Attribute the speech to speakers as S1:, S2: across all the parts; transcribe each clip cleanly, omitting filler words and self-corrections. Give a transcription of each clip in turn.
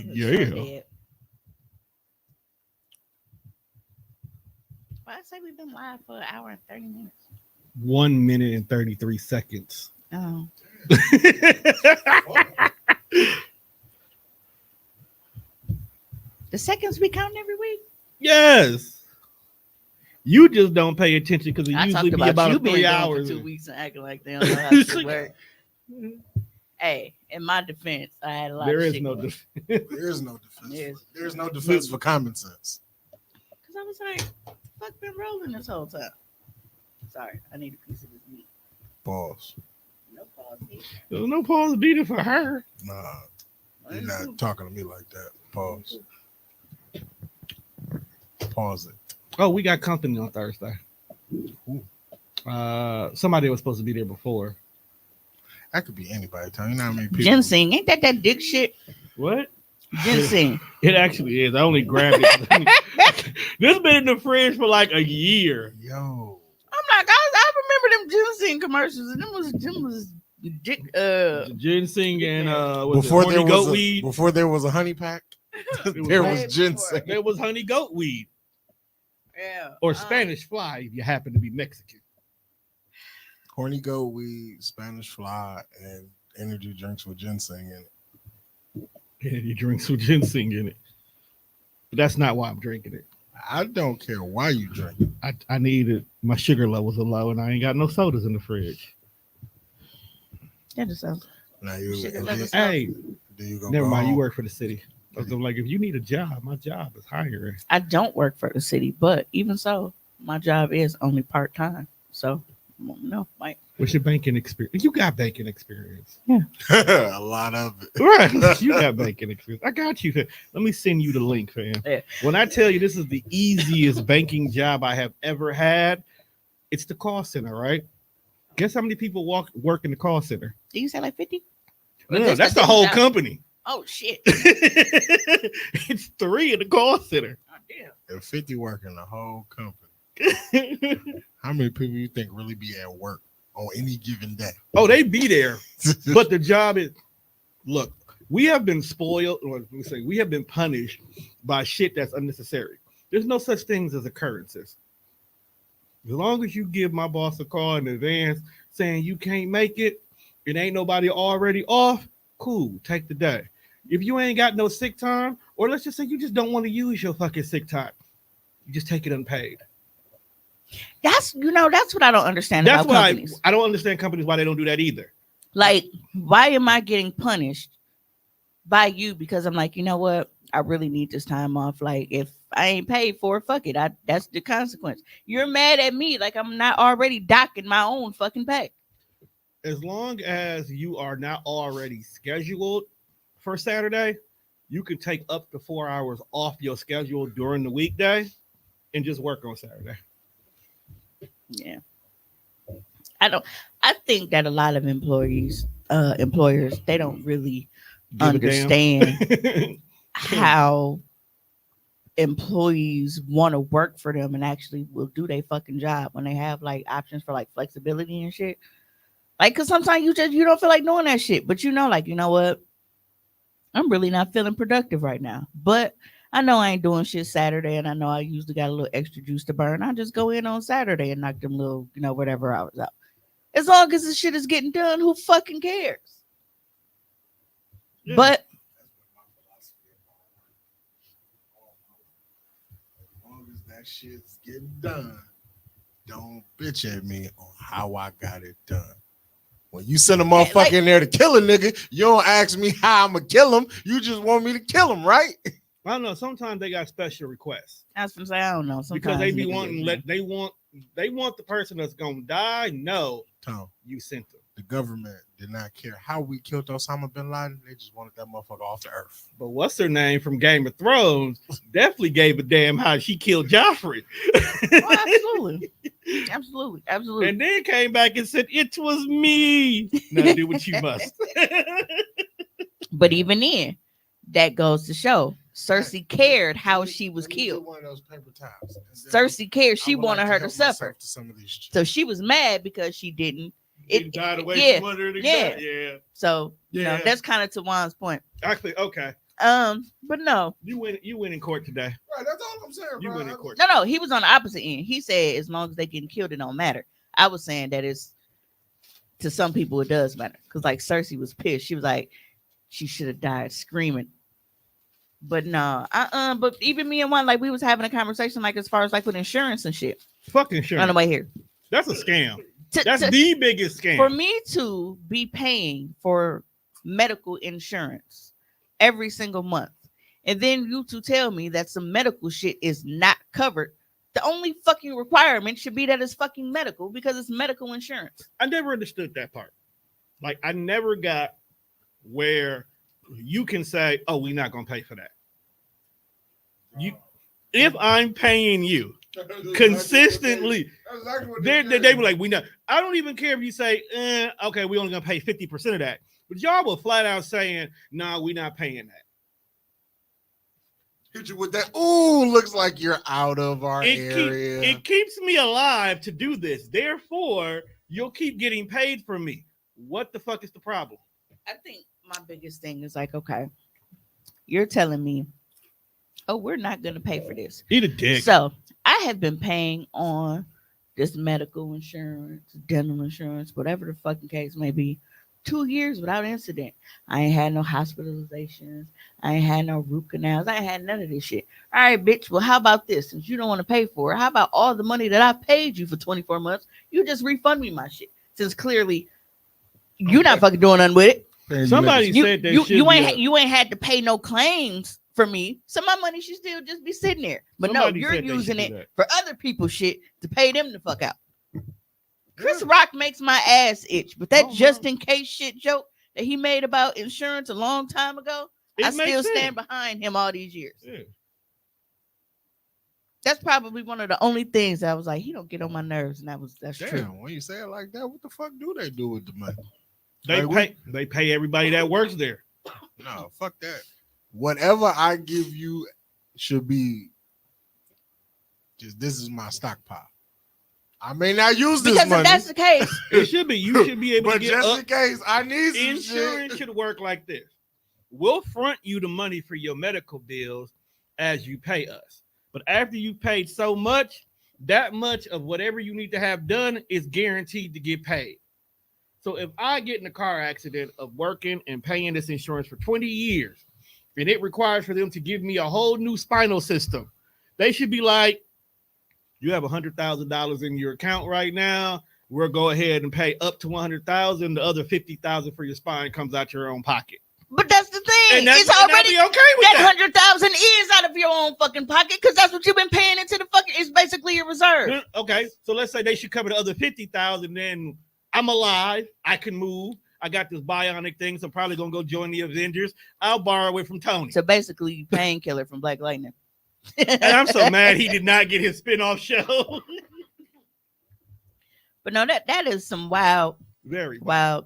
S1: Yeah.
S2: Why I say we've been live for an hour and 30 minutes?
S1: 1 minute and 33 seconds.
S2: Oh. The seconds we count every week?
S1: Yes. You just don't pay attention because it
S2: I
S1: usually
S2: talked
S1: be
S2: about you
S1: about
S2: being
S1: 3
S2: gone
S1: hours.
S2: for 2 weeks and acting like they don't know how to work. Hey, in my defense, I had a lot
S1: There
S2: of
S1: is
S2: shit
S1: no
S2: going.
S1: defense.
S3: There is no defense.
S2: Yes.
S3: There's no defense for common sense.
S2: Because I was like, fuck been rolling this whole time. Sorry, I need a piece of this meat.
S3: Pause.
S2: No pause.
S1: There's no pause needed for her.
S3: Nah, you're not talking to me like that. Pause. Pause it.
S1: Oh, we got company on Thursday.
S3: Who?
S1: Somebody was supposed to be there before.
S3: That could be anybody. Tell you know how many people.
S2: Ginseng, ain't that dick shit?
S1: What?
S2: Ginseng.
S1: It actually is. I only grabbed it. This been in the fridge for like a year.
S3: Yo.
S2: I'm like, I remember them ginseng commercials, and them was dick.
S1: Ginseng and
S3: Before
S1: horny
S3: there
S1: goat
S3: was
S1: weed.
S3: before there was a honey pack, there was ginseng.
S1: There was honey goat weed.
S2: Yeah.
S1: Or Spanish fly if you happen to be Mexican.
S3: Horny goat weed, Spanish fly, and energy drinks with ginseng in it.
S1: And you drink some ginseng in it. But that's not why I'm drinking it.
S3: I don't care why you drink it.
S1: I needed my sugar levels are low and I ain't got no sodas in the fridge.
S2: That just sounds.
S3: Now you,
S1: Hey,
S3: do you go
S1: never mind. You
S3: home?
S1: work for the city. I was like, if you need a job, my job is hiring.
S2: I don't work for the city, but even so, my job is only part time. So, no, Mike.
S1: What's your banking experience? You got banking experience.
S2: Yeah.
S3: A lot of it.
S1: Right. You got banking experience. I got you. Let me send you the link, fam.
S2: Yeah.
S1: When I tell you this is the easiest banking job I have ever had, it's the call center, right? Guess how many people work in the call center?
S2: Did you say like 50?
S1: No, that's the whole company.
S2: Oh, shit.
S1: It's 3 in the call center.
S2: Oh, damn.
S3: If 50 working the whole company, how many people you think really be at work on any given day?
S1: Oh, they be there. But the job is, look, we have been spoiled, or let me say, we have been punished by shit that's unnecessary. There's no such things as occurrences. As long as you give my boss a call in advance saying you can't make it, it ain't nobody already off, cool, take the day. If you ain't got no sick time, or let's just say you just don't want to use your fucking sick time, you just take it unpaid.
S2: That's what I don't understand
S1: That's
S2: about
S1: why
S2: companies.
S1: I don't understand companies why they don't do that either.
S2: Like, why am I getting punished by you? Because I'm like, you know what? I really need this time off. Like, if I ain't paid for it, fuck it. That's the consequence. You're mad at me like I'm not already docking my own fucking pay.
S1: As long as you are not already scheduled for Saturday, you can take up to 4 hours off your schedule during the weekday and just work on Saturday.
S2: Yeah. I think that a lot of employers, they don't really understand how employees want to work for them and actually will do their fucking job when they have like options for like flexibility and shit. Like, cause sometimes you don't feel like doing that shit, but like, you know what? I'm really not feeling productive right now, but I know I ain't doing shit Saturday, and I know I usually got a little extra juice to burn. I just go in on Saturday and knock them little, whatever hours out. As long as this shit is getting done, who fucking cares? Yeah. But
S3: as long as that shit's getting done, don't bitch at me on how I got it done. When you send a motherfucker in there to kill a nigga, you don't ask me how I'm gonna kill him. You just want me to kill him, right?
S1: I don't know. Sometimes they got special requests.
S2: I was gonna say I don't know. Sometimes
S1: because they be wanting they want the person that's gonna die. No,
S3: Tom,
S1: you sent them.
S3: The government did not care how we killed Osama bin Laden. They just wanted that motherfucker off the earth.
S1: But what's her name from Game of Thrones definitely gave a damn how she killed Joffrey.
S2: Oh, absolutely. Absolutely.
S1: And then came back and said, it was me. Now do what you must.
S2: But even then, that goes to show Cersei cared how she was killed.
S3: One of those paper towels.
S2: Cersei cared. She wanted her to suffer.
S3: To some of these
S2: so she was mad because she didn't.
S1: It died away from under the gun. Yeah.
S2: So, that's kind of to Juan's point.
S1: Actually, okay.
S2: But no,
S1: You win in court today.
S3: Right, that's all I'm saying,
S1: You
S3: bro.
S1: win in court.
S2: no. He was on the opposite end. He said as long as they getting killed, it don't matter. I was saying that it's to some people it does matter because like Cersei was pissed. She was like she should have died screaming. But no, but even me and one like we was having a conversation like as far as like with insurance and shit
S1: Fuck
S2: on
S1: insurance.
S2: the way here.
S1: That's a scam.
S2: To-
S1: That's
S2: to-
S1: the biggest scam.
S2: for me to be paying for medical insurance every single month, and then you to tell me that some medical shit is not covered. The only fucking requirement should be that it's fucking medical because it's medical insurance.
S1: I never understood that part. Like I never got where you can say, "Oh, we're not gonna pay for that." You, if I'm paying you consistently, they were like, "We not." I don't even care if you say, "Okay, we're only gonna pay 50% of that," but y'all were flat out saying, "No, we're not paying that."
S3: Hit you with that. Ooh, looks like you're out of our area.
S1: It keeps me alive to do this. Therefore, you'll keep getting paid from me. What the fuck is the problem?
S2: I think my biggest thing is like, okay, you're telling me, oh, we're not gonna pay for this.
S1: Eat a dick.
S2: So I have been paying on this medical insurance, dental insurance, whatever the fucking case may be, 2 years without incident. I ain't had no hospitalizations. I ain't had no root canals. I ain't had none of this shit. All right, bitch. Well, how about this? Since you don't want to pay for it, how about all the money that I paid you for 24 months? You just refund me my shit. Since clearly you're not fucking doing nothing with it.
S1: Somebody said that
S2: You ain't had to pay no claims for me, so my money should still just be sitting there. But no, you're using it for other people's shit to pay them the fuck out. Chris Rock makes my ass itch, but that just in case shit joke that he made about insurance a long time ago, I still stand behind him all these years. Yeah. That's probably one of the only things that I was like, he don't get on my nerves, and that's true.
S3: When you say it like that, what the fuck do they do with the money?
S1: They pay everybody that works there.
S3: No, fuck that. Whatever I give you should be just this is my stockpile. I may not use this
S2: because
S3: money.
S2: If that's the case,
S1: it should be. You should be able to
S3: get just in case I need some
S1: insurance. Should work like this. We'll front you the money for your medical bills as you pay us. But after you paid so much, that much of whatever you need to have done is guaranteed to get paid. So if I get in a car accident of working and paying this insurance for 20 years, and it requires for them to give me a whole new spinal system, they should be like, you have $100,000 in your account right now. We'll go ahead and pay up to $100,000. The other $50,000 for your spine comes out your own pocket.
S2: But that's the thing.
S1: And
S2: it's already
S1: okay with
S2: that 100,000 is out of your own fucking pocket because that's what you've been paying into the fucking. It's basically your reserve.
S1: Okay, so let's say they should cover the other 50,000. Then I'm alive. I can move. I got this bionic thing, so I'm probably gonna go join the Avengers. I'll borrow it from Tony.
S2: So basically, Painkiller from Black Lightning.
S1: And I'm so mad he did not get his spinoff show.
S2: But no, that is some wild,
S1: very
S2: wild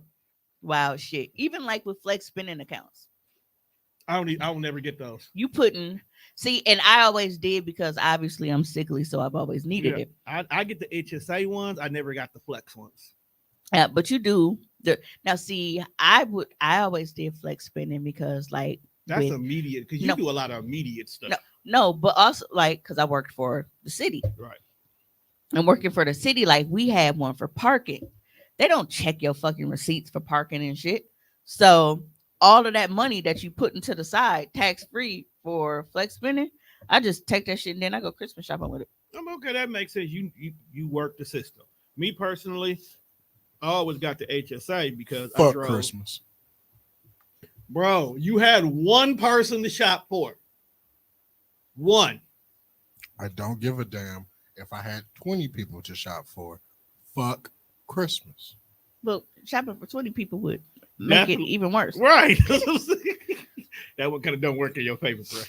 S2: shit. Even like with flex spending accounts.
S1: I will never get those.
S2: You and I always did because obviously I'm sickly, so I've always needed it.
S1: I get the HSA ones. I never got the flex ones.
S2: Yeah, but you do. Now, see, I always did flex spending because like
S1: that's immediate because you do a lot of immediate stuff.
S2: No, but also like because I worked for the city.
S1: Right.
S2: And working for the city, like we had one for parking. They don't check your fucking receipts for parking and shit. So all of that money that you put into the side, tax free for flex spending, I just take that shit and then I go Christmas shopping with it.
S1: I'm okay. That makes sense. You work the system. Me personally, I always got the HSA because I drove.
S3: Christmas.
S1: Bro, you had one person to shop for. One.
S3: I don't give a damn if I had 20 people to shop for. Fuck Christmas.
S2: But shopping for 20 people would make it even worse.
S1: Right. That one kind of don't work in your favor, bro.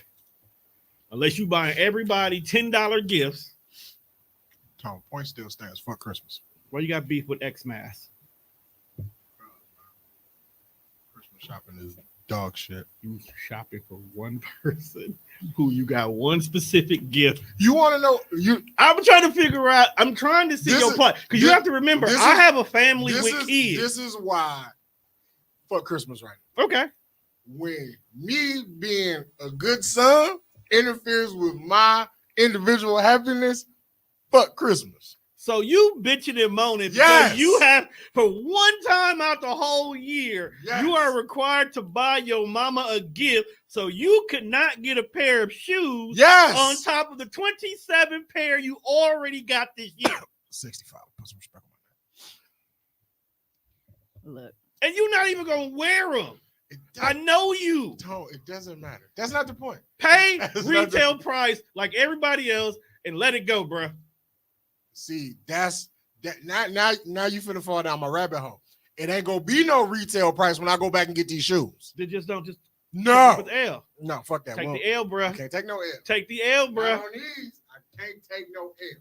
S1: Unless you buy everybody $10 gifts.
S3: Tom, point still stands. Fuck Christmas.
S1: Well, you got beef with Xmas.
S3: Christmas shopping is dog shit.
S1: You shopping for one person who you got one specific gift.
S3: You want to know?
S1: I'm trying to figure out. I'm trying to see your part because you have to remember. I have a family with kids.
S3: This is why. Fuck Christmas right
S1: now. Okay.
S3: when me being a good son interferes with my individual happiness, fuck Christmas.
S1: So you bitching and moaning
S3: Yes.
S1: because you have, for one time out the whole year,
S3: Yes.
S1: you are required to buy your mama a gift, so you could not get a pair of shoes
S3: Yes.
S1: on top of the 27 pair you already got this year.
S3: 65. Put some respect on
S2: Look,
S1: And you're not even going to wear them.
S3: it.
S1: I know you.
S3: It doesn't matter. That's not the point.
S1: Pay
S3: That's
S1: retail price like everybody else and let it go, bro.
S3: See, that's that. Now you finna fall down my rabbit hole. It ain't gonna be no retail price when I go back and get these shoes.
S1: They just don't just
S3: No,
S1: with the L.
S3: no, fuck that.
S1: Take the L, bro.
S3: I can't take no L.
S1: Take the L, bro.
S3: Not on these, I can't take no L.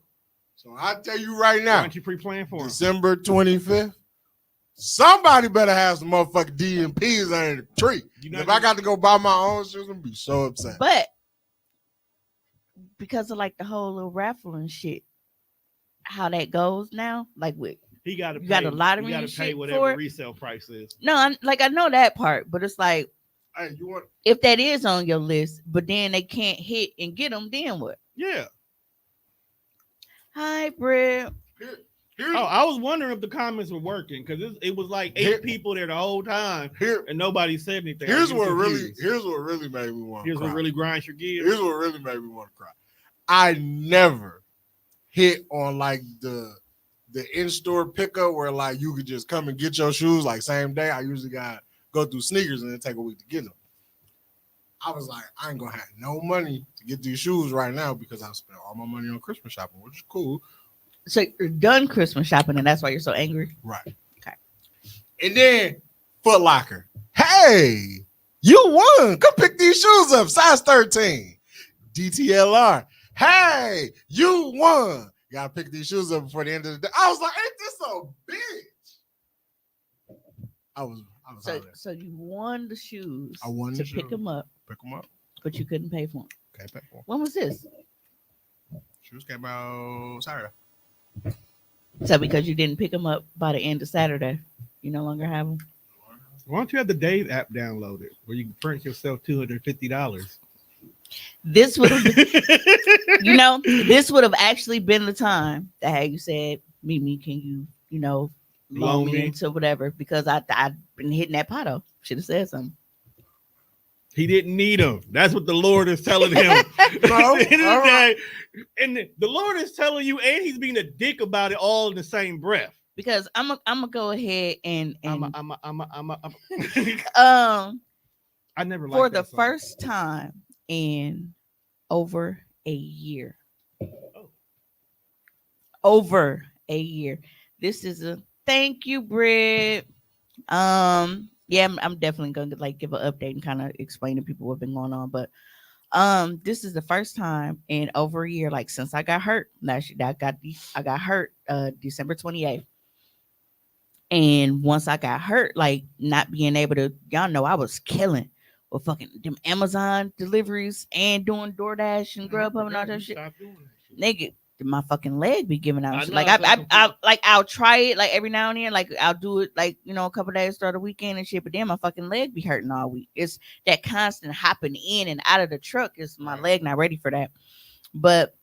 S3: So I tell you right
S1: Why
S3: now,
S1: don't you pre-plan for them?
S3: December 25th, somebody better have some motherfucking DMPs under the tree. If I got to go buy my own shoes, I'm gonna be so upset.
S2: but because of like the whole little raffle and shit, how that goes now, like with
S1: He got to
S2: you got a lottery
S1: You got
S2: and
S1: to pay
S2: shit
S1: whatever
S2: for it?
S1: resale price is.
S2: No, I know that part, but it's like
S3: Hey, you want?
S2: if that is on your list, but then they can't hit and get them, then what?
S1: Yeah.
S2: Hi, Brett.
S3: Here's,
S1: Oh, I was wondering if the comments were working because it was like 8 people there the whole time and nobody said anything.
S3: Here's what really made me want to
S1: Here's
S3: cry.
S1: what really grinds your gears.
S3: Here's what really made me want to cry. I never hit on like the in-store pickup where like you could just come and get your shoes like same day. I usually got go through sneakers and it take a week to get them. I was like, I ain't gonna have no money to get these shoes right now because I spent all my money on Christmas shopping, which is cool.
S2: So you're done Christmas shopping, and that's why you're so angry.
S3: Right.
S2: Okay.
S3: And then Foot Locker. Hey, you won. Come pick these shoes up. Size 13. DTLR. Hey, you won. You gotta pick these shoes up before the end of the day. I was like, ain't this a bitch? I was
S2: So you won the shoes.
S3: I won
S2: to
S3: the
S2: pick
S3: shoes.
S2: them up, but you couldn't pay for them.
S3: Can't pay for them.
S2: When was this?
S3: Shoes came out Saturday.
S2: So because you didn't pick them up by the end of Saturday, you no longer have them.
S1: Why don't you have the Dave app downloaded where you can print yourself $250?
S2: This would have, this would have actually been the time that had you said, Mimi, can you, loan me into whatever? Because I've been hitting that pot up. Should have said something.
S1: He didn't need them. That's what the Lord is telling him. At the end of the day, and the Lord is telling you, and he's being a dick about it all in the same breath.
S2: Because I'm gonna go ahead and
S1: I never liked
S2: for
S1: that
S2: the
S1: song.
S2: first time in over a year. Over a year. This is a thank you, Britt. Yeah, I'm definitely gonna give an update and kind of explain to people what's been going on. But this is the first time in over a year, like since I got hurt last year. I got hurt December 28th. And once I got hurt, like not being able to, y'all know I was killing with fucking them Amazon deliveries and doing DoorDash and Grubhub and all that shit. Nigga, my fucking leg be giving out. I'll try it like every now and then, like I'll do it like a couple days throughout the weekend and shit. But then my fucking leg be hurting all week. It's that constant hopping in and out of the truck. Is my leg not ready for that? But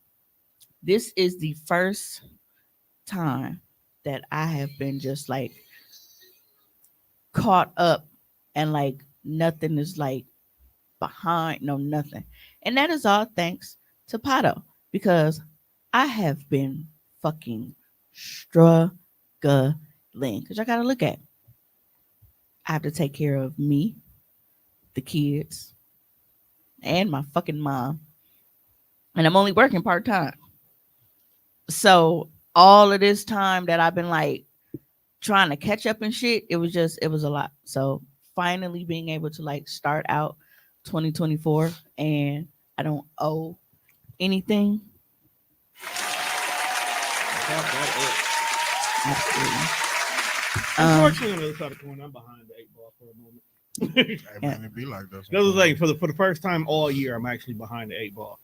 S2: this is the first time that I have been just like caught up and like nothing is like behind, nothing. And that is all thanks to Pato, because I have been fucking struggling. Because I got to look at, I have to take care of me, the kids, and my fucking mom. And I'm only working part-time. So all of this time that I've been like trying to catch up and shit, it was a lot. So finally being able to like start out 2024 and I don't owe anything. Absolutely.
S1: Unfortunately, on the other side of the coin, I'm behind the 8 ball for a moment.
S3: It be like that.
S1: That was like for the first time all year, I'm actually behind the 8 ball.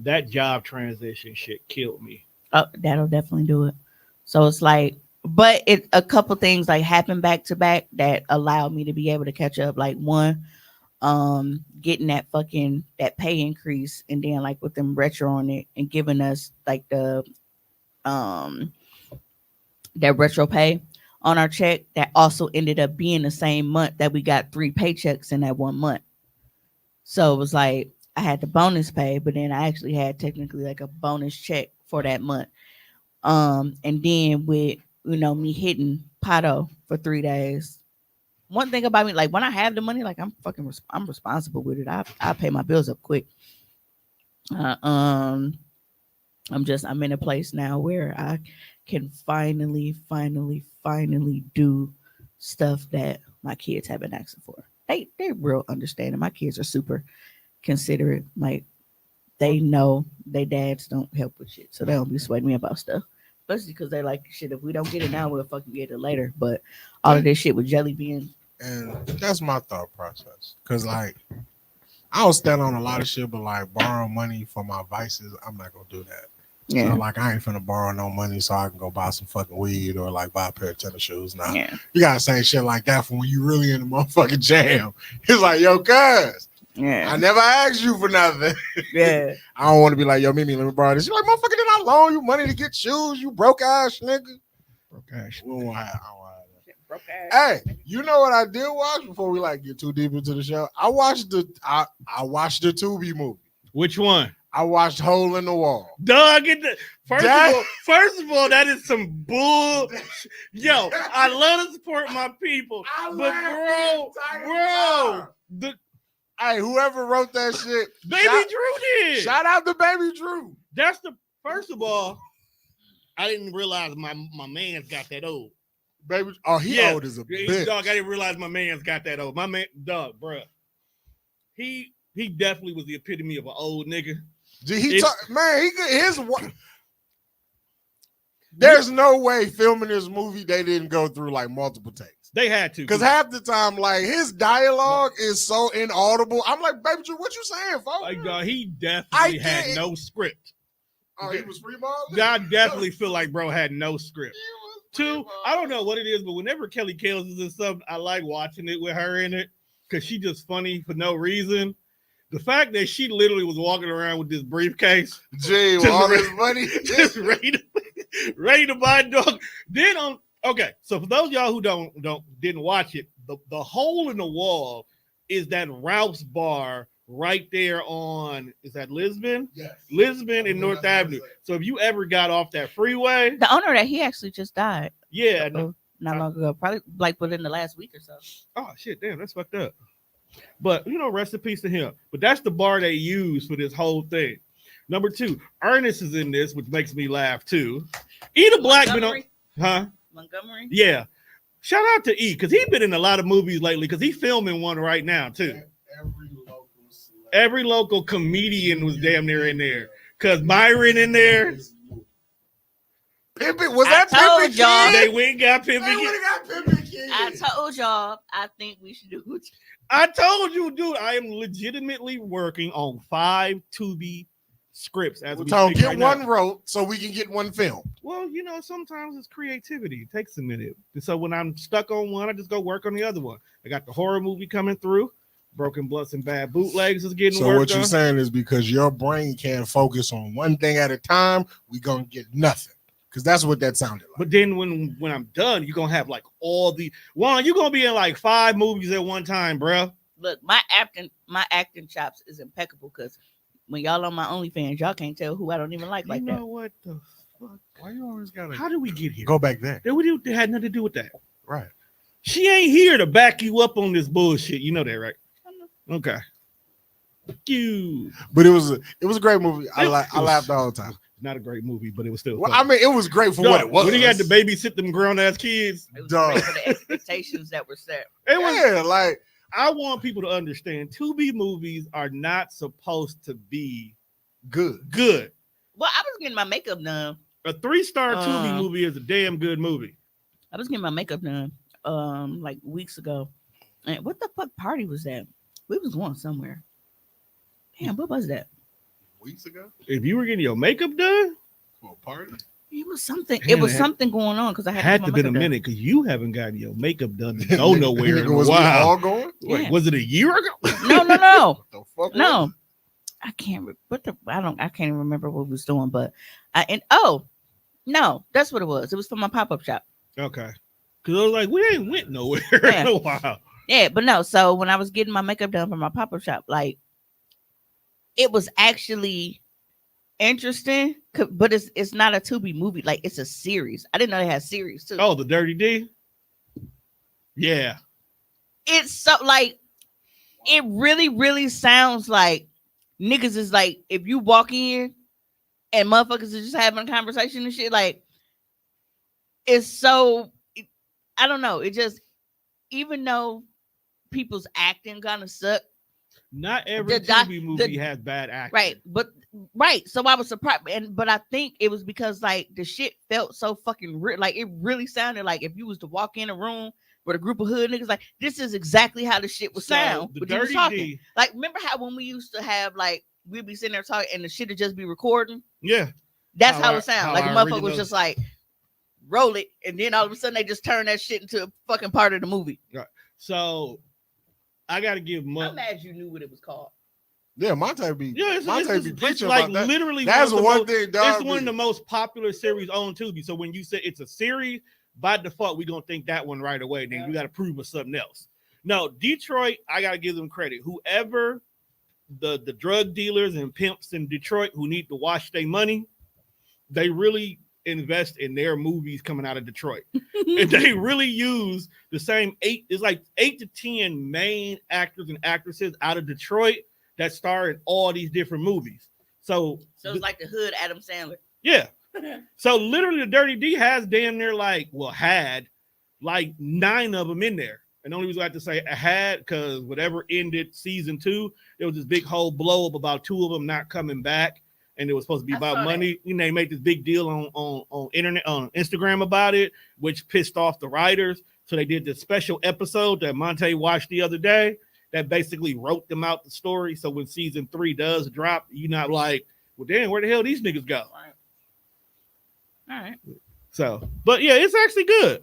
S1: That job transition shit killed me.
S2: Oh, that'll definitely do it. So it's like, but a couple things like happened back to back that allowed me to be able to catch up. Like one, getting that pay increase, and then like with them retro on it and giving us like the that retro pay on our check, that also ended up being the same month that we got 3 paychecks in that 1 month. So it was like I had the bonus pay, but then I actually had technically like a bonus check for that month. And then with me hitting Pato for 3 days. One thing about me, like when I have the money, like I'm responsible with it. I pay my bills up quick. I'm in a place now where I can finally do stuff that my kids have been asking for. They're real understanding. My kids are super considerate. Like they know their dads don't help with shit, so they don't be sweating me about stuff. Especially because they're like, shit, if we don't get it now, we'll fucking get it later. But all of this shit with jelly beans.
S3: And that's my thought process. Because, like, I don't stand on a lot of shit, but, like, borrow money for my vices, I'm not going to do that.
S2: Yeah.
S3: So, like, I ain't finna borrow no money so I can go buy some fucking weed or, like, buy a pair of tennis shoes. Nah,
S2: Yeah.
S3: you got to say shit like that for when you really in the motherfucking jam. It's like, yo, cuz,
S2: Yeah.
S3: I never asked you for nothing.
S2: Yeah.
S3: I don't want to be like, yo, Mimi, let me borrow this. You're like, motherfucker, did I loan you money to get shoes? You broke ass nigga.
S1: Broke ass.
S3: We don't have, hey, you know what I did watch before we like get too deep into the show? I watched the Tubi movie.
S1: Which one?
S3: I watched Hole in the Wall.
S1: Dog, first of all, that is some bull. Yo, I love to support my people, but bro,
S3: hey, whoever wrote that shit,
S1: Baby Drew did.
S3: Shout out to Baby Drew.
S1: That's first of all, I didn't realize my man's got that old.
S3: Baby, he old as a bitch.
S1: Dog, I didn't realize my man's got that old. My man, dog, bro. He definitely was the epitome of an old nigga.
S3: There's no way filming this movie they didn't go through like multiple takes.
S1: They had to,
S3: because half the time, like his dialogue is so inaudible. I'm like, Baby Drew, what you saying, folks?
S1: Like, he definitely had no script.
S3: Oh, he was freeballing?
S1: I definitely feel like bro had no script. Two, I don't know what it is, but whenever Kelly Kells is in something, I like watching it with her in it because she's just funny for no reason. The fact that she literally was walking around with this briefcase,
S3: with all this money,
S1: just ready to buy a dog. Then okay, so for those of y'all who didn't watch it, the Hole in the Wall is that Ralph's bar right there on, is that Lisbon?
S3: Yes.
S1: Lisbon and North Avenue. So if you ever got off that freeway,
S2: the owner that he actually just died.
S1: Yeah,
S2: not long ago, probably like within the last week or so.
S1: Oh shit, damn, that's fucked up. But rest in peace to him. But that's the bar they use for this whole thing. Number 2, Ernest is in this, which makes me laugh too. Eda Black been on,
S2: Montgomery?
S1: Yeah. Shout out to E, because he's been in a lot of movies lately, because he's filming one right now too. Every local comedian was damn near in there. Because Myron in there.
S3: Pimpin', was that Pimpin'
S2: y'all.
S1: They went and got Pimpin'
S3: Kid.
S2: I told y'all, I think we should do it.
S1: I told you, dude, I am legitimately working on 5 Tubi scripts as we speak
S3: get
S1: right
S3: one
S1: now.
S3: wrote so we can get one film.
S1: Well, sometimes it's creativity. It takes a minute. And so when I'm stuck on one, I just go work on the other one. I got the horror movie coming through. Broken Bloods and Bad Bootlegs is getting
S3: so
S1: worked
S3: what you're
S1: on.
S3: saying is because your brain can't focus on one thing at a time, we gonna get nothing. Because that's what that sounded like.
S1: But then when I'm done, you're gonna have like all the you're gonna be in like 5 movies at one time, bro.
S2: Look, my acting chops is impeccable because when y'all on my OnlyFans, y'all can't tell who I don't even like that.
S1: You know what the fuck?
S3: Why you always gotta
S1: How did we get here?
S3: go back there?
S1: It had nothing to do with that.
S3: Right.
S1: She ain't here to back you up on this bullshit. You know that, right? Okay. You.
S3: But it was a great movie. I laughed all the time.
S1: Not a great movie, but it was still.
S3: Well,
S1: funny.
S3: I mean, it was great for what it was.
S1: When he had to babysit them grown ass kids,
S2: It was great for the expectations that were set.
S1: I want people to understand. Tubi movies are not supposed to be
S3: good.
S2: Well, I was getting my makeup done.
S1: A 3-star Tubi movie is a damn good movie.
S2: I was getting my makeup done like weeks ago. And what the fuck party was that? We was going somewhere. Damn, what was that?
S3: Weeks ago?
S1: If you were getting your makeup done
S3: for a party?
S2: It was something.
S1: Man,
S2: it was something going on because I had
S1: to been a minute because you haven't gotten your makeup done to go nowhere in a
S3: Was
S1: while.
S3: we all going?
S1: Wait,
S2: Yeah.
S1: was it a year ago?
S2: No.
S3: What the fuck?
S2: No. I can't. I can't even remember what we was doing, but no, that's what it was. It was for my pop-up shop.
S1: Okay. Because I was like, we ain't went nowhere
S2: Yeah.
S1: in a while.
S2: Yeah, but no. So when I was getting my makeup done for my pop-up shop, like it was actually interesting, but it's not a Tubi movie. Like it's a series. I didn't know they had series too.
S1: Oh, the Dirty D? Yeah.
S2: It's so like it really, really sounds like niggas is like if you walk in and motherfuckers are just having a conversation and shit, like it's so I don't know. It just even though people's acting kind of suck.
S1: Not every
S2: The doc-
S1: Tubi movie has bad acting.
S2: Right. So I was surprised, but I think it was because like the shit felt so fucking real. Like it really sounded like if you was to walk in a room with a group of hood niggas, like this is exactly how the shit would sound.
S1: The
S2: But you was
S1: Dirty
S2: talking.
S1: D.
S2: Like remember how when we used to have like we'd be sitting there talking and the shit would just be recording.
S1: Yeah.
S2: That's
S1: How
S2: how it sounded.
S1: how
S2: Like a
S1: our
S2: motherfucker was
S1: original-
S2: just like roll it, and then all of a sudden they just turn that shit into a fucking part of the movie.
S1: So I got to give
S2: I'm
S1: Monte.
S2: mad you knew what it was called.
S3: Yeah, Monte be.
S1: Yeah,
S3: Monte be
S1: it's
S3: preaching
S1: like
S3: about that.
S1: literally
S3: That's
S1: one of the
S3: one
S1: most-
S3: thing, dog.
S1: It's one of the most popular series on Tubi. So when you say it's a series, by default, we're gonna think that one right away. Then you got to prove us something else. No, Detroit, I gotta give them credit. Whoever the drug dealers and pimps in Detroit who need to wash their money, they really invest in their movies coming out of Detroit. And they really use the same it's like 8 to 10 main actors and actresses out of Detroit that star in all these different movies. So
S2: it's like the hood Adam Sandler.
S1: yeah. So literally the Dirty D has damn near had like 9 of them in there. And the only reason I have to say I had because whatever ended season 2, there was this big whole blow up about 2 of them not coming back. And it was supposed to be about money. You know, they made this big deal on internet, on Instagram about it, which pissed off the writers. So they did this special episode that Monte watched the other day that basically wrote them out the story. So when season 3 does drop, you're not like, well, damn, where the hell these niggas go?
S2: All right.
S1: So, but yeah, it's actually good.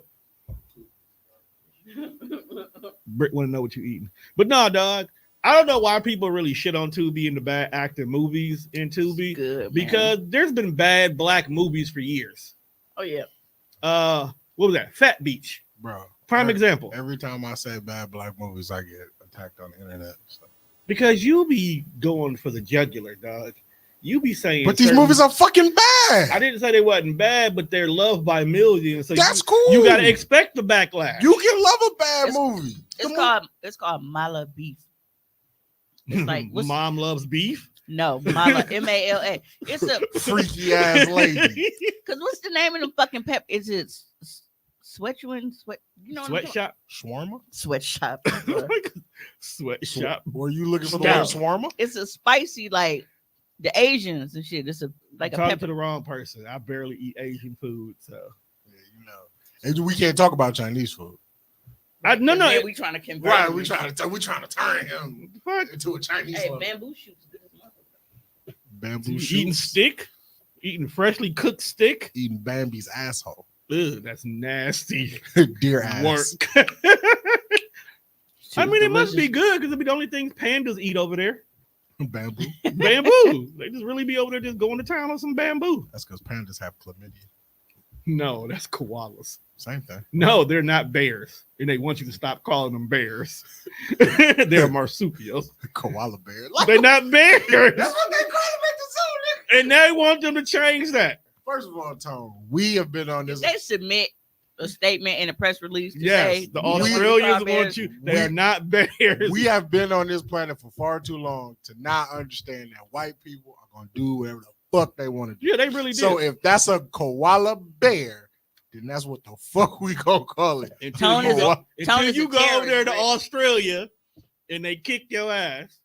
S1: Britt want to know what you eating. But no, dog, I don't know why people really shit on Tubi and the bad acting movies in Tubi.
S2: Good,
S1: because there's been bad black movies for years.
S2: Oh yeah.
S1: What was that? Fat Beach.
S3: Bro.
S1: Prime example.
S3: Every time I say bad black movies, I get attacked on the internet. So.
S1: Because you be going for the jugular, dog. You be saying,
S3: but these movies are fucking bad.
S1: I didn't say they wasn't bad, but they're loved by millions. So
S3: that's cool.
S1: You gotta expect the backlash.
S3: You can love a bad movie.
S2: It's called Mala Beef. It's like
S1: Mom Loves Beef.
S2: No, Mala MALA. It's a
S3: freaky ass lady.
S2: Because what's the name of the fucking pep? Is it Sweatshop? You know,
S1: Sweatshop.
S3: Shawarma.
S2: Sweatshop.
S1: Sweatshop.
S3: Were you looking for the word shawarma?
S2: It's a spicy like the Asians and shit. It's a like
S1: I'm
S2: a
S1: talking
S2: pepper.
S1: to the wrong person. I barely eat Asian food, so
S3: yeah, you know. And we can't talk about Chinese food.
S1: No.
S2: We trying to convert.
S3: Right, we trying to turn him into a Chinese.
S2: Hey, bamboo shoots good as motherfucker.
S3: Bamboo shoots.
S1: Eating stick, eating freshly cooked stick,
S3: eating Bambi's asshole.
S1: Ugh, that's nasty.
S3: Dear ass.
S1: Work. I mean, it must be good because it'll be the only things pandas eat over there.
S3: Bamboo.
S1: Bamboo. They just really be over there just going to town on some bamboo.
S3: That's because pandas have chlamydia.
S1: No, that's koalas.
S3: Same thing.
S1: No, they're not bears. And they want you to stop calling them bears. They're marsupials.
S3: Koala bear.
S1: They're not bears.
S3: That's what they call them at the zoo, nigga.
S1: And they want them to change that.
S3: First of all, Tone, we have been on this.
S2: They submit a statement in a press release to
S1: Yes,
S2: say
S1: the Australians want you. They are not bears.
S3: We have been on this planet for far too long to not understand that white people are going to do whatever the fuck they want to do.
S1: Yeah, they really do.
S3: So if that's a koala bear, then that's what the fuck we gonna call it.
S1: Until you go over there to Australia and they kick your ass.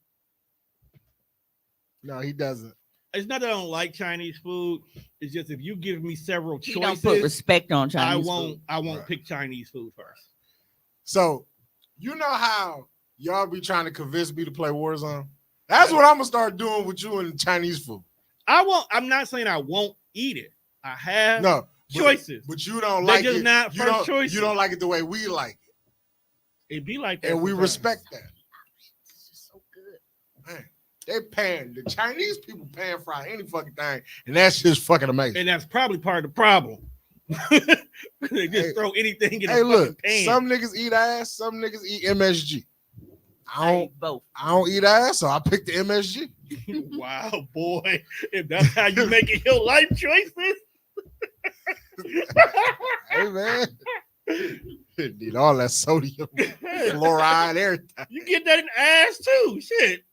S3: No, he doesn't.
S1: It's not that I don't like Chinese food. It's just if you give me several choices,
S2: don't put respect on Chinese food.
S1: I won't pick Chinese food first.
S3: So you know how y'all be trying to convince me to play Warzone? That's what I'm gonna start doing with you and Chinese food.
S1: I'm not saying I won't eat it. I have choices.
S3: But you don't like
S1: just
S3: it.
S1: not first choices.
S3: You don't like it the way we like it.
S1: It be like that,
S3: and we
S1: sometimes.
S3: respect that.
S2: It's just so good.
S3: Man, they paying the Chinese people paying for any fucking thing, and that's just fucking amazing.
S1: And that's probably part of the problem. They just throw anything in.
S3: Hey,
S1: a
S3: look,
S1: pan.
S3: some niggas eat ass, some niggas eat MSG.
S2: I eat both.
S3: I don't eat ass, so I pick the MSG.
S1: Wow, boy, if that's how you making your life choices.
S3: Hey man, need all that sodium, fluoride, everything.
S1: You get that in ass too. Shit.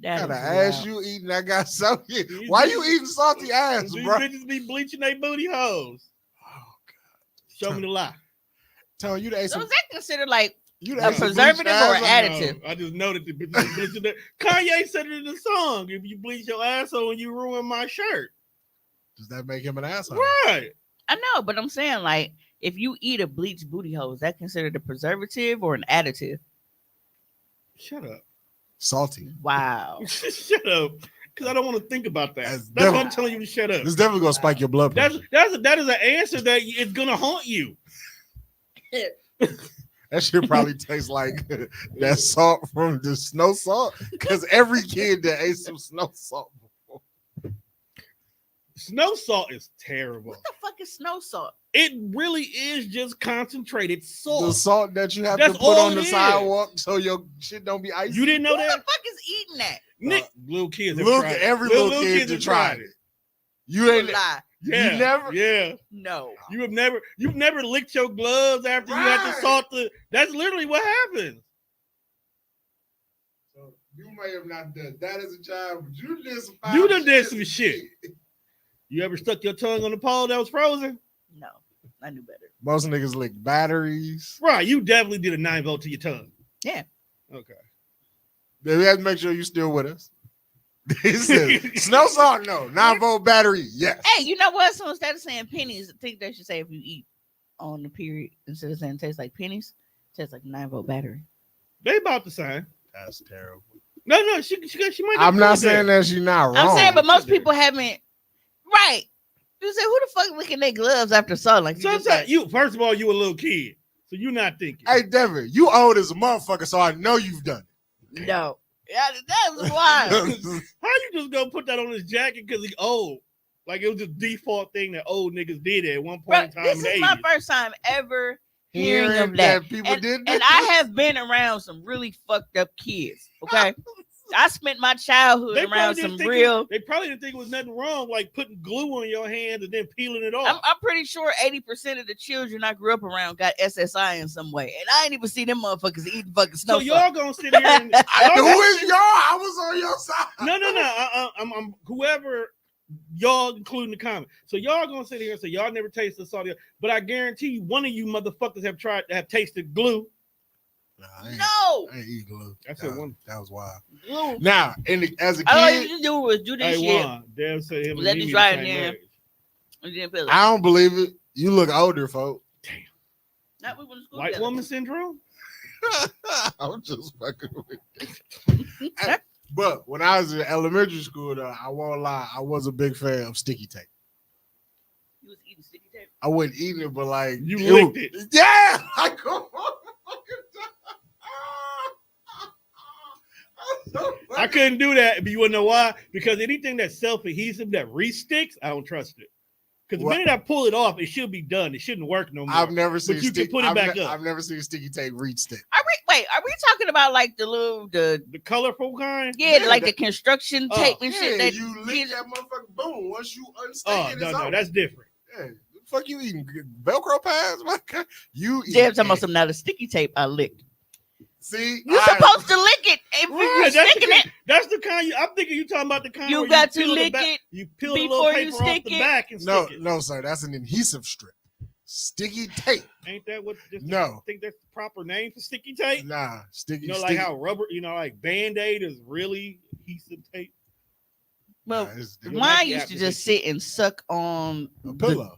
S2: That
S3: What kind of
S2: is
S3: ass
S2: wild.
S3: you eating that got sodium? Why you eating salty ass,
S1: These
S3: bro?
S1: bitches be bleaching their booty holes.
S3: Oh
S1: Show me the lie.
S3: God, tell you they
S2: So
S3: some.
S2: is that considered like
S3: You
S2: a
S3: done ate some
S2: preservative
S3: bleached
S2: or
S3: ass?
S2: an additive?
S1: No, I just know that the bitches bleaching their. Kanye said it in the song. If you bleach your asshole, you ruin my shirt.
S3: Does that make him an asshole?
S1: Right.
S2: I know, but I'm saying like if you eat a bleached booty hole, is that considered a preservative or an additive?
S1: Shut up.
S3: Salty.
S2: Wow.
S1: Shut up. Because I don't want to think about that.
S3: That's
S1: That's why I'm telling you to shut up.
S3: It's definitely gonna spike your blood pressure.
S1: That is an answer that it's gonna haunt you.
S3: That shit probably tastes like that salt from the snow salt. Because every kid that ate some snow salt before.
S1: Snow salt is terrible.
S2: What the fuck is snow salt?
S1: It really is just concentrated salt.
S3: The salt that you have
S1: That's
S3: to put
S1: all
S3: on the
S1: it is.
S3: sidewalk so your shit don't be icy.
S1: You didn't know
S2: Who
S1: that?
S2: the fuck is eating that?
S1: Nick, little kids have
S3: Look,
S1: tried it.
S3: every little kid
S1: kids
S3: that
S1: have
S3: tried it. You ain't
S2: Lie.
S1: Yeah,
S3: You never.
S1: Yeah,
S2: No.
S1: you've never licked your gloves after you had to
S3: Right.
S1: salt the. That's literally what happens.
S3: So you may have not done that as a child, but you did some.
S1: You done did
S3: as
S1: some
S3: a
S1: shit.
S3: kid.
S1: You ever stuck your tongue on the pole that was frozen?
S2: No. I knew better.
S3: Most niggas lick batteries.
S1: Right, you definitely did a 9-volt to your tongue.
S2: Yeah.
S1: Okay.
S3: We have to make sure you still with us. He said, snow salt, no. 9-volt battery, yes.
S2: Hey, you know what? So instead of saying pennies, I think they should say if you eat on the period, instead of saying it tastes like pennies, it tastes like a 9-volt battery.
S1: They about the same.
S3: That's terrible.
S1: No, she might.
S3: I'm not saying that she's not wrong.
S2: I'm saying, but most people haven't. Right. You say, who the fuck licking their gloves after salt? Like, you just
S1: Sometimes
S2: like,
S1: you. First of all, you a little kid, so you're not thinking.
S3: Hey, Devin, you old as a motherfucker, so I know you've done
S2: no. Yeah, that was wild.
S3: it.
S1: How you just gonna put that on his jacket because he's old? Like it was a default thing that old niggas did at one point in
S2: Bro,
S1: time.
S2: this
S1: in the
S2: is my
S1: 80s.
S2: first time ever hearing
S3: Hearing
S2: of that.
S3: people did that.
S2: And I have been around some really fucked up kids. Okay. I spent my childhood
S1: They
S2: around
S1: probably
S2: some
S1: didn't think
S2: real.
S1: They probably didn't think it was nothing wrong, like putting glue on your hands and then peeling it off.
S2: I'm pretty sure 80% of the children I grew up around got SSI in some way. And I ain't even see them motherfuckers eating fucking snow.
S1: So y'all gonna sit here and
S3: Who is y'all? I was on your side.
S1: no. I'm whoever y'all, including the comment. So y'all gonna sit here and say y'all never tasted salty, but I guarantee you, one of you motherfuckers have tasted glue.
S3: Nah,
S2: No.
S3: I ain't eat glue.
S1: I said one.
S3: That was wild.
S2: Glue.
S3: Now, as a
S2: All
S3: kid,
S2: you do was do this
S1: Hey,
S2: shit.
S1: Juan, Dev said him and
S2: Let
S1: Mimi
S2: this
S1: the
S2: ride
S1: same
S2: in.
S1: age.
S2: And then feel it.
S3: I don't believe it. You look older, folks.
S2: Not we went to school
S1: White
S2: together.
S1: woman syndrome.
S3: I'm just fucking with you. But when I was in elementary school, though, I won't lie, I was a big fan of sticky tape.
S2: You was eating sticky tape.
S3: I wasn't eating it, but like
S1: You licked it.
S3: Yeah, I go
S1: I couldn't do that, but you wanna know why? Because anything that's self-adhesive that re-sticks, I don't trust it. Because the
S3: What?
S1: minute I pull it off, it should be done. It shouldn't work no more.
S3: I've never seen
S1: you can put it back up.
S3: I've never seen sticky tape read stick.
S2: Are we talking about like the
S1: The colorful kind?
S2: yeah,
S3: Yeah,
S2: like
S3: that-
S2: the construction
S1: Oh,
S2: tape and
S3: Yeah,
S2: shit that
S3: you lick that motherfucker, boom. Once you unstick
S1: Oh,
S3: it,
S1: no,
S3: it's
S1: no,
S3: over.
S1: that's different.
S3: Yeah. The fuck you eating Velcro pads? My God. You eat
S2: Damn, talking about
S3: it.
S2: some now the sticky tape I licked.
S3: See,
S2: You're supposed to lick it if
S1: Right,
S2: you're
S1: that's, the
S2: sticking
S1: kind,
S2: it.
S1: that's the kind. I'm thinking you talking about the kind.
S2: You
S1: where
S2: got to
S1: peel the
S2: lick
S1: back-
S2: it
S1: You peel the little
S2: before you
S1: paper
S2: stick
S1: off the
S2: it.
S1: back and
S3: No,
S1: stick it.
S3: no, sir. That's an adhesive strip. Sticky tape.
S1: Ain't that what?
S3: No.
S1: I think that's the proper name for sticky tape.
S3: Nah, sticky.
S1: You know,
S3: sticky.
S1: like how rubber. You know, like Band-Aid is really adhesive tape.
S2: Well,
S3: Nah, it's
S1: It
S2: mine
S1: might be
S2: used to
S1: after
S2: just
S1: they-
S2: sit and suck on
S3: a pillow.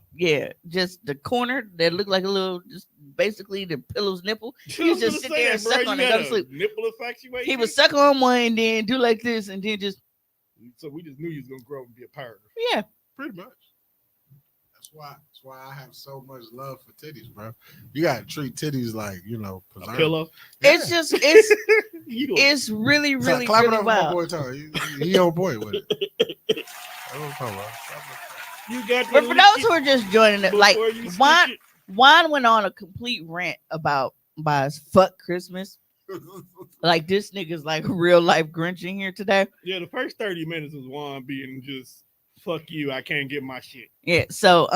S2: just the corner that looked like a little, just basically the pillow's nipple.
S1: I
S2: He
S1: was
S2: just
S1: gonna
S2: sit there and
S1: bro,
S2: suck
S1: you
S2: on it,
S1: had
S2: go to
S1: a
S2: sleep.
S1: Nipple infatuation.
S2: He would suck on one and then do like this and then just
S1: So we just knew you was gonna grow up and be a pirate.
S2: yeah.
S3: Pretty much. That's why I have so much love for titties, bro. You gotta treat titties like
S1: A
S3: preserve.
S1: pillow.
S2: It's just it's
S1: You
S2: it's really
S3: So,
S2: really
S3: clap it
S2: really
S3: up for my
S2: wild.
S3: boy Tony. He on point with it. That's what I'm talking about.
S1: you got
S2: But
S1: to
S2: for
S1: lick
S2: those
S1: it
S2: who are just joining it, like
S1: before you stick
S2: Juan,
S1: it.
S2: Juan went on a complete rant about fuck Christmas. Like this nigga's like real life Grinch in here today.
S1: Yeah, the first 30 minutes was Juan being just fuck you. I can't get my shit.
S2: Yeah. So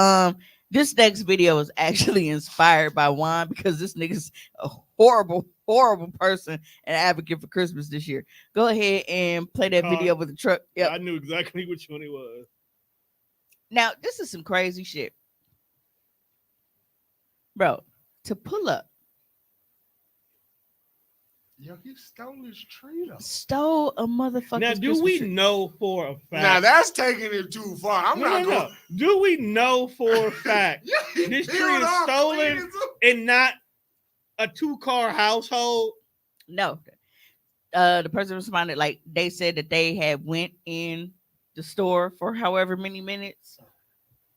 S2: this next video is actually inspired by Juan because this nigga's a horrible, horrible person and advocate for Christmas this year. Go ahead and play that video with the truck. Yep.
S1: I knew exactly which one it was.
S2: Now, this is some crazy shit. Bro, to pull up,
S3: Yo, he stole his tree though.
S2: stole a motherfucking
S1: Now, do
S2: Christmas
S1: we
S2: tree.
S1: know for a fact?
S3: Now that's taking it too far. I'm not going.
S1: No. Do we know for a fact
S3: Yeah,
S1: this
S3: he
S1: tree
S3: peeled
S1: is
S3: off
S1: stolen
S3: clean
S1: and not a 2-car household?
S2: No. The person responded like they said that they had went in the store for however many minutes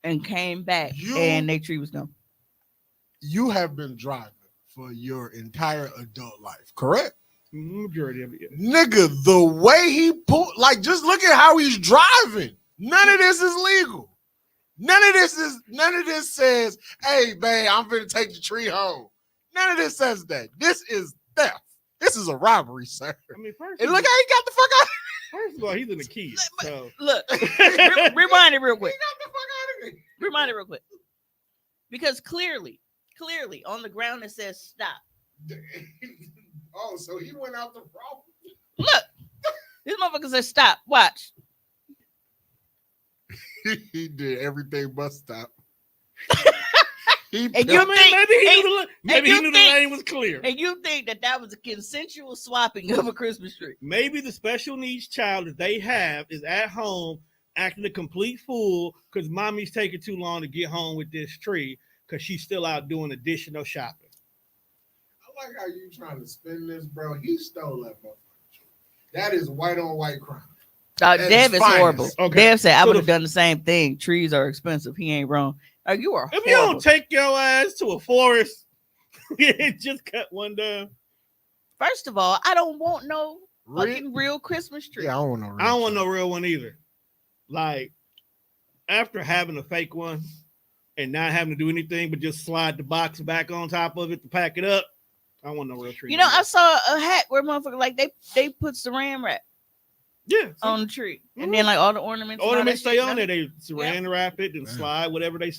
S2: and came back and their tree was gone.
S3: You have been driving for your entire adult life, correct?
S1: Majority of it. Yeah.
S3: Nigga, the way he pulled, like, just look at how he's driving. None of this is legal. None of this says, hey, babe, I'm gonna take the tree home. None of this says that. This is theft. This is a robbery, sir.
S1: I mean, first
S3: And look how he got the fuck out.
S1: First of all, he's in the keys. So
S2: Look, rewind it real quick.
S3: He got the fuck out of here.
S2: Rewind it real quick. Because clearly on the ground it says stop.
S3: Oh, so he went out the wrong.
S2: Look, this motherfucker says stop. Watch.
S3: He did everything but stop. He
S2: And you think
S1: maybe he knew the lane was clear.
S2: And you think that was a consensual swapping of a Christmas tree?
S1: Maybe the special needs child that they have is at home acting a complete fool because mommy's taking too long to get home with this tree because she's still out doing additional shopping.
S3: I like how you trying to spin this, bro. He stole that motherfucker tree. That is white on white crime.
S2: Dev is
S3: finest.
S2: horrible.
S1: Okay.
S2: Dev said I
S1: So
S2: would have done the same thing. Trees are expensive. He ain't wrong. You are
S1: If
S2: horrible.
S1: you don't take your ass to a forest, just cut one down.
S2: First of all, I don't want no
S3: Real?
S2: fucking real Christmas tree.
S3: Yeah, I don't want no real
S1: I don't want
S3: tree.
S1: no real one either. Like, after having a fake one and not having to do anything but just slide the box back on top of it to pack it up, I don't want no real tree.
S2: You know, I saw a hat where motherfucker like they put saran wrap on the tree, and then like all the ornaments. and all that
S1: Ornaments stay
S2: shit,
S1: on there. They saran wrap it and slide whatever they.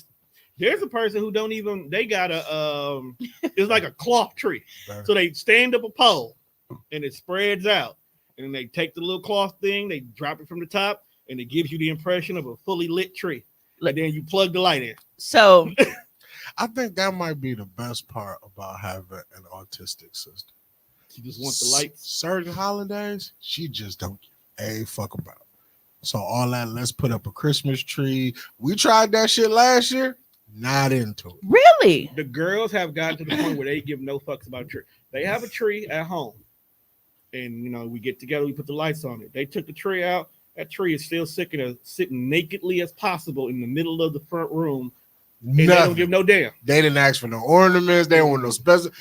S1: There's a person who don't even. They got a it's like a cloth tree, so they stand up a pole and it spreads out, and then they take the little cloth thing, they drop it from the top, and it gives you the impression of a fully lit tree. And then you plug the light in.
S2: So
S3: I think that might be the best part about having an autistic sister.
S1: You just want the lights.
S3: Certain holidays, she just don't give a fuck about. So all that, let's put up a Christmas tree. We tried that shit last year. Not into it.
S2: really,
S1: The girls have gotten to the point where they give no fucks about a tree. They have a tree at home, and we get together. We put the lights on it. They took the tree out. That tree is still sitting nakedly as possible in the middle of the front room. And they don't give no damn.
S3: They didn't ask for no ornaments. They don't want no special.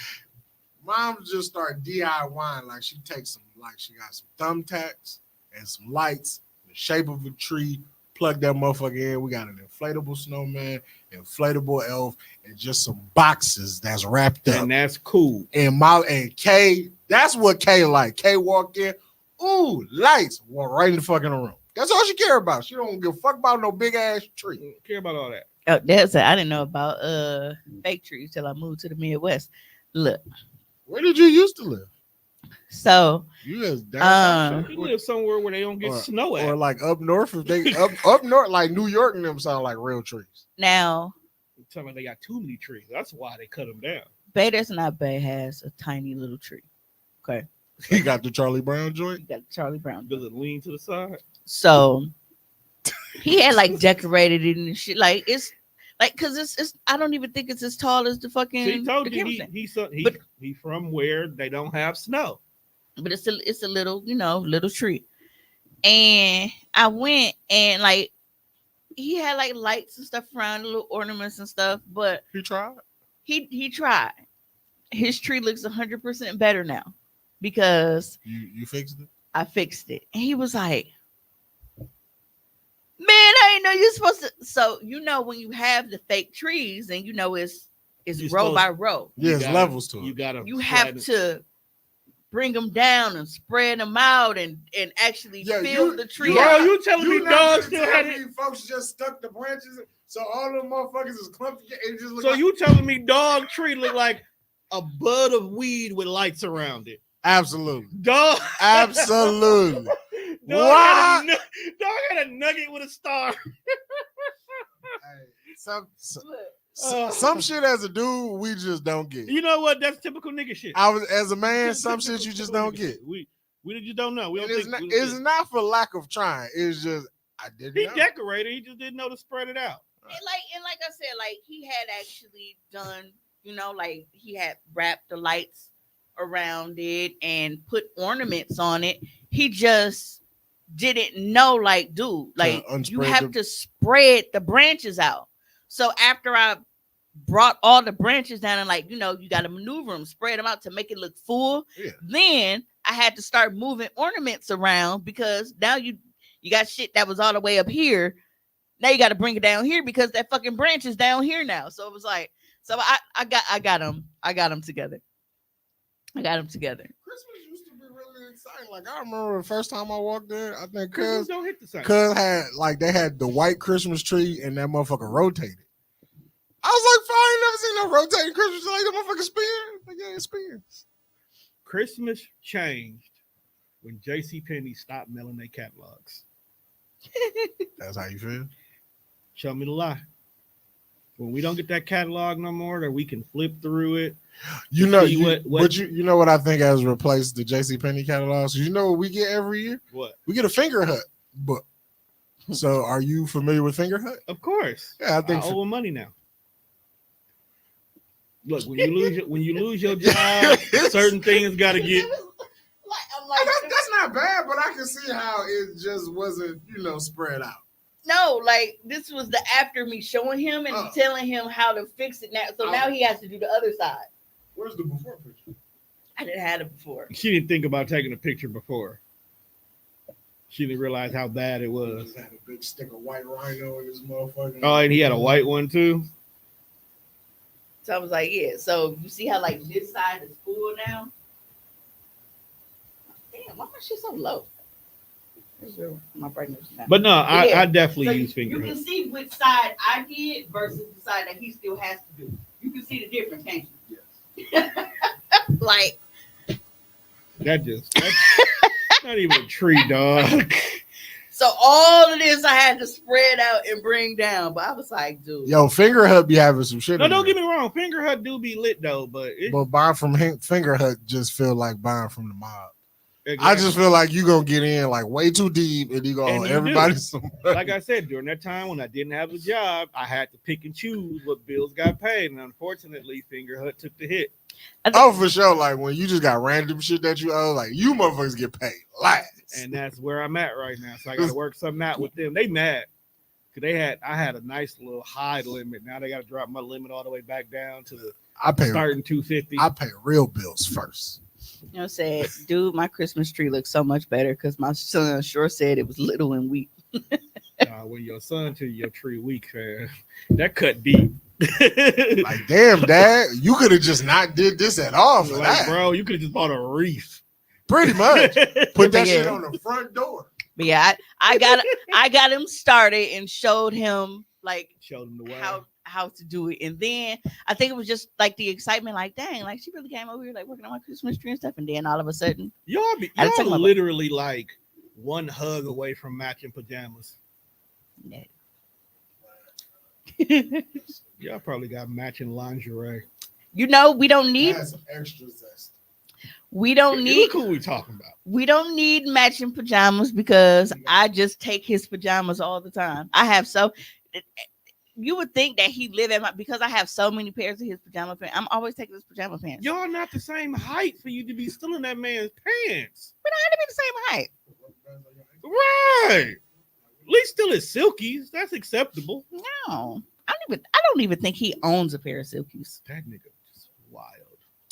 S3: Mom just started DIYing. Like she takes she got some thumbtacks and some lights in the shape of a tree. Plug that motherfucker in. We got an inflatable snowman, inflatable elf, and just some boxes that's wrapped up.
S1: And that's cool.
S3: And Kay, that's what Kay like. Kay walked in. Ooh, lights. Walk right in the fucking room. That's all she care about. She don't give a fuck about no big ass tree.
S1: Don't care about all that.
S2: oh, Dad said I didn't know about fake trees till I moved to the Midwest. Look,
S3: Where did you used to live?
S2: so
S3: You just down
S1: You live somewhere where they don't get snow at.
S3: or like up north. If they up north, like New York and them sound like real trees.
S2: now
S1: I'm talking about they got too many trees. That's why they cut them down.
S2: Bay That's Not Bay has a tiny little tree. Okay,
S3: He got the Charlie Brown joint.
S2: you got Charlie Brown.
S1: Does it lean to the side?
S2: So he had like decorated it and shit. Like it's like because it's I don't even think it's as tall as the fucking.
S1: He told
S2: the
S1: you
S2: camera thing.
S1: he from where they don't have snow.
S2: But it's a little little tree. And I went and like he had like lights and stuff around, little ornaments and stuff, but
S3: You tried?
S2: he tried. His tree looks 100% better now because
S3: You fixed it?
S2: I fixed it. And he was like, "Man, I didn't know you're supposed to." So when you have the fake trees, and it's
S1: You're
S2: row
S1: supposed-
S2: by row.
S3: Yeah, it's
S1: gotta-
S3: levels to it.
S1: You gotta.
S2: You have to bring them down and spread them out and actually
S3: Yeah,
S2: fill the tree
S1: Bro,
S2: out.
S1: you telling me dogs still had it?
S3: Folks just stuck the branches, so all them motherfuckers is clumped together. It just look
S1: So
S3: like...
S1: you telling me dog tree look like a bud of weed with lights around it?
S3: Absolutely.
S1: Dog.
S3: Absolutely.
S1: Dog had a nugget with a star.
S3: Some shit as a dude we just don't get.
S1: You know what? That's typical nigga shit.
S3: As a man, some shit you just don't get.
S1: We just don't know. We don't
S3: It's
S1: think.
S3: not,
S1: we don't
S3: it's
S1: think.
S3: not for lack of trying. It's just I didn't
S1: He
S3: know.
S1: decorated. He just didn't know to spread it out.
S2: And like I said, like he had actually done, like he had wrapped the lights around it and put ornaments on it. He just didn't know, like, dude, like you
S3: unspread
S2: have to spread the branches out. So after I brought all the branches down and you got to maneuver them, spread them out to make it look full.
S3: Yeah.
S2: Then I had to start moving ornaments around because now you got shit that was all the way up here. Now you got to bring it down here because that fucking branch is down here now. So it was like, I got them together.
S3: Christmas used to be really exciting. Like I remember the first time I walked there, I think
S1: Christmas don't hit the same.
S3: Cuz had they had the white Christmas tree and that motherfucker rotated. I was like, I ain't never seen no rotating Christmas tree like that motherfucker spin. Like, yeah, it spins.
S1: Christmas changed when JCPenney stopped mailing their catalogs.
S3: That's how you feel?
S1: Show me the lie. When we don't get that catalog no more, that we can flip through it.
S3: You know,
S1: See what-
S3: but you know what I think has replaced the JCPenney catalogs? You know what we get every year?
S1: What?
S3: We get a Finger Hut book. So are you familiar with Finger Hut?
S1: Of course.
S3: Yeah, I think
S1: I owe them money now. Look, when you lose your job, certain things got to get.
S2: I'm like,
S3: that's not bad, but I can see how it just wasn't, spread out.
S2: no, like this was the after me showing him and telling him how to fix it now. So now he has to do the other side.
S3: Where's the before picture?
S2: I didn't have it before.
S1: She didn't think about taking a picture before. She didn't realize how bad it
S3: He
S1: was.
S3: just had a big stick of white rhino in his motherfucking.
S1: Oh, and he had a white one too.
S2: So I was like, yeah. So you see how this side is full now? Damn, why my shit so low? My brightness now.
S1: But no,
S2: Yeah.
S1: I definitely
S2: So
S1: use
S2: you
S1: finger.
S2: can see which side I did versus the side that he still has to do. You can see the difference, can't you?
S3: Yes.
S2: Like,
S1: That's not even a tree, dog.
S2: so all of this I had to spread out and bring down. But I was like, dude.
S3: Yo, Finger Hut be having some shit.
S1: No,
S3: in
S1: don't
S3: there.
S1: get me wrong. Finger Hut do be lit though, but
S3: But buying from Finger Hut just feel like buying from the mob.
S1: exactly.
S3: I just feel like you gonna get in way too deep, and you
S1: And
S3: gonna
S1: you
S3: everybody.
S1: do. Like I said, during that time when I didn't have a job, I had to pick and choose what bills got paid, and unfortunately, Finger Hut took the hit.
S3: Oh, for sure. Like when you just got random shit that you owe, like you motherfuckers get paid last.
S1: And that's where I'm at right now. So I got to work something out with them. They mad because I had a nice little high limit. Now they got to drop my limit all the way back down to the
S3: I pay
S1: starting 250.
S3: I pay real bills first.
S2: You know, said, dude, my Christmas tree looks so much better because my son sure said it was little and weak.
S1: When your son to your tree weak, that cut deep.
S3: Like, damn, Dad, you could have just not did this at all for
S1: Like,
S3: that.
S1: bro, you could have just bought a wreath.
S3: Pretty much. Put that
S2: Yeah.
S3: shit on the front door.
S2: But yeah, I got him started and showed him
S1: Showed him the way.
S2: how to do it. And then I think it was just the excitement, dang, she really came over here working on my Christmas tree and stuff. And then all of a sudden,
S1: Y'all
S2: I had to take my-
S1: literally one hug away from matching pajamas.
S2: yeah.
S1: Y'all probably got matching lingerie.
S2: we don't need
S3: That's extra zest.
S2: we don't need
S1: Look who we talking about.
S2: we don't need matching pajamas because I just take his pajamas all the time. I have you would think that he live because I have so many pairs of his pajama pants. I'm always taking his pajama pants.
S1: Y'all not the same height for you to be stealing that man's pants.
S2: We don't have to be the same height.
S1: Right. At least still his silkies. That's acceptable.
S2: No, I don't even think he owns a pair of silkies.
S1: That nigga is wild.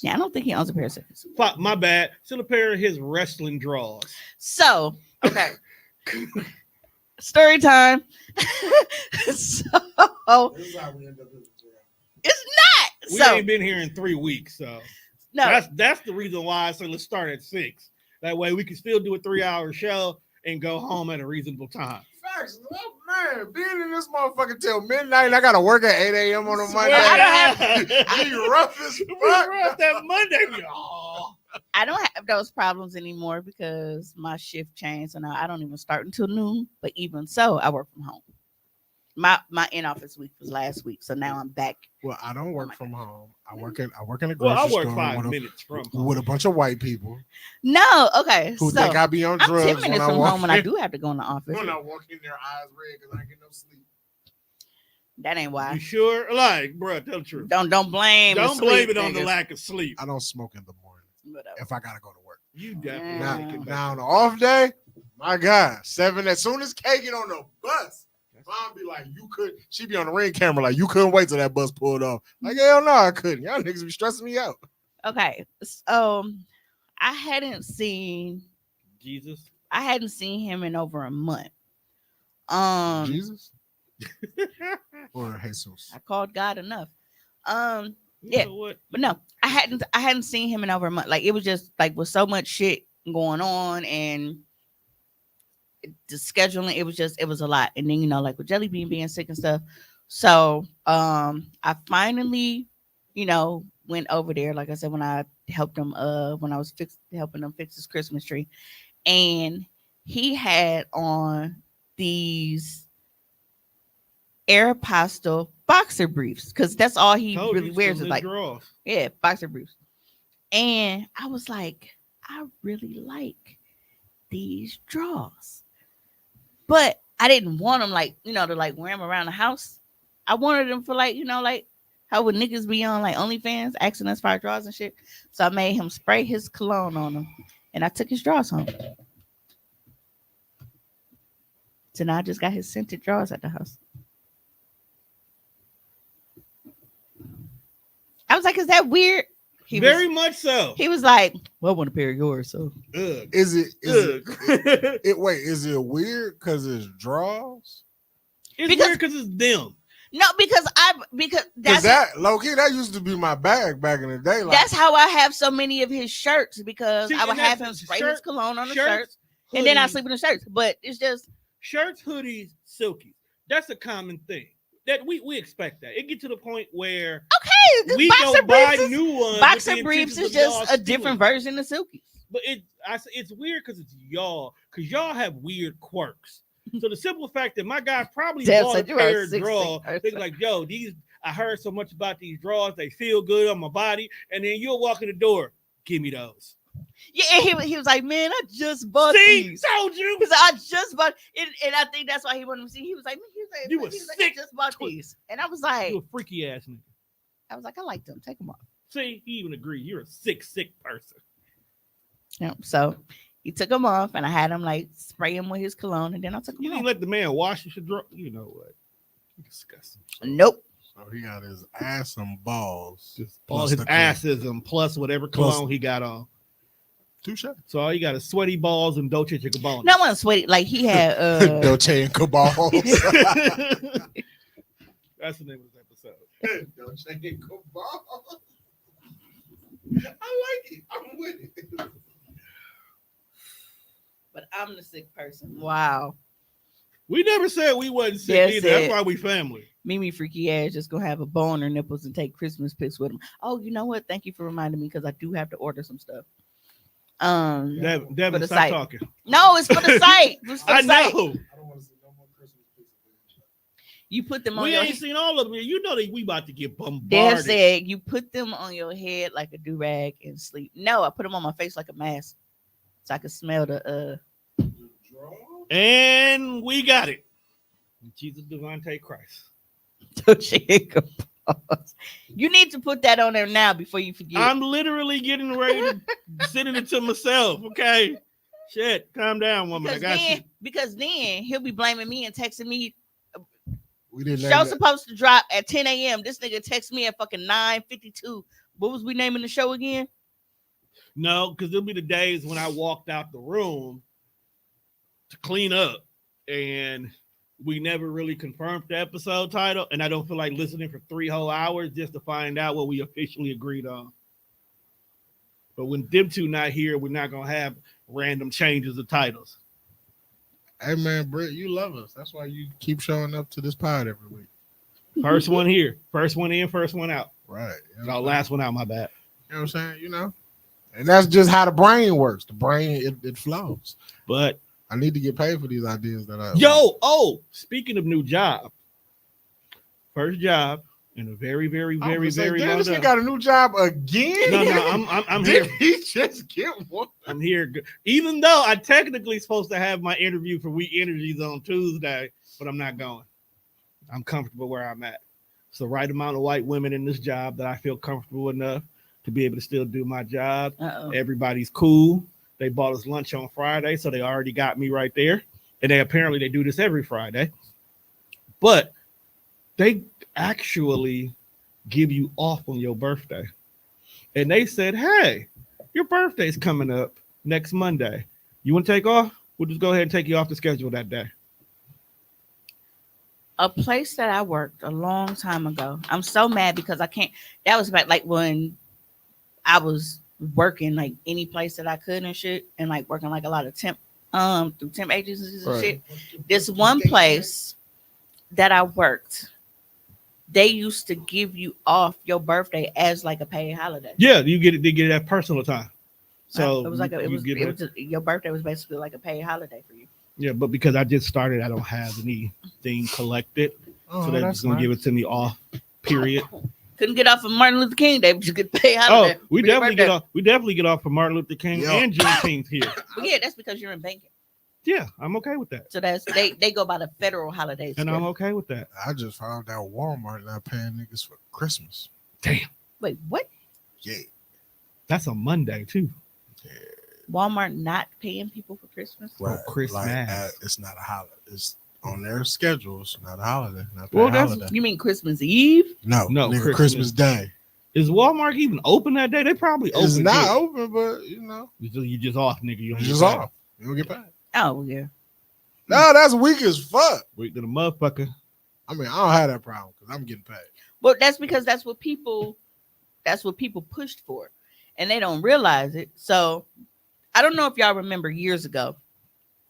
S2: Yeah, I don't think he owns a pair of silkies.
S1: Fuck, my bad. Still a pair of his wrestling drawers.
S2: So, okay. Story time. So,
S3: This is how we end up in the jail.
S2: it's not.
S1: We
S2: So,
S1: ain't been here in 3 weeks, so
S2: no.
S1: that's the reason why I said let's start at 6. That way we can still do a 3-hour show and go home at a reasonable time.
S3: Facts, man. Being in this motherfucker till midnight, and I gotta work at 8 a.m. on a Monday.
S1: I
S3: You rough as fuck.
S1: that Monday. Oh.
S2: I don't have those problems anymore because my shift changed, so now I don't even start until noon. But even so, I work from home. My in-office week was last week, so now I'm back.
S3: Well, I don't work from home. I work in a grocery
S1: Well, I work
S3: store
S1: 5 minutes from home.
S3: with a bunch of white people
S2: No, okay.
S3: who
S2: So
S3: think I be on
S2: I'm
S3: drugs
S2: 10
S3: when
S2: minutes
S3: I
S2: from
S3: walk
S2: home when I do have to go in the office.
S3: when I walk in, their eyes red because I ain't get no sleep.
S2: That ain't why.
S1: You sure? Like, bro, tell the truth.
S2: Don't blame.
S1: Don't
S2: the
S1: blame
S2: sleep,
S1: it on the
S2: nigga.
S1: lack of sleep.
S3: I don't smoke in the morning
S2: Whatever.
S3: if I gotta go to work.
S1: You definitely
S2: Now-
S1: make it back.
S3: Now on the off day, my God, 7. As soon as Kay get on the bus, Mom be like, "You could." She be on the Ring camera like, "You couldn't wait till that bus pulled off." Like, hell no, I couldn't. Y'all niggas be stressing me out.
S2: Okay. So I hadn't seen
S1: Jesus.
S2: him in over a month.
S3: Jesus or Jesus.
S2: I called God enough.
S1: You
S2: Yeah.
S1: know what?
S2: But no, I hadn't seen him in over a month. Like it was just like with so much shit going on and the scheduling, it was a lot. And then like with Jelly Bean being sick and stuff. So I finally, went over there, like I said, when I helped him when I was helping him fix his Christmas tree. And he had on these Aeropostale boxer briefs because that's all he
S1: Told
S2: really
S1: you,
S2: wears
S1: still
S2: is
S1: in
S2: like
S1: drawers.
S2: boxer briefs. And I was like, I really like these drawers, but I didn't want them to like wear them around the house. I wanted them for like how would niggas be on like OnlyFans asking us for our drawers and shit. So I made him spray his cologne on them, and I took his drawers home. So now I just got his scented drawers at the house. I was like, is that weird?
S1: Very much so.
S2: He was like, well, I want a pair of yours. So
S1: Ugh.
S3: Is it
S1: Ugh.
S3: wait, is it weird because it's draws?
S1: It's
S2: Because-
S1: weird because it's them.
S2: no, because
S3: Because
S2: that's
S3: that low key, that used to be my bag back in the day. Like,
S2: that's how I have so many of his shirts because
S1: See,
S2: I would
S1: and
S2: have
S1: that's
S2: him spray
S1: shirt-
S2: his cologne on the
S1: shirts,
S2: shirts, and then I
S1: hoodies,
S2: sleep in the shirts. But it's just
S1: shirts, hoodies, silkies. That's a common thing. That we expect that. It get to the point where
S2: okay.
S1: we
S2: Boxer
S1: go buy
S2: briefs,
S1: new ones.
S2: boxer
S1: with the
S2: briefs
S1: intentions
S2: is
S1: of y'all
S2: just a
S1: stealing
S2: different
S1: them.
S2: version of silkies.
S1: But it's weird because it's y'all, because y'all have weird quirks. So the simple fact that my guy probably
S2: Damn,
S1: bought
S2: so
S1: a
S2: you are
S1: pair
S2: a
S1: of
S2: 6'6"
S1: drawers,
S2: person.
S1: think like, yo, these I heard so much about these drawers, they feel good on my body, and then you'll walk in the door, give me those.
S2: Yeah, and he was like, man, I just bought
S1: See,
S2: these.
S1: told you.
S2: He was like, I just bought it, and I think that's why he wanted to see. He was like,
S1: You
S2: he
S1: a
S2: was like,
S1: sick
S2: I just bought these, and I was like,
S1: You a freaky ass nigga.
S2: I like them. Take them off.
S1: See, he even agreed. You're a sick person.
S2: Yeah. So he took them off, and I had him like spray him with his cologne, and then I took
S1: You
S2: them
S1: didn't
S2: off.
S1: let the man wash his drawer. You know what? Disgusting.
S2: Nope.
S3: so he got his ass and balls.
S1: Just all
S3: Plus
S1: his
S3: the cologne.
S1: assism plus whatever
S3: Plus-
S1: cologne he got on.
S3: Touche.
S1: So all you got is sweaty balls and Dolce &
S2: No one sweaty. Like he had
S3: Dolce and Gabbals.
S1: That's the name of this episode.
S3: Dolce and Gabbals. I like it. I'm with it.
S2: but I'm the sick person. Wow.
S1: We never said we wasn't sick
S2: Yes,
S1: either. That's
S2: it-
S1: why we family.
S2: Mimi freaky ass just gonna have a bow on her nipples and take Christmas pics with him. Oh, you know what? Thank you for reminding me because I do have to order some stuff.
S1: Devin,
S2: for the
S1: stop
S2: site.
S1: talking.
S2: No, it's for the site. It's for the
S1: I
S2: site.
S1: know.
S3: I don't want to see no more Christmas pictures.
S2: You put them on
S1: We
S2: your
S1: ain't seen all of them. You know that we about to get
S2: Dad
S1: bombarded.
S2: said you put them on your head like a do-rag and sleep. No, I put them on my face like a mask so I could smell the
S1: And we got it. Jesus Devontae Christ.
S2: Dolce & Gabbals. You need to put that on there now before you forget.
S1: I'm literally getting ready to sending it to myself. Okay. Shit, calm down, woman.
S2: Because then he'll be blaming me and texting me.
S3: We didn't
S2: Show's supposed to drop at 10 a.m. This nigga text me at fucking 9:52. What was we naming the show again?
S1: No, because there'll be the days when I walked out the room to clean up and we never really confirmed the episode title, and I don't feel like listening for 3 whole hours just to find out what we officially agreed on. But when them two not here, we're not gonna have random changes of titles.
S3: Hey man, Britt, you love us. That's why you keep showing up to this pod every week.
S1: First one here, first one in, first one out.
S3: Right.
S1: No, last one out, my bad.
S3: You know what I'm saying? You know? And that's just how the brain works. The brain, it flows.
S1: But
S3: I need to get paid for these ideas that I
S1: speaking of new job. First job in a very long
S3: this
S1: time.
S3: nigga got a new job again?
S1: No, I'm here.
S3: Did he just get one?
S1: I'm here. Even though I technically supposed to have my interview for Week Energies on Tuesday, but I'm not going. I'm comfortable where I'm at. It's the right amount of white women in this job that I feel comfortable enough to be able to still do my job. Everybody's cool. They bought us lunch on Friday, so they already got me right there. And they do this every Friday. But they actually give you off on your birthday. And they said, hey, your birthday's coming up next Monday. You want to take off? We'll just go ahead and take you off the schedule that day.
S2: A place that I worked a long time ago. I'm so mad because I can't. That was back like when I was working like any place that I could and shit, and like working like a lot of temp through temp agencies and shit. This one place that I worked, they used to give you off your birthday as like a paid holiday.
S1: Yeah, you get it. They get it at personal time. So
S2: it was like your birthday was basically like a paid holiday for you.
S1: Yeah, but because I just started, I don't have anything collected, so they're just gonna give it to me off. Period.
S2: Couldn't get off of Martin Luther King Day, but you could pay holiday.
S1: Oh, we definitely get off. We definitely get off for Martin Luther King and Juneteenth here.
S2: But yeah, that's because you're in banking.
S1: Yeah, I'm okay with that.
S2: So that's they go by the federal holidays,
S1: and I'm okay with that.
S3: I just found out Walmart not paying niggas for Christmas.
S1: Damn.
S2: Wait, what?
S3: Yeah,
S1: that's a Monday too.
S3: Yeah.
S2: Walmart not paying people for Christmas?
S3: Right.
S1: Christmas.
S3: Like, it's not a holiday. It's on their schedules, not a holiday. Not
S2: holiday. You mean Christmas Eve?
S3: No, Christmas Day.
S1: Is Walmart even open that day? They probably open.
S3: It's not open, but you know,
S1: you just off, nigga. You
S3: just off. You don't get paid.
S2: Oh yeah.
S3: No, that's weak as fuck.
S1: Weak to the motherfucker.
S3: I mean, I don't have that problem because I'm getting paid.
S2: Well, that's because that's what people pushed for, and they don't realize it. So I don't know if y'all remember years ago.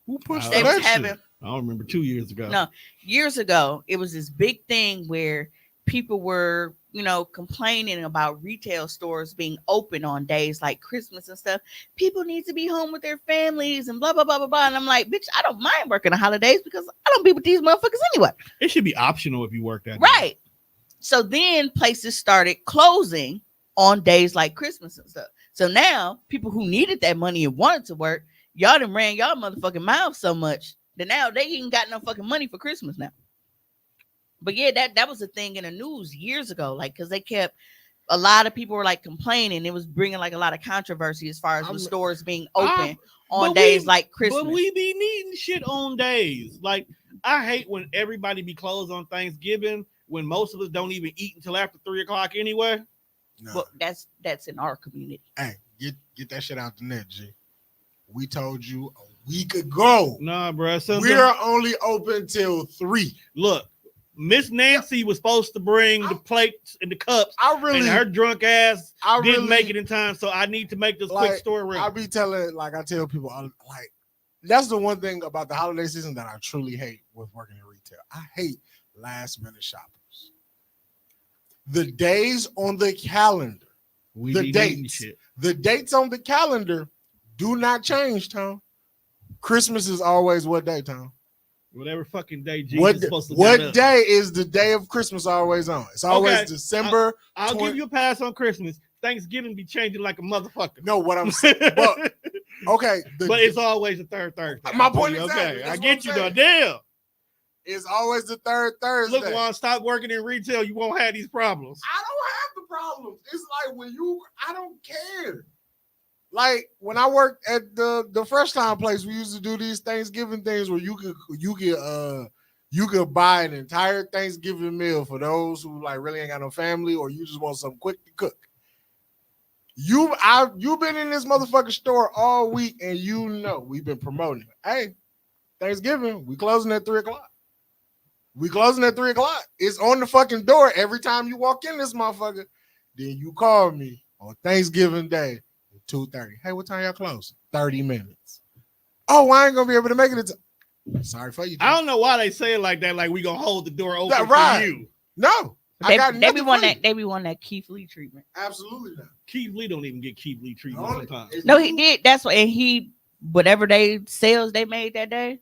S3: Who pushed
S1: that
S3: shit?
S1: I don't remember 2 years ago.
S2: No, years ago, it was this big thing where people were, complaining about retail stores being open on days like Christmas and stuff. People need to be home with their families and blah, blah, blah, blah, blah. And I'm like, bitch, I don't mind working on holidays because I don't be with these motherfuckers anyway.
S1: It should be optional if you work that
S2: right. Day. So then places started closing on days like Christmas and stuff. So now people who needed that money and wanted to work, y'all done ran y'all motherfucking mouths so much that now they ain't got no fucking money for Christmas now. But yeah, that was a thing in the news years ago, like because a lot of people were like complaining. It was bringing like a lot of controversy as far as the stores being open on days like Christmas.
S1: But we be needing shit on days. Like I hate when everybody be closed on Thanksgiving when most of us don't even eat until after 3:00 anyway.
S3: No.
S2: Well, that's in our community.
S3: Hey, get that shit out the net, G. We told you a week ago.
S1: Nah, bro.
S3: We're only open till 3.
S1: Look, Miss Nancy was supposed to bring the plates and the cups. And her drunk ass didn't make it in time. So I need to make this quick story real.
S3: I tell people, like, that's the one thing about the holiday season that I truly hate with working in retail. I hate last minute shoppers. The days on the calendar, the dates on the calendar do not change, Tom. Christmas is always what day, Tom?
S1: Whatever fucking day Jesus is supposed to be.
S3: What day is the day of Christmas always on? It's always December.
S1: I'll give you a pass on Christmas. Thanksgiving be changing like a motherfucker.
S3: No, what I'm saying. Okay.
S1: But it's always the third Thursday.
S3: My point is
S1: okay. I get you though. Damn.
S3: It's always the third Thursday.
S1: Look, Juan, stop working in retail. You won't have these problems.
S3: I don't have the problems. It's like I don't care. Like when I worked at the Fresh Time place, we used to do these Thanksgiving things where you could buy an entire Thanksgiving meal for those who like really ain't got no family, or you just want something quick to cook. You've been in this motherfucking store all week, and you know we've been promoting it. Hey, Thanksgiving, we closing at 3:00. We closing at 3:00. It's on the fucking door every time you walk in this motherfucker. Then you call me on Thanksgiving Day at 2:30. Hey, what time y'all close? 30 minutes. Oh, I ain't gonna be able to make it. Sorry for you.
S1: I don't know why they say it like that. Like we gonna hold the door open
S3: right.
S1: for you.
S3: No,
S2: They be wanting that Keith Lee treatment.
S3: Absolutely not.
S1: Keith Lee don't even get Keith Lee treatment sometimes.
S2: No, he did. That's what, and he whatever sales they made that day,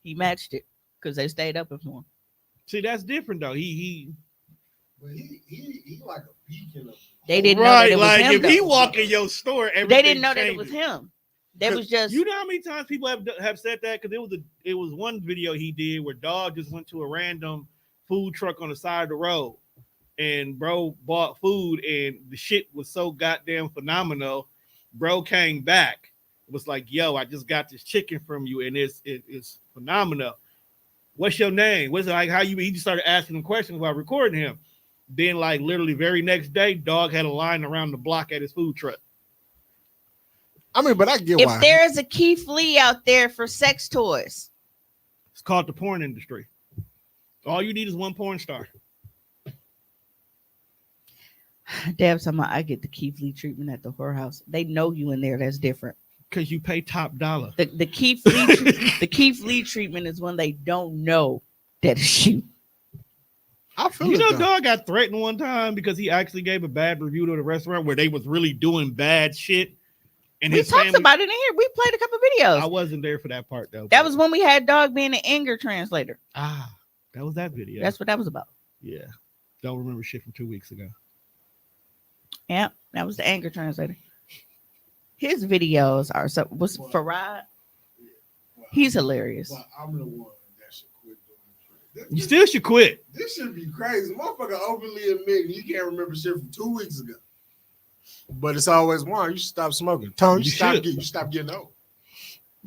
S2: he matched it because they stayed up for him.
S1: See, that's different though. He
S3: like a beacon of.
S2: They didn't know that it was
S1: like
S2: him.
S1: If he walk in your store,
S2: they didn't know
S1: changes.
S2: that it was him. They was just.
S1: You know how many times people have said that? Because it was one video he did where dog just went to a random food truck on the side of the road, and bro bought food, and the shit was so goddamn phenomenal. Bro came back, was like, "Yo, I just got this chicken from you, and it's phenomenal. What's your name? What's it like? How you?" He just started asking him questions while recording him. Then, like literally, very next day, dog had a line around the block at his food truck.
S3: I mean, but I get
S2: if
S3: why.
S2: If there is a Keith Lee out there for sex toys,
S1: it's called the porn industry. All you need is one porn star.
S2: Damn, I get the Keith Lee treatment at the whorehouse. They know you in there. That's different.
S1: Because you pay top dollar.
S2: The Keith Lee the Keith Lee treatment is when they don't know that it's you.
S3: I feel
S1: you know, dog got threatened one time because he actually gave a bad review to the restaurant where they was really doing bad shit. And
S2: we talked about it in here. We played a couple videos.
S1: I wasn't there for that part though.
S2: That was when we had dog being an anger translator.
S1: Ah, that was that video.
S2: That's what that was about.
S1: Yeah, don't remember shit from 2 weeks ago.
S2: Yeah, that was the anger translator. His videos are so. Was Farad? He's hilarious.
S3: Well, I'm the one that should quit doing
S1: You still should quit.
S3: This should be crazy. Motherfucker openly admitting you can't remember shit from 2 weeks ago. But it's always one. You should stop smoking. Tone, you stop getting old.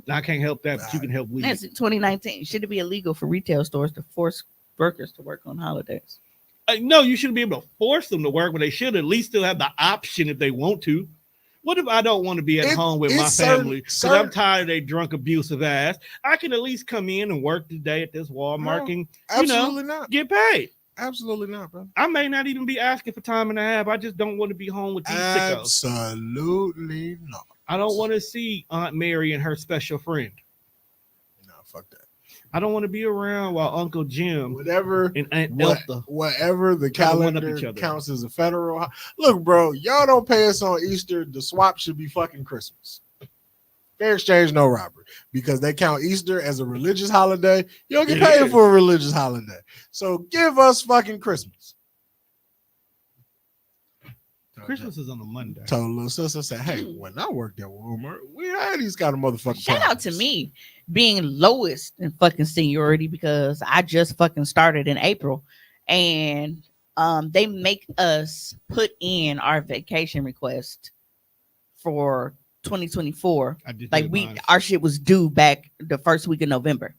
S1: I can't help that, but you can help weed.
S2: That's 2019. Should it be illegal for retail stores to force workers to work on holidays?
S1: No, you shouldn't be able to force them to work, but they should at least still have the option if they want to. What if I don't want to be at home with my family because I'm tired of their drunk, abusive ass? I can at least come in and work today at this Walmart and
S3: absolutely not
S1: get paid.
S3: Absolutely not, bro.
S1: I may not even be asking for time and a half. I just don't want to be home with these sickos.
S3: Absolutely not.
S1: I don't want to see Aunt Mary and her special friend.
S3: No, fuck that.
S1: I don't want to be around while Uncle Jim and Aunt Elta,
S3: whatever the calendar counts as a federal. Look, bro, y'all don't pay us on Easter. The swap should be fucking Christmas. Fair exchange, no robbery, because they count Easter as a religious holiday. You don't get paid for a religious holiday, so give us fucking Christmas.
S1: Christmas is on a Monday.
S3: Told little sister, said, "Hey, when I worked at Walmart, we had these kind of motherfuckers."
S2: Shout out to me being lowest in fucking seniority because I just fucking started in April, and they make us put in our vacation request for 2024. Like our shit was due back the first week of November,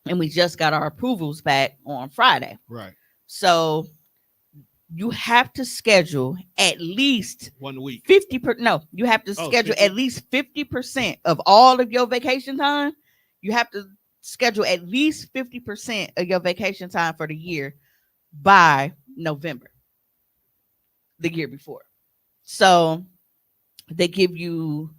S2: and we just got our approvals back on Friday.
S1: Right.
S2: So you have to schedule at least
S1: 1 week.
S2: 50%. No, you have to schedule 50? At least 50% of all of your vacation time. You have to schedule at least 50% of your vacation time for the year by November, the year before. So they give you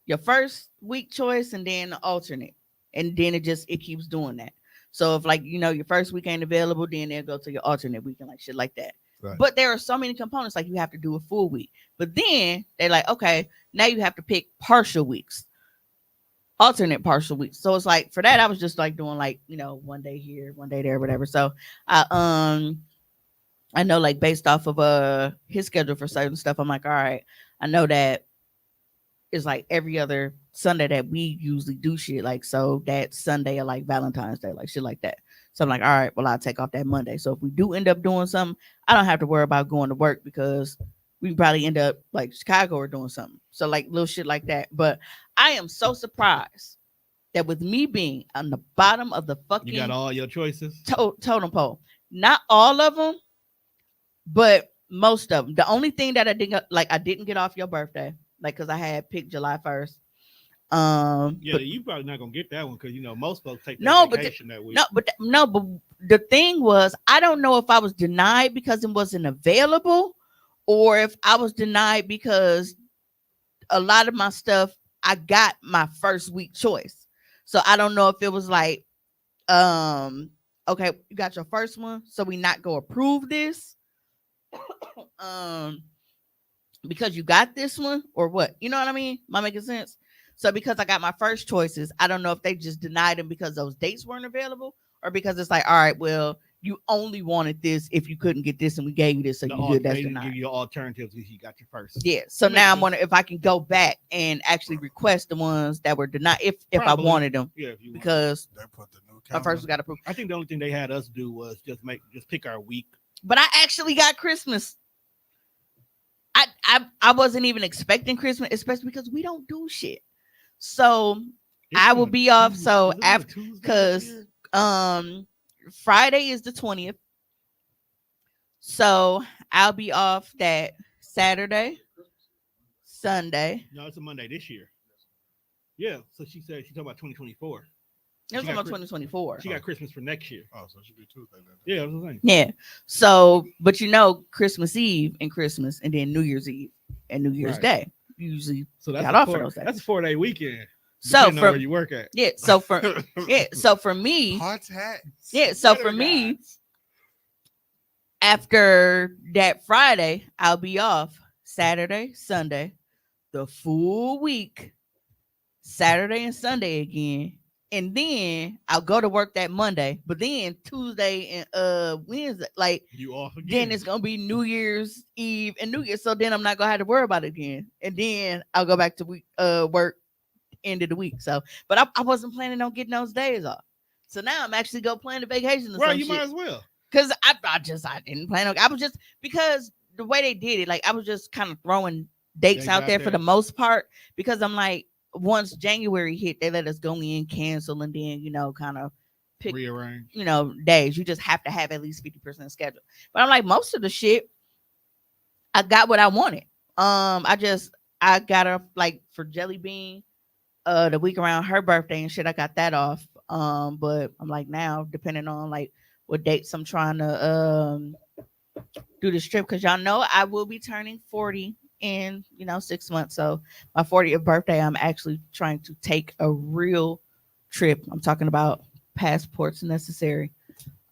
S2: your first week choice and then the alternate. And then it keeps doing that. So if your first week ain't available, then they'll go to your alternate week and like shit like that. Right. But there are so many components, like you have to do a full week. But then they're like, okay, now you have to pick partial weeks, alternate partial weeks. So it's like for that, I was just like doing 1 day here, 1 day there, whatever. So I know like based off of his schedule for certain stuff, I'm like, all right, I know that it's like every other Sunday that we usually do shit. Like so that Sunday or like Valentine's Day, like shit like that. So I'm like, all right, well, I'll take off that Monday. So if we do end up doing something, I don't have to worry about going to work because we probably end up like Chicago or doing something. So like little shit like that. But I am so surprised that with me being on the bottom of the
S1: You
S2: fucking
S1: got all your choices.
S2: totem pole, not all of them, but most of them. The only thing that I didn't get off your birthday, like because I had picked July 1st.
S1: Yeah,
S2: But
S1: you probably not gonna get that one because you know most folks take that
S2: no, but
S1: vacation that week.
S2: but the thing was, I don't know if I was denied because it wasn't available, or if I was denied because a lot of my stuff I got my first week choice. So I don't know if it was like, okay, you got your first one, so we not go approve this, because you got this one or what? You know what I mean? Am I making sense? So because I got my first choices, I don't know if they just denied them because those dates weren't available, or because it's like, all right, well, you only wanted this if you couldn't get this, and we gave you this, so you good. That's
S1: They didn't
S2: denied.
S1: give you alternatives if you got your first.
S2: Yeah. So
S1: That makes
S2: now I'm
S1: sense.
S2: wondering if I can go back and actually request the ones that were denied if
S1: Probably.
S2: I wanted them,
S1: Yeah, if you want.
S2: because
S3: They put the new
S2: my first got approved.
S1: I think the only thing they had us do was just pick our week.
S2: But I actually got Christmas. I wasn't even expecting Christmas, especially because we don't do shit. So
S1: It's
S2: I will
S1: on
S2: be off.
S1: Tuesday.
S2: So
S1: Is it on a
S2: after,
S1: Tuesday this
S2: because
S1: year?
S2: Friday is the 20th. So I'll be off that Saturday, Sunday.
S1: No, it's a Monday this year. Yeah, so she said she's talking about 2024.
S2: It was
S1: She got
S2: about 2024.
S1: She got Christmas for next year.
S3: Oh, so it should be Tuesday then.
S1: Yeah, that's what I'm saying.
S2: Yeah. So, but you know, Christmas Eve and Christmas, and then New Year's Eve and New Year's
S1: Right.
S2: Day. You usually
S1: So that's
S2: got
S1: a
S2: off for
S1: four,
S2: those days.
S1: that's a 4-day weekend.
S2: So
S1: Depending on
S2: for
S1: where you work at.
S2: yeah, so for me,
S3: Hot hats.
S2: yeah, so
S3: Better
S2: for me,
S3: guys.
S2: after that Friday, I'll be off Saturday, Sunday, the full week, Saturday and Sunday again. And then I'll go to work that Monday. But then Tuesday and Wednesday, like
S1: You off again.
S2: then it's gonna be New Year's Eve and New Year's. So then I'm not gonna have to worry about it again. And then I'll go back to work end of the week. So but I wasn't planning on getting those days off. So now I'm actually go plan a vacation or
S1: right,
S2: some
S1: you
S2: shit.
S1: might as well.
S2: Cause I didn't plan on. I was just because the way they did it, like I was just kind of throwing dates out there for the most part. Because I'm like, once January hit, they let us go in, cancel, and then kind of pick
S1: Rearrange.
S2: days. You just have to have at least 50% schedule. But I'm like, most of the shit, I got what I wanted. I got her like for Jelly Bean, the week around her birthday and shit. I got that off. But I'm like now, depending on like what dates I'm trying to do this trip, because y'all know I will be turning 40 in 6 months. So my 40th birthday, I'm actually trying to take a real trip. I'm talking about passports necessary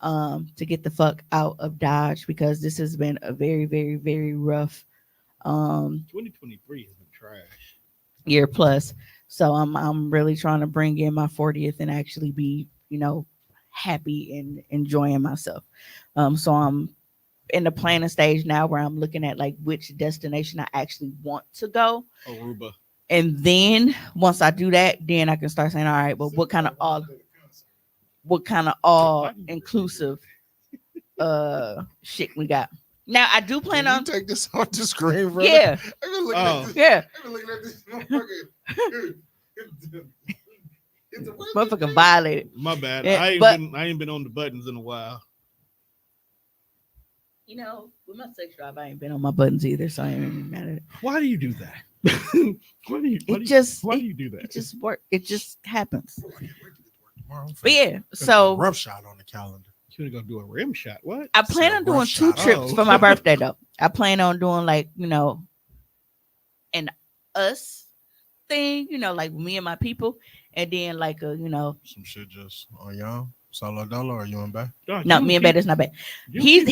S2: to get the fuck out of Dodge, because this has been a very, very, very rough
S1: 2023 has been trash.
S2: year plus. So I'm really trying to bring in my 40th and actually be happy and enjoying myself. So I'm in the planning stage now where I'm looking at like which destination I actually want to go.
S1: Aruba.
S2: And then once I do that, then I can start saying, all right, well, what kind of all inclusive shit we got. Now I do plan
S3: Can you
S2: on
S3: take this off the screen, brother.
S2: yeah,
S3: I've been looking
S1: Oh.
S3: at this.
S2: yeah.
S3: I've been looking at this motherfucker. It's a
S2: Motherfucker violated.
S1: My bad.
S2: Yeah,
S1: I ain't been on the buttons in a while.
S2: With my sex drive, I ain't been on my buttons either, so I ain't even mad at it.
S1: Why do you do that? Why do you do that?
S2: It just work. It just happens.
S3: Tomorrow,
S2: But yeah,
S3: so
S2: so
S3: rough shot on the calendar.
S1: You gonna go do a rim shot? What?
S2: I plan on doing
S3: rough
S2: 2
S3: shot.
S2: trips
S1: Oh.
S2: for my birthday though. I plan on doing like an us thing, like me and my people, and then like a
S3: Some shit just on y'all. Solo Dolo or you and Bay?
S1: Dog,
S2: no, me and Bed is not bad. He's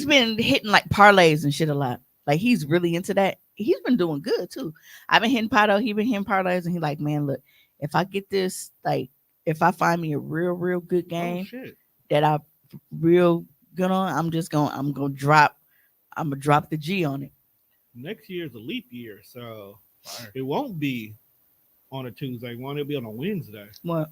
S2: been hitting like parlays and shit a lot. Like he's really into that. He's been doing good too. I've been hitting Pato. He been hitting parlays, and he like, man, look, if I get this, like, if I find me a real good game that I real good on, I'm gonna drop the G on it.
S1: Next year's a leap year, so it won't be on a Tuesday. It'll be on a Wednesday.
S2: What?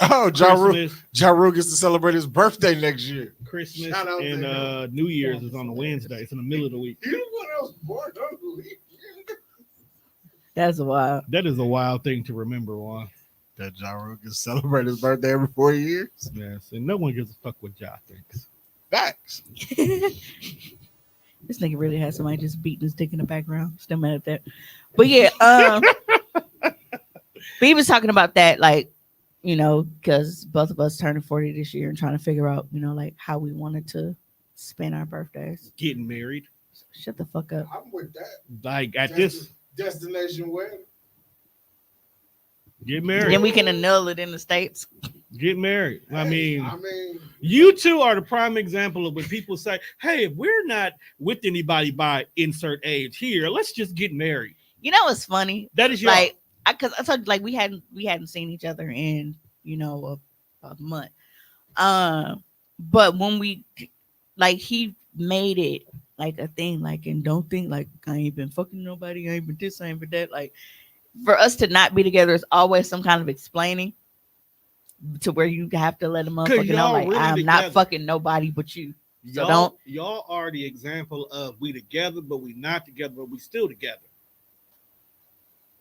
S3: Oh,
S1: Christmas,
S3: Ja Rule gets to celebrate his birthday next year.
S1: Christmas
S3: Shout out to
S1: and
S3: him.
S1: New Year's is on a Wednesday. It's in the middle of the week.
S3: You what else born on the weekend?
S2: That's wild.
S1: That is a wild thing to remember, Juan.
S3: That Ja Rule gets to celebrate his birthday every 4 years.
S1: Yes, and no one gives a fuck what Ja thinks.
S3: Facts.
S2: This nigga really had somebody just beating his dick in the background. Still mad at that. But yeah, but he was talking about that, like, you know, because both of us turning 40 this year and trying to figure out, you know, like how we wanted to spend our birthdays.
S1: Getting married,
S2: Shut the fuck up.
S3: I'm with that.
S1: like at this,
S3: Destination wedding.
S1: get married.
S2: Then we can annul it in the States.
S1: Get married. I mean,
S3: I mean,
S1: you two are the prime example of when people say, "Hey, if we're not with anybody by insert age here, let's just get married."
S2: You know what's funny?
S1: That is your
S2: Like, because I told you, like, we hadn't seen each other in, you know, a month. But when we, like, he made it like a thing, like, and don't think like I ain't been fucking nobody, I ain't been this, I ain't been that. Like, for us to not be together is always some kind of explaining to where you have to let a motherfucker know,
S1: y'all
S2: like,
S1: really
S2: I'm
S1: together.
S2: not fucking nobody but you. So
S1: y'all are the example of we together, but we not together, but we still together.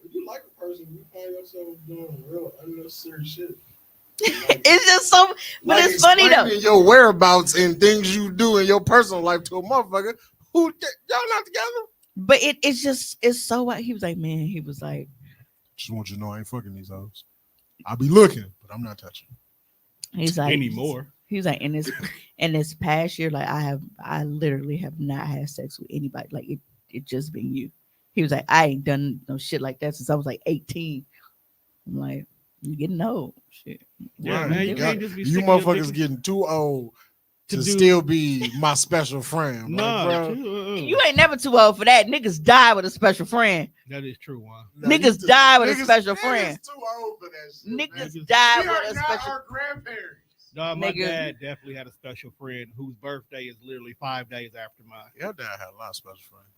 S3: if you like a person, you find yourself doing real unnecessary shit.
S2: It's just so, but
S3: Like
S2: it's funny though.
S3: explaining your whereabouts and things you do in your personal life to a motherfucker who y'all not together.
S2: But it's so what he was like, man. He was like,
S3: Just want you to know I ain't fucking these hoes. I'll be looking, but I'm not touching.
S2: he's like
S1: Anymore.
S2: He was like, in this past year, like I literally have not had sex with anybody. Like it just been you. He was like, I ain't done no shit like that since I was like 18. I'm like, you getting old, shit.
S1: Yeah,
S3: Right.
S1: man, you
S3: You
S1: can't just be
S3: You
S1: sticking your
S3: motherfuckers
S1: dick-
S3: getting too old to
S1: do-
S3: still be my special friend.
S1: No,
S3: Like, bro,
S2: You ain't never too old for that. Niggas die with a special friend.
S1: that is true, Juan.
S3: nah,
S2: Niggas
S3: you
S2: die with a
S3: niggas-
S2: special
S3: niggas
S2: friend.
S3: too old for that shit.
S2: Niggas
S3: man.
S2: die
S3: We
S2: with
S3: are
S2: a
S3: not
S2: special.
S3: our grandparents.
S1: No, my
S2: Nigga.
S1: dad definitely had a special friend whose birthday is literally 5 days after mine.
S3: Your dad had a lot of special friends.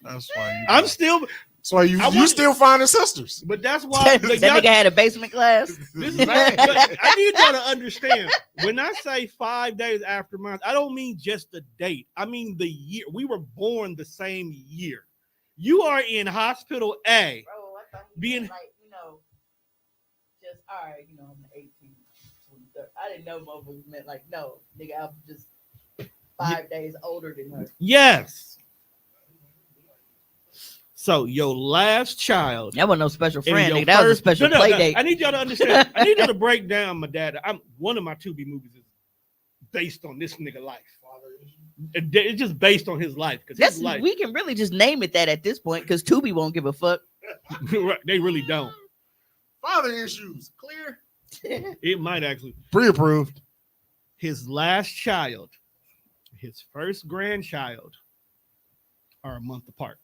S3: That's why you.
S1: I'm still,
S3: That's why you
S1: I
S3: you
S1: want-
S3: still finding sisters.
S1: but that's why.
S2: that
S1: but y'all-
S2: nigga had a basement class.
S1: This is I need y'all to understand. When I say 5 days after mine, I don't mean just the date. I mean the year. We were born the same year. You are in hospital A.
S2: Bro, I thought he
S1: Being-
S2: meant, like, you know, just all right, you know, I'm 18, 23. I didn't know motherfuckers meant like, no, nigga, I'm just 5 days older than her.
S1: Yes. So your last child.
S2: That wasn't no special
S1: and
S2: friend,
S1: your
S2: nigga. That was a
S1: first-
S2: special
S1: No,
S2: play date.
S1: I need y'all to understand. I need y'all to break down my dad. One of my Tubi movies is based on this nigga life. It's just based on his life because his life.
S2: We can really just name it that at this point because Tubi won't give a fuck.
S1: They really don't.
S3: Father issues clear.
S1: It might actually.
S3: Pre-approved.
S1: His last child, his first grandchild, are a month apart.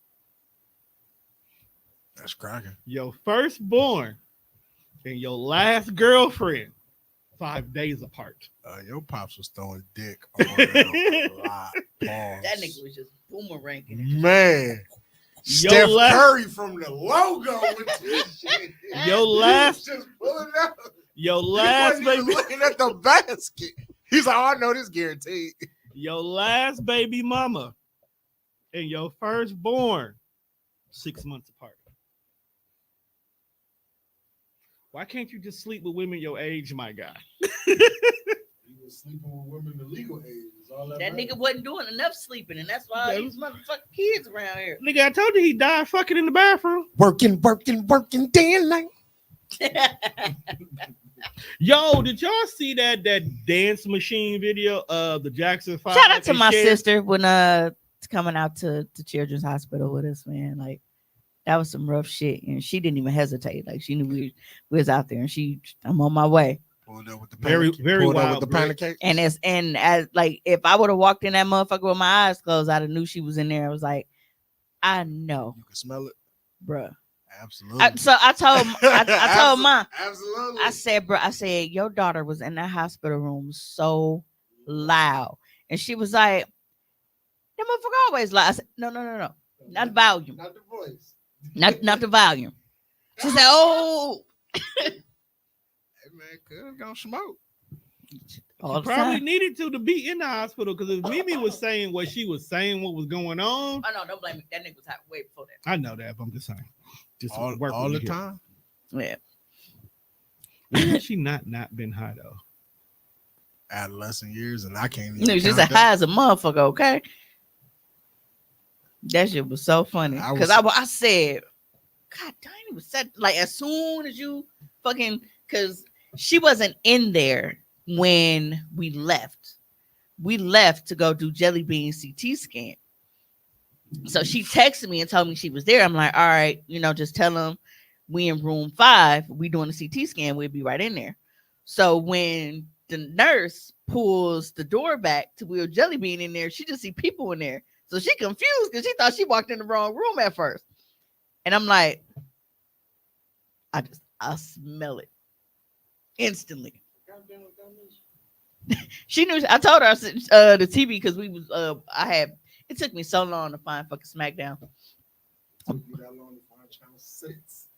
S3: That's cracking.
S1: Your firstborn and your last girlfriend, 5 days apart.
S3: Your pops was throwing dick on a lot. Pause.
S2: That nigga was just boomeranging.
S3: Man.
S1: Yo,
S3: Steph
S1: last-
S3: Curry from the logo with this shit.
S1: Your last,
S3: Just pulling out.
S1: your
S3: He
S1: last
S3: wasn't even
S1: baby,
S3: looking at the basket. He's like, oh, I know this guaranteed.
S1: your last baby mama, and your firstborn, 6 months apart. Why can't you just sleep with women your age, my guy?
S3: He was sleeping with women the legal age. Is all
S2: That
S3: matters.
S2: nigga wasn't doing enough sleeping, and that's why these motherfucking kids around here.
S1: Nigga, I told you he died fucking in the bathroom.
S3: Working day and night.
S1: Yo, did y'all see that dance machine video of the Jackson 5?
S2: Shout out to
S1: and
S2: my
S1: Cher?
S2: sister when coming out to Children's Hospital with us, man. Like that was some rough shit, and she didn't even hesitate. Like she knew we was out there, and I'm on my way.
S3: Pulled up with the
S1: Very,
S3: panic-
S1: very
S3: pulled up
S1: wild,
S3: with the
S1: bro.
S3: panic cake.
S2: And as like if I would have walked in that motherfucker with my eyes closed, I'd have knew she was in there. I was like, I know,
S3: You can smell it.
S2: bruh.
S3: Absolutely.
S2: So I told I told mom,
S3: Absolutely.
S2: I said, bro, I said your daughter was in that hospital room so loud, and she was like, that motherfucker always loud. I said, no, not volume,
S3: Not the voice.
S2: not the volume. She said, oh,
S3: Hey, man, man, cuz gonna smoke.
S2: All the
S1: Probably
S2: time.
S1: needed to be in the hospital because if Mimi was saying what she was saying, what was going on,
S2: Oh no, don't blame me. That nigga was hot way before that.
S1: I know that, but I'm just saying, just
S3: All,
S1: work
S3: all
S1: with
S3: the
S1: me here.
S3: time.
S2: Yeah.
S1: When has she not been high though?
S3: Adolescent years, and I can't
S2: Nigga,
S3: even
S2: she's
S3: count
S2: a high
S3: that.
S2: as a motherfucker, okay? That shit was so funny.
S3: I
S2: Cause
S3: was-
S2: I said, God damn, it was such like as soon as you fucking cause she wasn't in there when we left. We left to go do Jelly Bean CT scan. So she texted me and told me she was there. I'm like, all right, just tell them we in room 5. We doing the CT scan. We'll be right in there. So when the nurse pulls the door back to wheel Jelly Bean in there, she just see people in there. So she confused because she thought she walked in the wrong room at first. And I'm like, I smell it instantly. She knew. I told her I said the TV because we was it took me so long to find fucking SmackDown.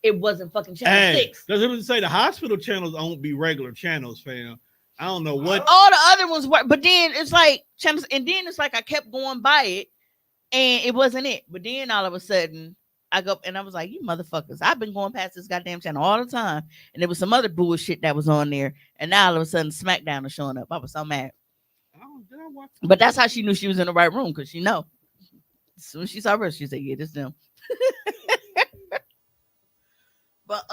S2: It wasn't fucking channel 6.
S1: Does it say the hospital channels won't be regular channels, fam? I don't know what.
S2: All the other ones were, but then it's like channels, and then it's like I kept going by it, and it wasn't it. But then all of a sudden, I go and I was like, "You motherfuckers! I've been going past this goddamn channel all the time, and there was some other bullshit that was on there, and now all of a sudden, SmackDown is showing up. I was so mad.
S1: Did I watch?
S2: But that's how she knew she was in the right room because she know. As soon as she saw her, she said, "Yeah, this them." But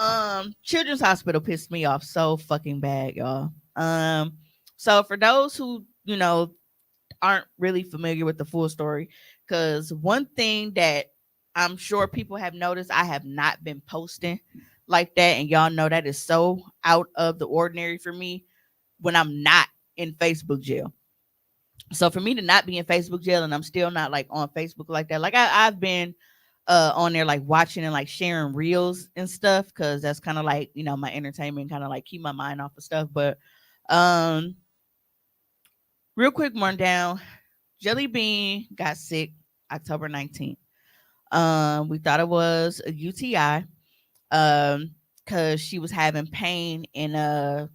S2: Children's Hospital pissed me off so fucking bad, y'all. So for those who aren't really familiar with the full story, because one thing that I'm sure people have noticed, I have not been posting like that, and y'all know that is so out of the ordinary for me when I'm not in Facebook jail. So for me to not be in Facebook jail and I'm still not like on Facebook like that, like I've been on there like watching and like sharing reels and stuff because that's kind of like my entertainment, kind of like keep my mind off of stuff. But real quick rundown: Jelly Bean got sick October 19th. We thought it was a UTI because she was having pain in the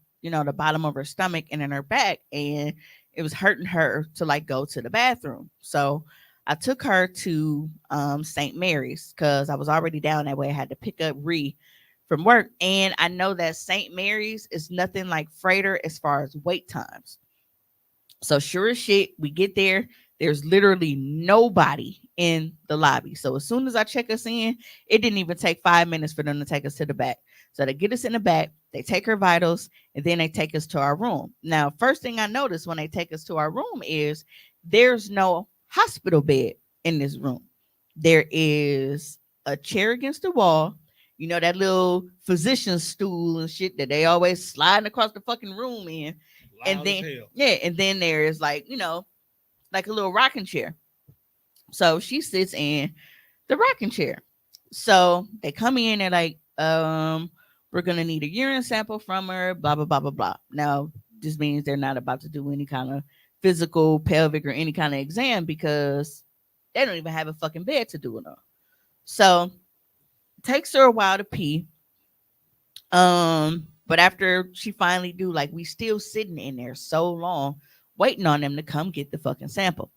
S2: bottom of her stomach and in her back, and it was hurting her to like go to the bathroom. So I took her to St. Mary's because I was already down that way. I had to pick up Ree from work, and I know that St. Mary's is nothing like Freighter as far as wait times. So sure as shit, we get there. There's literally nobody in the lobby. So as soon as I check us in, it didn't even take 5 minutes for them to take us to the back. So they get us in the back, they take her vitals, and then they take us to our room. Now, first thing I noticed when they take us to our room is there's no hospital bed in this room. There is a chair against the wall. That little physician stool and shit that they always sliding across the fucking room in. And then there is like like a little rocking chair. So she sits in the rocking chair. So they come in, they're like, we're gonna need a urine sample from her, blah blah blah blah blah. Now this means they're not about to do any kind of physical, pelvic, or any kind of exam because they don't even have a fucking bed to do it on. So it takes her a while to pee. But after she finally do, like we still sitting in there so long, waiting on them to come get the fucking sample.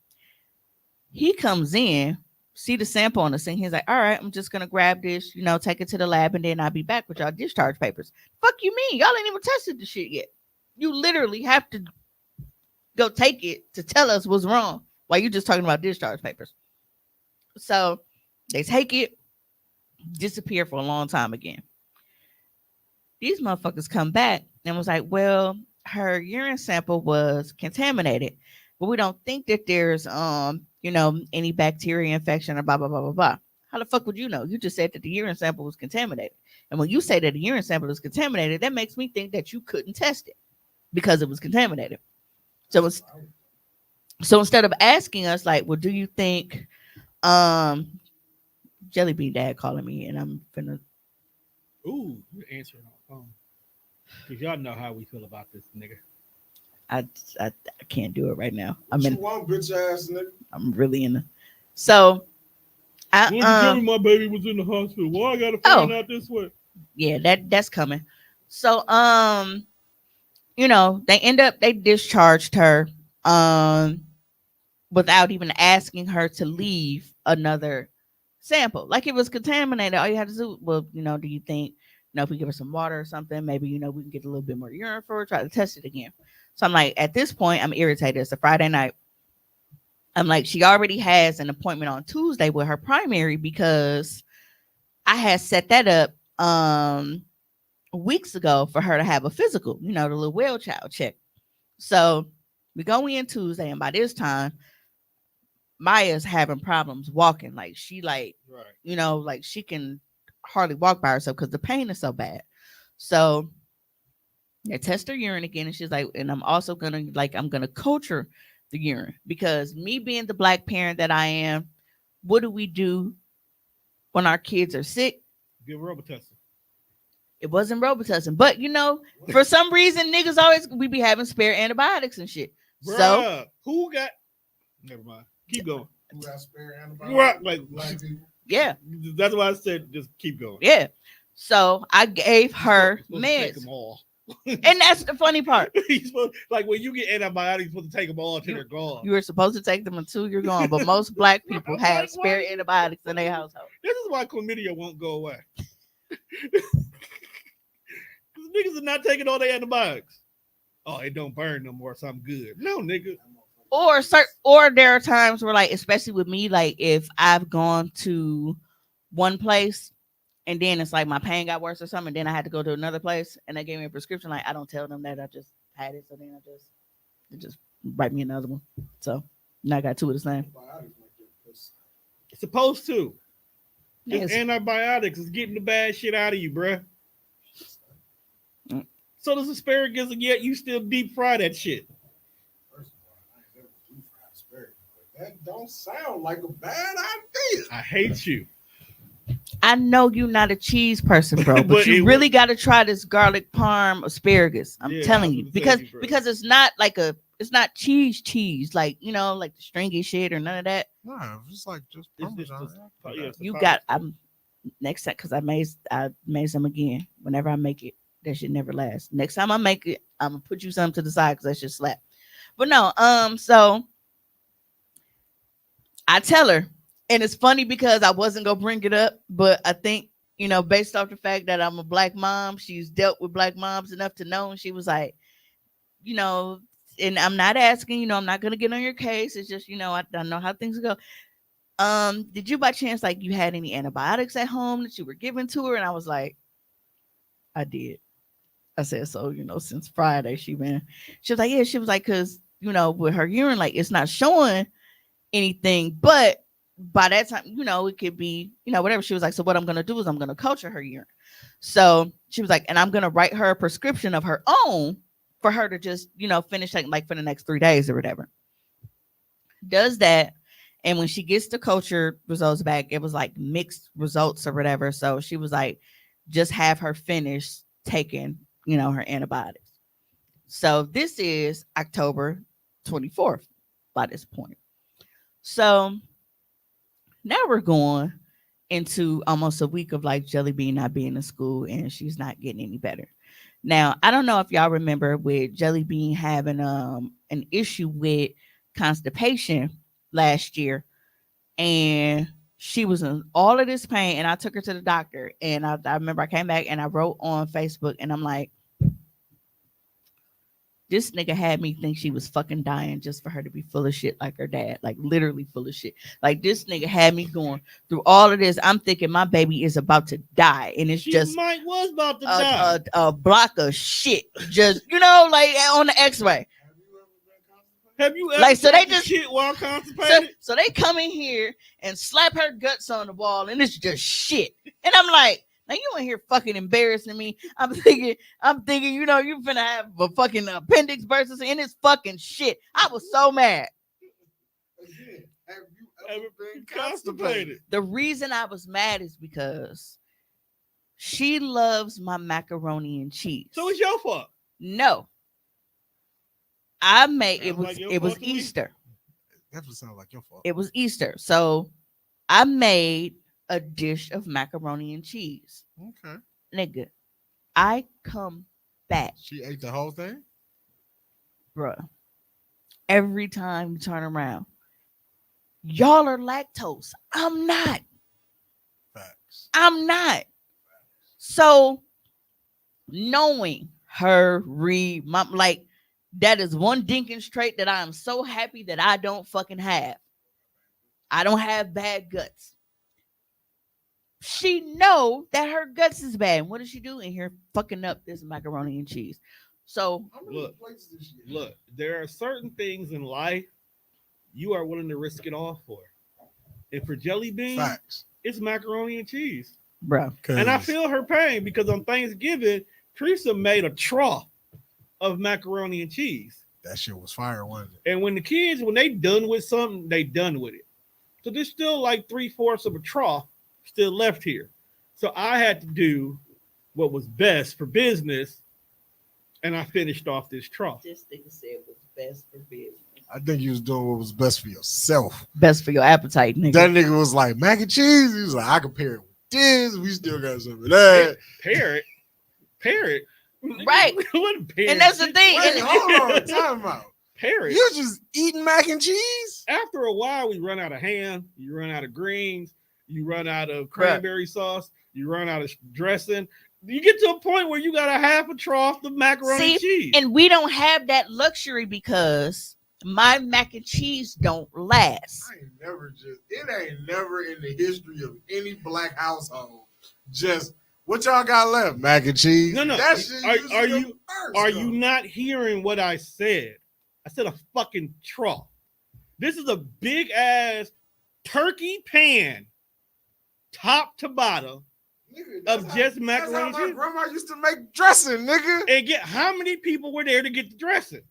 S2: He comes in, see the sample on the sink. He's like, all right, I'm just gonna grab this, take it to the lab, and then I'll be back with y'all discharge papers. Fuck you mean? Y'all ain't even tested the shit yet. You literally have to go take it to tell us what's wrong while you just talking about discharge papers. So they take it, disappear for a long time again. These motherfuckers come back and was like, well, her urine sample was contaminated, but we don't think that there's any bacteria infection or blah blah blah blah blah. How the fuck would you know? You just said that the urine sample was contaminated. And when you say that the urine sample is contaminated, that makes me think that you couldn't test it because it was contaminated. So instead of asking us like, well, do you think Jelly Bean Dad calling me and I'm finna.
S1: Ooh, you're answering on the phone. Because y'all know how we feel about this nigga.
S2: I can't do it right now.
S3: What you want, bitch ass nigga?
S2: I'm really in the. So
S1: Why you tell me my baby was in the hospital? Why I gotta find out this way?
S2: Yeah, that's coming. So they discharged her without even asking her to leave another sample. Like it was contaminated. All you had to do, well, do you think, if we give her some water or something, maybe, we can get a little bit more urine for her, try to test it again. So I'm like, at this point, I'm irritated. It's a Friday night. I'm like, she already has an appointment on Tuesday with her primary because I had set that up weeks ago for her to have a physical, the little well child check. So we go in Tuesday, and by this time, Maya's having problems walking. Like she right. Like she can hardly walk by herself because the pain is so bad. So they test her urine again, and she's like, and I'm also I'm gonna culture the urine because me being the black parent that I am, what do we do when our kids are sick?
S1: Give Robitussin.
S2: It wasn't Robitussin, but for some reason, niggas always we be having spare antibiotics and shit.
S1: Bruh,
S2: so
S1: who got? Never mind. Keep going.
S3: Who got spare antibiotics?
S1: Like
S3: Black people.
S2: Yeah,
S1: that's why I said just keep going.
S2: Yeah, so I gave her
S1: You're supposed to take
S2: meds,
S1: them all.
S2: and that's the funny part.
S1: Like when you get antibiotics, you're supposed to take them all until they're gone.
S2: You were supposed to take them until you're gone, but most black people have spare antibiotics in their household.
S1: This is why chlamydia won't go away. Niggas are not taking all their antibiotics. Oh, it don't burn no more, so I'm good. No, nigga.
S2: Or there are times where, like, especially with me, like if I've gone to one place and then it's like my pain got worse or something, and then I had to go to another place and they gave me a prescription, like I don't tell them that I just had it, so then they just write me another one. So now I got two of the same.
S1: It's supposed to.
S2: Yes.
S1: Antibiotics is getting the bad shit out of you, bruh. So does asparagus, and yet you still deep fry that shit.
S3: First of all, I ain't never deep fried asparagus, but that don't sound like a bad idea.
S1: I hate you.
S2: I know you're not a cheese person, bro, but you really got to try this garlic parm asparagus. I'm telling you, because it's not like it's not cheese, like like the stringy shit or none of that.
S3: No, it's like just Parmesan.
S2: You got next time, because I made some again. Whenever I make it, that shit never lasts. Next time I make it, I'm gonna put you something to the side because that shit slap. But no, so I tell her, and it's funny because I wasn't gonna bring it up, but I think based off the fact that I'm a black mom, she's dealt with black moms enough to know, and she was like, and I'm not asking, I'm not gonna get on your case. It's just I know how things go. Did you by chance like you had any antibiotics at home that you were giving to her? And I was like, I did. I said, so, since Friday, she was like, yeah, she was like, cause, with her urine, like it's not showing anything, but by that time, it could be, whatever. She was like, so what I'm going to do is I'm going to culture her urine. So she was like, and I'm going to write her a prescription of her own for her to just, finish like for the next 3 days or whatever. Does that. And when she gets the culture results back, it was like mixed results or whatever. So she was like, just have her finish taking, her antibiotics. So this is October 24th by this point. So now we're going into almost a week of like Jelly Bean not being in school, and she's not getting any better. Now, I don't know if y'all remember with Jelly Bean having an issue with constipation last year, and she was in all of this pain, and I took her to the doctor, and I remember I came back and I wrote on Facebook, and I'm like, this nigga had me think she was fucking dying just for her to be full of shit like her dad, like literally full of shit. Like this nigga had me going through all of this. I'm thinking my baby is about to die, and it's just
S1: was about to die.
S2: A block of shit, just like on the X-ray.
S1: Have you ever
S2: like so they just
S1: shit while constipated?
S2: So they come in here and slap her guts on the wall, and it's just shit. And I'm like, now you in here fucking embarrassing me. I'm thinking, you finna have a fucking appendix burst, and it's fucking shit. I was so mad.
S3: Again, have you ever been constipated?
S2: The reason I was mad is because she loves my macaroni and cheese.
S1: So it's your fault.
S2: No. I made it was Easter.
S3: That would sound like your fault.
S2: It was Easter. So I made a dish of macaroni and cheese.
S3: Okay.
S2: Nigga, I come back.
S3: She ate the whole thing?
S2: bruh. Every time you turn around, y'all are lactose. I'm not.
S3: Facts.
S2: I'm not. So knowing her mom, like that is one Dinkins trait that I am so happy that I don't fucking have. I don't have bad guts. She know that her guts is bad. What does she do in here fucking up this macaroni and cheese? So
S3: How many
S1: Look,
S3: plates did she get?
S1: Look, there are certain things in life you are willing to risk it all for. And for jelly beans,
S3: Facts.
S1: it's macaroni and cheese.
S2: bro,
S1: And I feel her pain because on Thanksgiving, Teresa made a trough of macaroni and cheese.
S3: that shit was fire, wasn't it?
S1: And when the kids, when they done with something, they done with it. So there's still like 3/4 of a trough still left here. So I had to do what was best for business, and I finished off this trough.
S2: this nigga said was best for business.
S3: I think you was doing what was best for yourself.
S2: Best for your appetite, nigga.
S3: That nigga was like mac and cheese. He was like, I can pair it with this. We still got some of that.
S1: Parrot.
S2: Right.
S1: What parrot?
S2: And that's the thing.
S3: Wait,
S2: And-
S3: hold on, time out.
S1: Parrot.
S3: You just eating mac and cheese?
S1: After a while, we run out of ham. You run out of greens. You run out of cranberry sauce. You run out of dressing. You get to a point where you got a half a trough of macaroni and cheese.
S2: And we don't have that luxury because my mac and cheese don't last.
S3: It ain't never in the history of any black household. Just what y'all got left? Mac and cheese.
S1: No.
S3: That shit
S1: Are you not hearing what I said? I said a fucking trough. This is a big ass turkey pan, top to bottom, of just macaroni and
S3: That's how my
S1: cheese.
S3: grandma used to make dressing, nigga.
S1: And get how many people were there to get the dressing?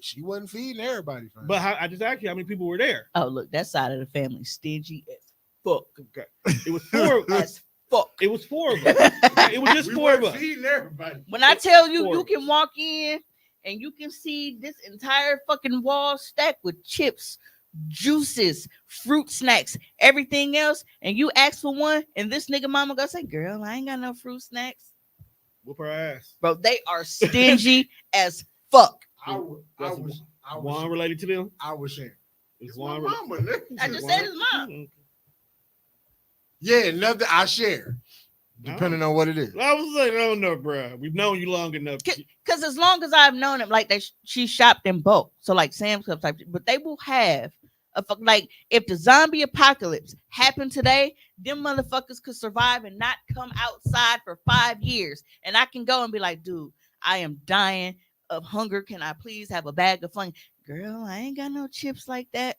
S3: She wasn't feeding everybody. Fam.
S1: But I just asked you how many people were there.
S2: Oh, look, that side of the family stingy as fuck.
S1: Okay. It was four.
S2: As fuck.
S1: It was four of us. It was just
S3: we
S1: four of
S3: wasn't
S1: us.
S3: feeding everybody.
S2: When I tell you,
S1: Four
S2: you
S1: of
S2: can
S1: us.
S2: walk in and you can see this entire fucking wall stacked with chips, juices, fruit snacks, everything else, and you ask for one, and this nigga mama gonna say, "Girl, I ain't got no fruit snacks."
S1: Whoop her ass.
S2: Bro, they are stingy as fuck.
S3: I was
S1: Juan related to them?
S3: sharing.
S1: Is
S3: It's my
S1: Juan
S3: mama, nigga.
S2: I just said his mom.
S3: Yeah, nothing I share. Depending on what it is.
S1: I was like, I don't know, bro. We've known you long enough.
S2: Because as long as I've known him, like she shopped in bulk, so like Sam's Club type, but they will have like if the zombie apocalypse happened today, them motherfuckers could survive and not come outside for 5 years, and I can go and be like, dude, I am dying of hunger. Can I please have a bag of fun? Girl, I ain't got no chips like that.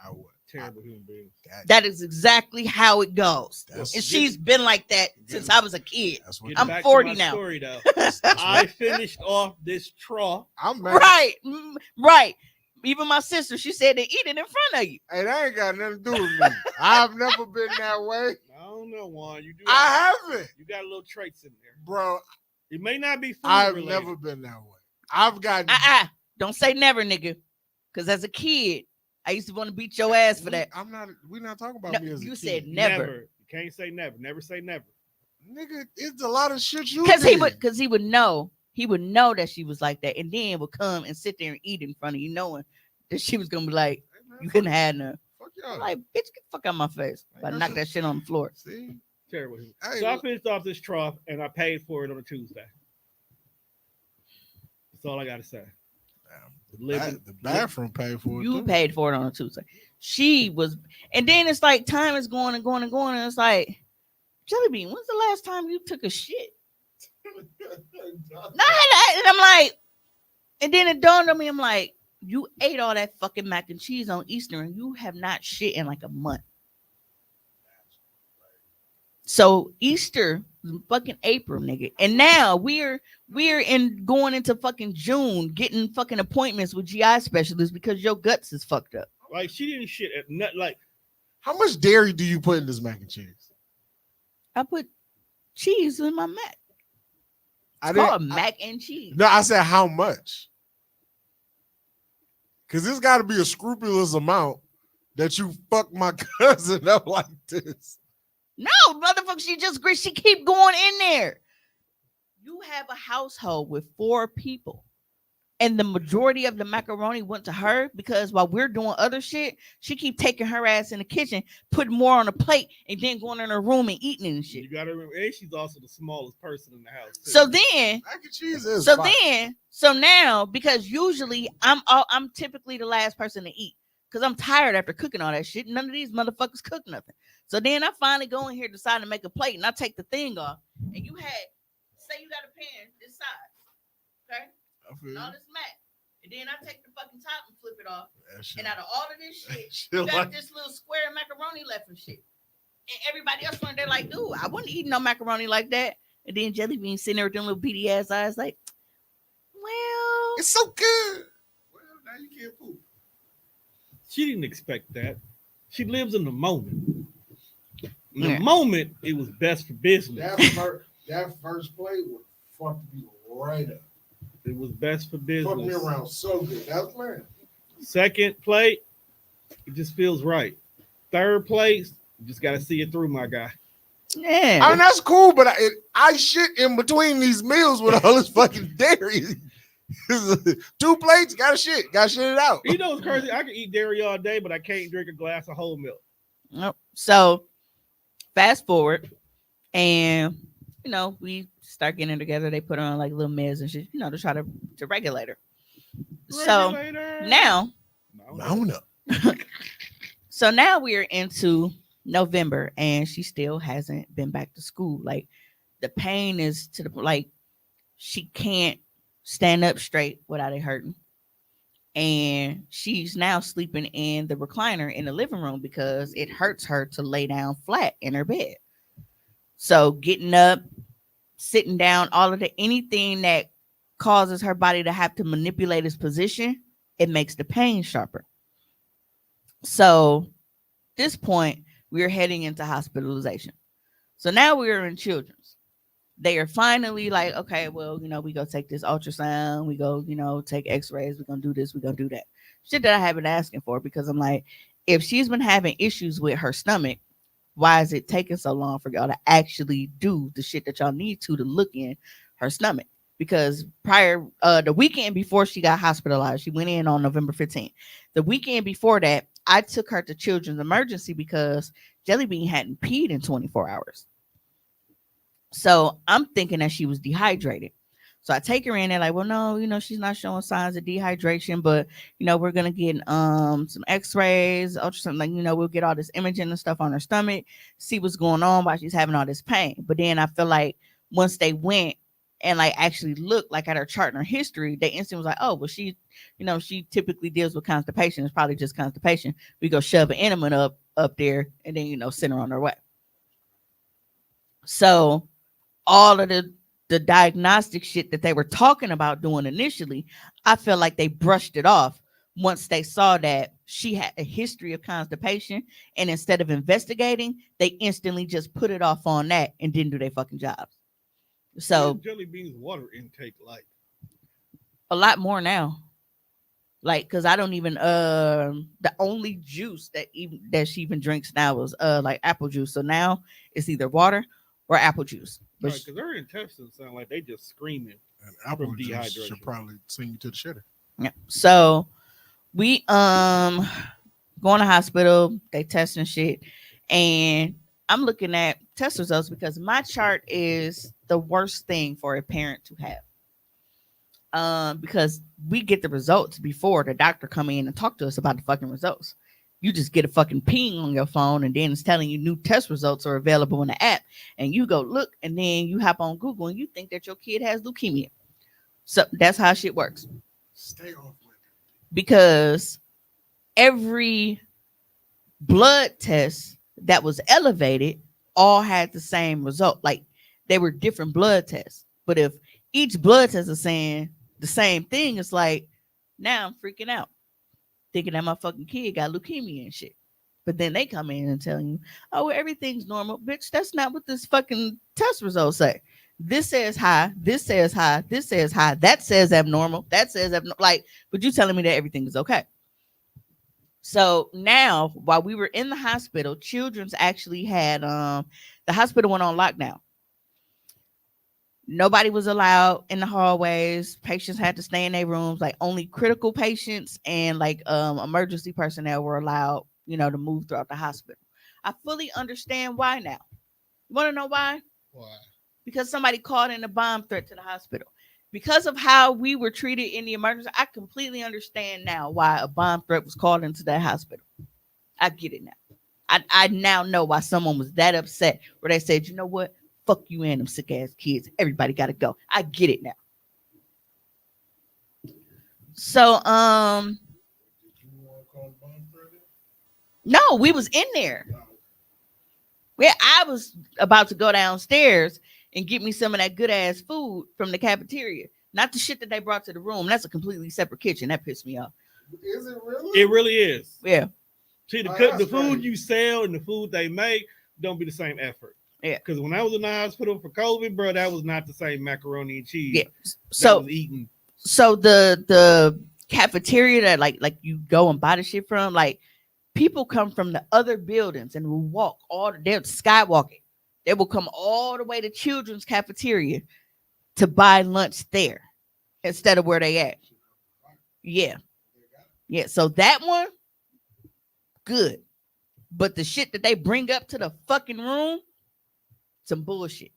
S3: I would.
S1: Terrible human being.
S2: That is exactly how it goes, and she's been like that since I was a kid.
S3: That's what
S1: Getting
S2: I'm
S1: back
S2: 40
S1: to my
S2: now.
S1: Story, though. I finished off this trough.
S3: I'm mad.
S2: Right. Even my sister, she said they eat it in front of you.
S3: Hey, that ain't got nothing to do with me. I've never been that way.
S1: I don't know, Juan. You do.
S3: I haven't,
S1: You got little traits in there,
S3: bro.
S1: It may not be food
S3: I've
S1: related.
S3: never been that way. I've got.
S2: Don't say never, nigga. Because as a kid, I used to want to beat your ass for that.
S3: I'm not. We're not talking about
S2: No,
S3: me as a
S2: you
S3: kid.
S2: said never.
S1: You can't say never. Never say never.
S3: Nigga, it's a lot of shit you
S2: Because
S3: did.
S2: he would know that she was like that, and then would come and sit there and eat in front of you, knowing that she was gonna be like,
S3: Hey, man,
S2: you couldn't have none.
S3: Fuck
S2: I'm
S3: y'all.
S2: like, bitch, get the fuck out my face. I knock that shit on the floor.
S3: See,
S1: Terrible.
S3: Hey,
S1: So I
S3: look.
S1: finished off this trough and I paid for it on a Tuesday. That's all I got to say.
S3: The bathroom paid for it.
S2: You
S3: too.
S2: paid for it on a Tuesday. She was, and then it's like time is going and going and going, and it's like, Jelly Bean, when's the last time you took a shit? No, and I'm like, and then it dawned on me, I'm like, you ate all that fucking mac and cheese on Easter, and you have not shit in like a month. So Easter was fucking April, nigga, and now we're in going into fucking June, getting fucking appointments with GI specialists because your guts is fucked up.
S1: Like she didn't shit at nut. Like
S3: How much dairy do you put in this mac and cheese?
S2: I put cheese in my mac.
S3: I
S2: It's called mac and cheese.
S3: No, I said how much? Because there's got to be a scrupulous amount that you fuck my cousin up like this.
S2: No, motherfucker, she keep going in there. You have a household with 4 people, and the majority of the macaroni went to her because while we're doing other shit, she keep taking her ass in the kitchen, putting more on the plate, and then going in her room and eating it and shit.
S1: You gotta remember, and she's also the smallest person in the house. Too.
S2: So then,
S3: Mac and cheese is
S2: so
S3: fire.
S2: then, so now, because usually I'm typically the last person to eat because I'm tired after cooking all that shit. None of these motherfuckers cook nothing. So then I finally go in here, decide to make a plate, and I take the thing off. And you had, say you got a pan this size, okay?
S3: I feel
S2: And all
S3: you.
S2: this mac. And then I take the fucking top and flip it off.
S3: That shit-
S2: And out of all of this shit,
S3: shit
S2: you got
S3: like-
S2: this little square of macaroni left and shit. And everybody else went there like, dude, I wouldn't eat no macaroni like that. And then Jelly Bean sitting there with them little beady ass eyes, like, well,
S3: It's so good. Well, now you can't poop.
S1: She didn't expect that. She lives in the moment. In the
S2: Yeah.
S1: moment, it was best for business.
S3: That first plate would fuck me right up.
S1: It was best for
S3: Fuck me
S1: business.
S3: around so good. That's man.
S1: Second plate, it just feels right. Third place, you just gotta see it through, my guy.
S2: yeah.
S3: I mean, that's cool, but I shit in between these meals with all this fucking dairy. 2 plates, gotta shit it out.
S1: You know what's crazy? I can eat dairy all day, but I can't drink a glass of whole milk.
S2: Nope. So fast forward, and we start getting together. They put on like little meds and shit, to try to regulate her. So
S1: Regulator.
S2: now,
S3: Mount up.
S2: so now we're into November, and she still hasn't been back to school. Like the pain is to the like she can't stand up straight without it hurting. And she's now sleeping in the recliner in the living room because it hurts her to lay down flat in her bed. So getting up, sitting down, all of anything that causes her body to have to manipulate its position, it makes the pain sharper. So at this point, we're heading into hospitalization. So now we're in children's. They are finally like, okay, well, we go take this ultrasound, we go, take x-rays, we're gonna do this, we're gonna do that. Shit that I have been asking for, because I'm like, if she's been having issues with her stomach, why is it taking so long for y'all to actually do the shit that y'all need to look in her stomach? Because the weekend before she got hospitalized, she went in on November 15th. The weekend before that, I took her to children's emergency because Jelly Bean hadn't peed in 24 hours. So I'm thinking that she was dehydrated. So I take her in there like, well, no, she's not showing signs of dehydration, but we're gonna get some x-rays, ultrasound, like, we'll get all this imaging and stuff on her stomach, see what's going on while she's having all this pain. But then I feel like once they went and like actually looked like at her chart and her history, they instantly was like, oh, well, she typically deals with constipation. It's probably just constipation. We go shove an enema up there and then send her on her way. So all of the diagnostic shit that they were talking about doing initially, I feel like they brushed it off once they saw that she had a history of constipation, and instead of investigating, they instantly just put it off on that and didn't do their fucking jobs. So
S1: Jelly Bean's water intake like
S2: a lot more now. Like, cause I don't even the only juice that she even drinks now is like apple juice. So now it's either water or apple juice.
S1: right, because her intestines sound like they just screaming.
S3: And apple
S1: From
S3: juice
S1: dehydration.
S3: should probably send you to the shitter.
S2: Yeah. So we going to hospital, they testing shit, and I'm looking at test results because my chart is the worst thing for a parent to have. Because we get the results before the doctor come in and talk to us about the fucking results. You just get a fucking ping on your phone, and then it's telling you new test results are available in the app, and you go look, and then you hop on Google and you think that your kid has leukemia. So that's how shit works.
S3: Stay off with it.
S2: Because every blood test that was elevated all had the same result. Like they were different blood tests. But if each blood test is saying the same thing, it's like, now I'm freaking out, thinking that my fucking kid got leukemia and shit. But then they come in and tell you, oh, well, everything's normal. Bitch, that's not what this fucking test results say. This says high, this says high, this says high, that says abnormal, that says abnormal. Like, but you telling me that everything is okay. So now, while we were in the hospital, Children's actually had the hospital went on lockdown. Nobody was allowed in the hallways. Patients had to stay in their rooms. Like only critical patients and like emergency personnel were allowed, to move throughout the hospital. I fully understand why now. You want to know why?
S3: Why?
S2: Because somebody called in a bomb threat to the hospital. Because of how we were treated in the emergency, I completely understand now why a bomb threat was called into that hospital. I get it now. I now know why someone was that upset where they said, you know what? Fuck you and them sick ass kids. Everybody gotta go. I get it now. So no, we was in there. Yeah, I was about to go downstairs and get me some of that good ass food from the cafeteria. Not the shit that they brought to the room. That's a completely separate kitchen. That pissed me off.
S3: Is it really?
S1: It really is.
S2: Yeah.
S1: See, the
S3: That's
S1: food
S3: crazy.
S1: you sell and the food they make don't be the same effort.
S2: Yeah.
S1: Because when I was in the hospital for COVID, bro, that was not the same macaroni and cheese.
S2: Yeah.
S1: that
S2: So
S1: was eaten.
S2: so the cafeteria that like you go and buy the shit from, like people come from the other buildings and will walk they're skywalking. They will come all the way to children's cafeteria to buy lunch there instead of where they at. Yeah. Yeah. So that one, good. But the shit that they bring up to the fucking room, some bullshit.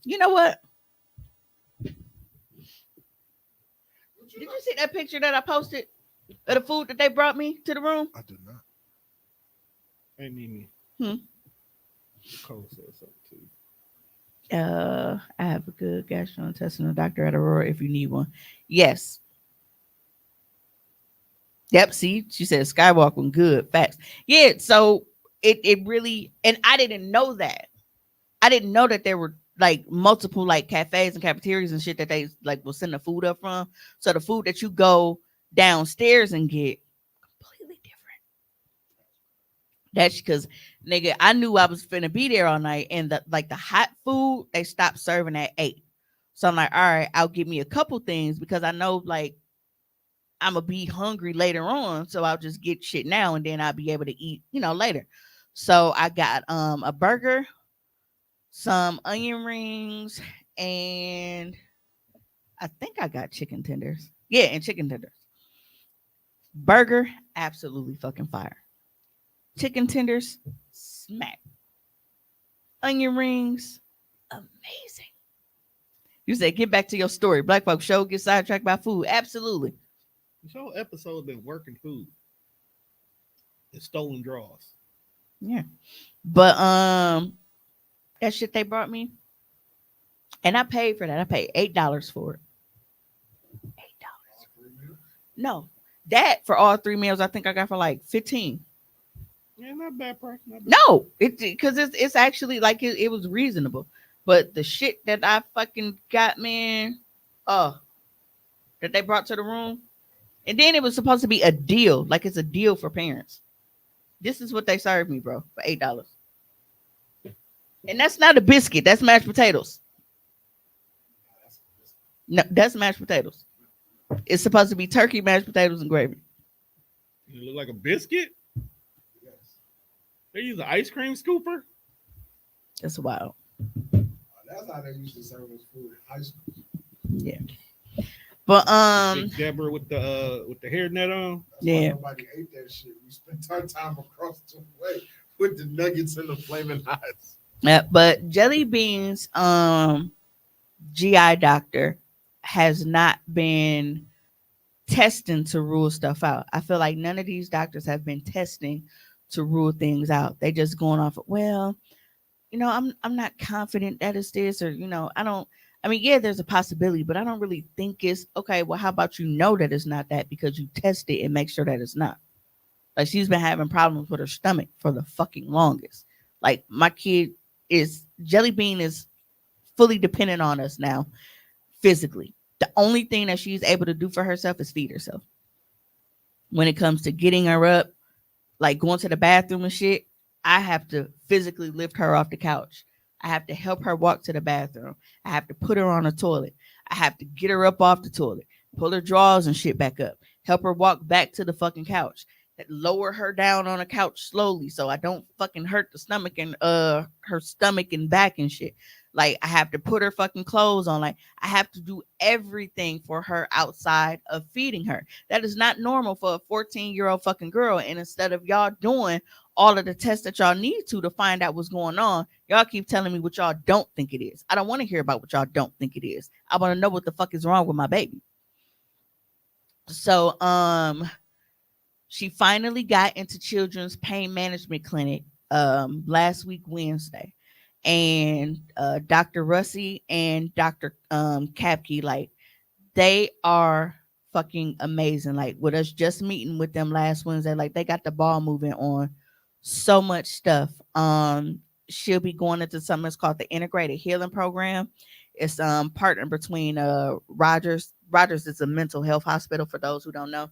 S2: You know what? Did you see that picture that I posted of the food that they brought me to the room?
S3: I did not.
S1: Hey, Mimi.
S2: Hmm.
S1: Cole said something too.
S2: I have a good gastrointestinal doctor at Aurora if you need one. Yes. Yep. See, she said Skywalker good. Facts. Yeah. So it really, and I didn't know that. I didn't know that there were like multiple like cafes and cafeterias and shit that they like will send the food up from. So the food that you go downstairs and get completely different. That's because nigga, I knew I was finna be there all night, and the hot food they stopped serving at 8. So I'm like, all right, I'll get me a couple things because I know like I'm gonna be hungry later on, so I'll just get shit now and then I'll be able to eat, later. So I got a burger, some onion rings, and I think I got chicken tenders. Yeah, and chicken tenders. Burger, absolutely fucking fire. Chicken tenders, smack. Onion rings, amazing. You said get back to your story. Black folks show get sidetracked by food. Absolutely.
S1: This whole episode been working food. It's stolen draws.
S2: Yeah. But that shit they brought me. And I paid for that. I paid $8 for it. $8. No. That for all 3 meals, I think I got for like 15.
S1: Yeah, not bad price. Not bad.
S2: No, because it's actually like it was reasonable. But the shit that I fucking got, man, that they brought to the room. And then it was supposed to be a deal. Like it's a deal for parents. This is what they served me, bro, for $8. And that's not a biscuit. That's mashed potatoes. No, that's mashed potatoes. It's supposed to be turkey, mashed potatoes, and gravy.
S1: It look like a biscuit.
S3: Yes.
S1: They use an ice cream scooper.
S2: That's wild.
S3: That's how they used to serve us food in high school.
S2: Yeah. But
S1: Big Deborah with the hairnet on.
S3: That's
S2: Yeah.
S3: why nobody ate that shit. We spent our time across the way with the nuggets and the flaming hots.
S2: but Jelly Bean's GI doctor has not been testing to rule stuff out. I feel like none of these doctors have been testing to rule things out. They just going off of, well, I'm not confident that it's this, or yeah, there's a possibility, but I don't really think it's okay. Well, how about that it's not that because you test it and make sure that it's not. Like she's been having problems with her stomach for the fucking longest. Like my kid Jelly Bean is fully dependent on us now physically. The only thing that she's able to do for herself is feed herself. When it comes to getting her up, like going to the bathroom and shit, I have to physically lift her off the couch. I have to help her walk to the bathroom. I have to put her on a toilet. I have to get her up off the toilet, pull her drawers and shit back up, help her walk back to the fucking couch, lower her down on a couch slowly so I don't fucking hurt the stomach and her stomach and back and shit. Like I have to put her fucking clothes on. Like I have to do everything for her outside of feeding her. That is not normal for a 14-year-old fucking girl. And instead of y'all doing all of the tests that y'all need to find out what's going on, y'all keep telling me what y'all don't think it is. I don't want to hear about what y'all don't think it is. I want to know what the fuck is wrong with my baby. So she finally got into Children's Pain Management Clinic last week Wednesday, and Dr. Russi and Dr. Kapke, like they are fucking amazing. Like with us just meeting with them last Wednesday, like they got the ball moving on so much stuff. She'll be going into something that's called the Integrated Healing Program. It's partnered between Rogers. Rogers is a mental health hospital for those who don't know.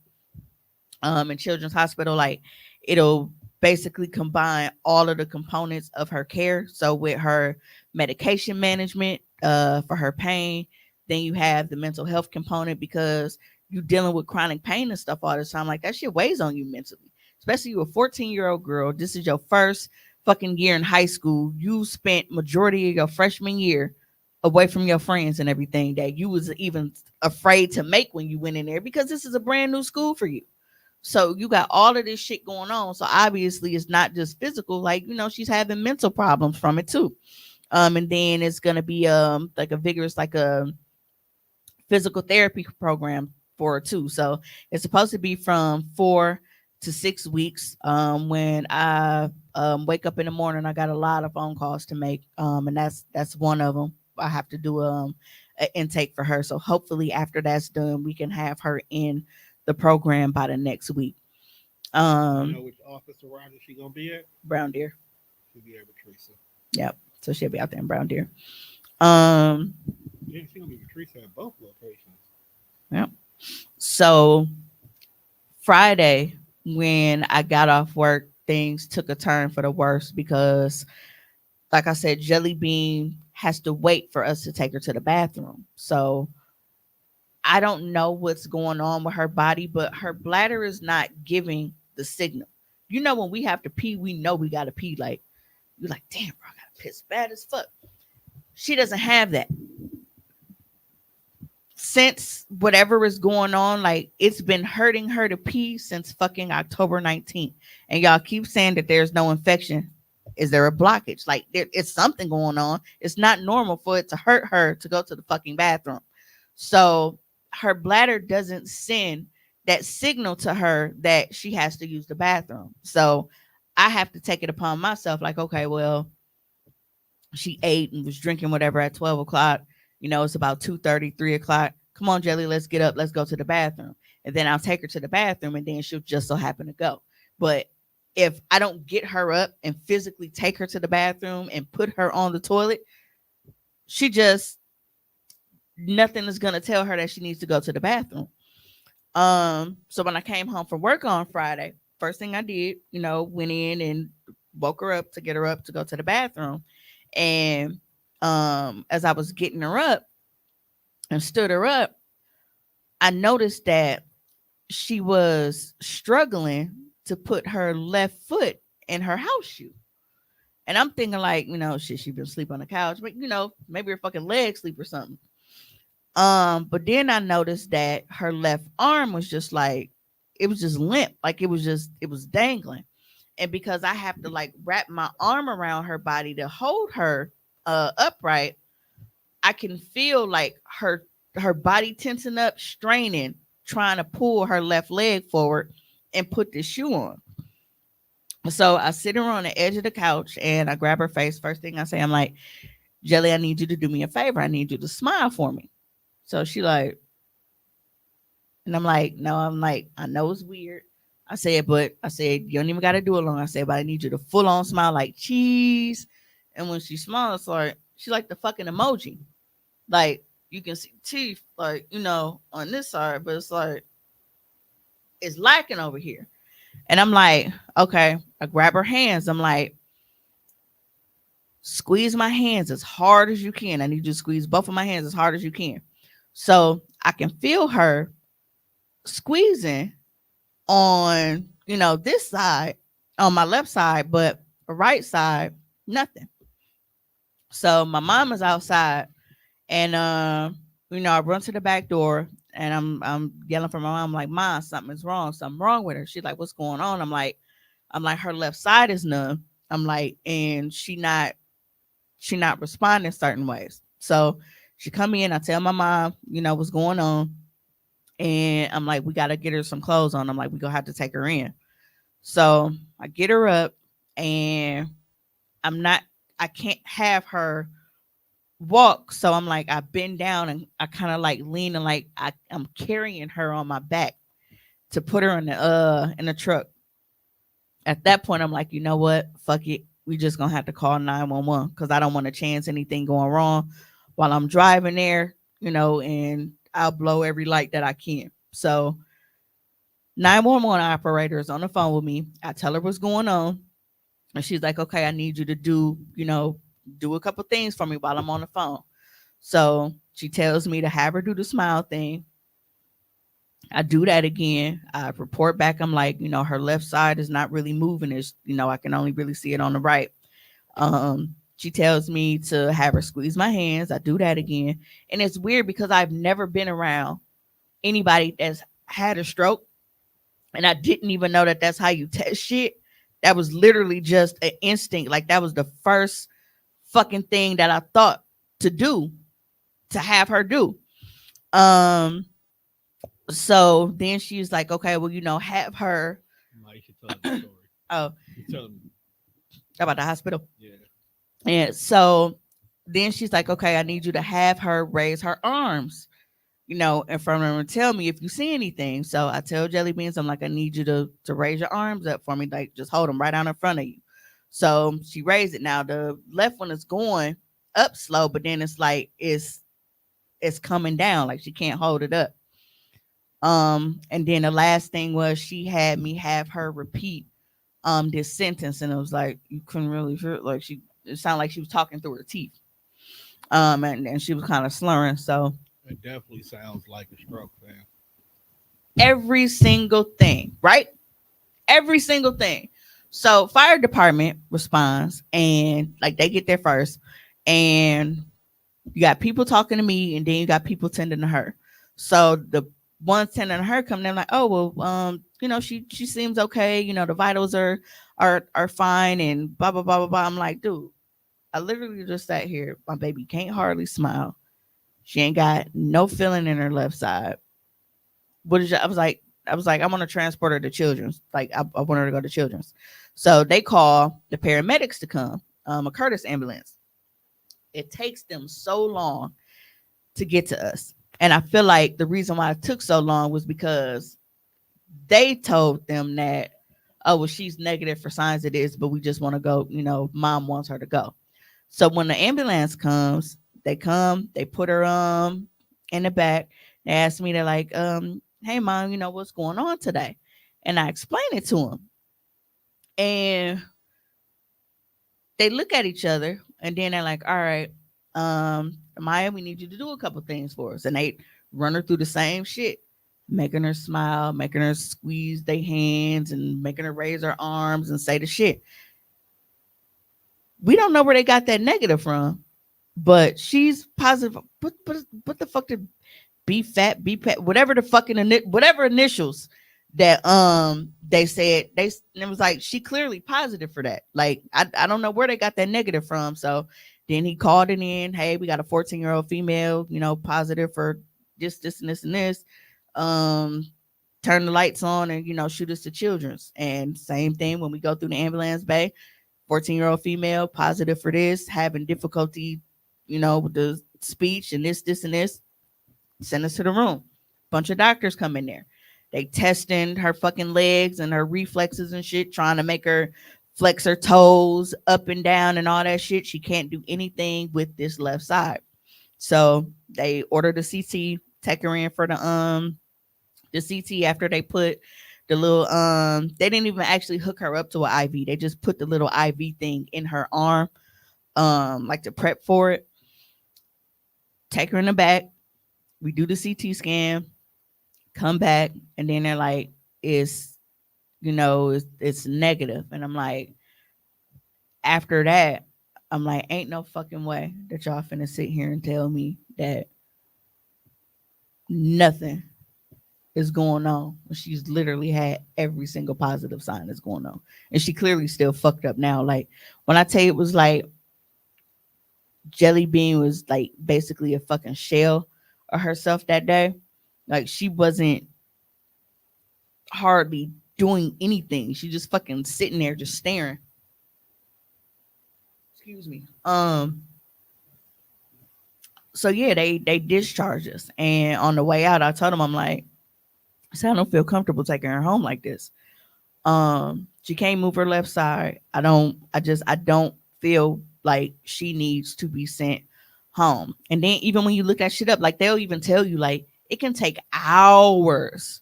S2: And Children's Hospital, like it'll basically combine all of the components of her care. So with her medication management for her pain, then you have the mental health component because you're dealing with chronic pain and stuff all the time. Like that shit weighs on you mentally, especially you a 14-year-old girl. This is your first fucking year in high school. You spent majority of your freshman year away from your friends and everything that you was even afraid to make when you went in there because this is a brand new school for you. So you got all of this shit going on. So obviously it's not just physical, like, you know, she's having mental problems from it too. And then it's gonna be like a vigorous, like a physical therapy program for her too. So it's supposed to be from 4 to 6 weeks. When I wake up in the morning, I got a lot of phone calls to make. And that's one of them. I have to do an intake for her. So hopefully after that's done, we can have her in the program by the next week.
S1: You know which office around is she gonna be at?
S2: Brown Deer.
S1: She'll be at with Teresa.
S2: Yep. So she'll be out there in Brown Deer.
S1: Yeah, she's gonna be with Teresa at both locations.
S2: Yep. So Friday, when I got off work, things took a turn for the worse because, like I said, Jelly Bean has to wait for us to take her to the bathroom. So I don't know what's going on with her body, but her bladder is not giving the signal. You know, when we have to pee, we know we got to pee. Like, you're like, damn, bro, I got to piss bad as fuck. She doesn't have that. Since whatever is going on, like, it's been hurting her to pee since fucking October 19th. And y'all keep saying that there's no infection. Is there a blockage? Like, it's something going on. It's not normal for it to hurt her to go to the fucking bathroom. So her bladder doesn't send that signal to her that she has to use the bathroom. So I have to take it upon myself, like, okay, well, she ate and was drinking whatever at 12 o'clock. You know, it's about 2:30, 3 o'clock. Come on, Jelly, let's get up. Let's go to the bathroom. And then I'll take her to the bathroom and then she'll just so happen to go. But if I don't get her up and physically take her to the bathroom and put her on the toilet, she just, nothing is going to tell her that she needs to go to the bathroom. So when I came home from work on Friday, first thing I did, you know, went in and woke her up to get her up to go to the bathroom. And as I was getting her up and stood her up, I noticed that she was struggling to put her left foot in her house shoe. And I'm thinking, like, you know, shit, she been sleeping on the couch, but, you know, maybe her fucking leg sleep or something. But then I noticed that her left arm was just like, it was just limp, like it was dangling. And because I have to like wrap my arm around her body to hold her upright, I can feel like her body tensing up, straining, trying to pull her left leg forward and put the shoe on. So I sit her on the edge of the couch and I grab her face. First thing I say, I'm like, Jelly, I need you to do me a favor. I need you to smile for me. So she like, and I'm like, no, I'm like, I know it's weird. I said, you don't even got to do it long. I said, but I need you to full on smile like cheese. And when she smiles, like, she like the fucking emoji. Like, you can see teeth, like, you know, on this side, but it's like, it's lacking over here. And I'm like, okay, I grab her hands. I'm like, squeeze my hands as hard as you can. I need you to squeeze both of my hands as hard as you can. So I can feel her squeezing on, you know, this side, on my left side, but the right side, nothing. So my mom is outside, and I run to the back door, and I'm yelling for my mom, like, "Mom, something's wrong. Something wrong with her." She's like, "What's going on?" I'm like, her left side is numb. I'm like, and she not responding certain ways. So she come in, I tell my mom, what's going on. And I'm like, we gotta get her some clothes on. I'm like, we gonna have to take her in. So I get her up, and I'm not I can't have her walk. So I'm like, I bend down and I kind of like lean, and like I'm carrying her on my back to put her in the truck. At that point, I'm like, you know what? Fuck it. We just gonna have to call 911 because I don't want to chance anything going wrong while I'm driving there, and I'll blow every light that I can. So 911 operator is on the phone with me. I tell her what's going on. And she's like, okay, I need you to do a couple things for me while I'm on the phone. So she tells me to have her do the smile thing. I do that again. I report back. I'm like, her left side is not really moving. I can only really see it on the right. She tells me to have her squeeze my hands. I do that again. And it's weird because I've never been around anybody that's had a stroke. And I didn't even know that that's how you test shit. That was literally just an instinct. Like that was the first fucking thing that I thought to do, to have her do. So then she's like, okay, well, have her.
S1: No, you should tell the story.
S2: Oh,
S1: You tell them,
S2: about the hospital.
S1: yeah.
S2: And so then she's like, okay, I need you to have her raise her arms, in front of her and tell me if you see anything. So I tell Jelly Beans, I'm like, I need you to raise your arms up for me, like just hold them right down in front of you. So she raised it. Now the left one is going up slow, but then it's like it's coming down, like she can't hold it up. And then the last thing was she had me have her repeat this sentence, and it was like you couldn't really hear it, like it sounded like she was talking through her teeth. And she was kind of slurring. So
S1: It definitely sounds like a stroke, man.
S2: every single thing, right? Every single thing. So fire department responds, and like they get there first, and you got people talking to me, and then you got people tending to her. So the one tending to her come in like, oh well, she seems okay. The vitals are fine, and blah blah blah blah blah. I'm like, dude, I literally just sat here. My baby can't hardly smile. She ain't got no feeling in her left side. What is? I want to transport her to Children's. Like I want her to go to Children's. So they call the paramedics to come. A Curtis ambulance. It takes them so long to get to us. And I feel like the reason why it took so long was because they told them that, oh, well, she's negative for signs of this, but we just want to go, mom wants her to go. So when the ambulance comes, they put her in the back. They asked me to like, hey mom, what's going on today? And I explained it to them. And they look at each other, and then they're like, all right, Maya, we need you to do a couple things for us. And they run her through the same shit, making her smile, making her squeeze their hands, and making her raise her arms and say the shit. We don't know where they got that negative from, but she's positive. What the fuck did be fat, be fat, whatever the fucking whatever initials that they said, it was like she clearly positive for that. Like I don't know where they got that negative from. So then he called it in. Hey, we got a 14-year-old female, positive for this and this and this. Turn the lights on and shoot us to Children's. And same thing when we go through the ambulance bay. 14-year-old female positive for this, having difficulty, with the speech and this and this. Send us to the room. Bunch of doctors come in there. They testing her fucking legs and her reflexes and shit, trying to make her flex her toes up and down and all that shit. She can't do anything with this left side. So they ordered the CT, take her in for the CT after they put the little they didn't even actually hook her up to an IV. They just put the little IV thing in her arm, like to prep for it. Take her in the back. We do the CT scan, come back, and then they're like, it's negative. And I'm like, after that, I'm like, ain't no fucking way that y'all finna sit here and tell me that nothing is going on. She's literally had every single positive sign that's going on. And she clearly still fucked up now. Like when I tell you it was like Jelly Bean was like basically a fucking shell of herself that day. Like she wasn't hardly doing anything. She just fucking sitting there just staring. Excuse me. So yeah, they discharged us. And on the way out, I told them, I'm like, I said, I don't feel comfortable taking her home like this. She can't move her left side. I don't feel like she needs to be sent home. And then even when you look that shit up, like they'll even tell you like it can take hours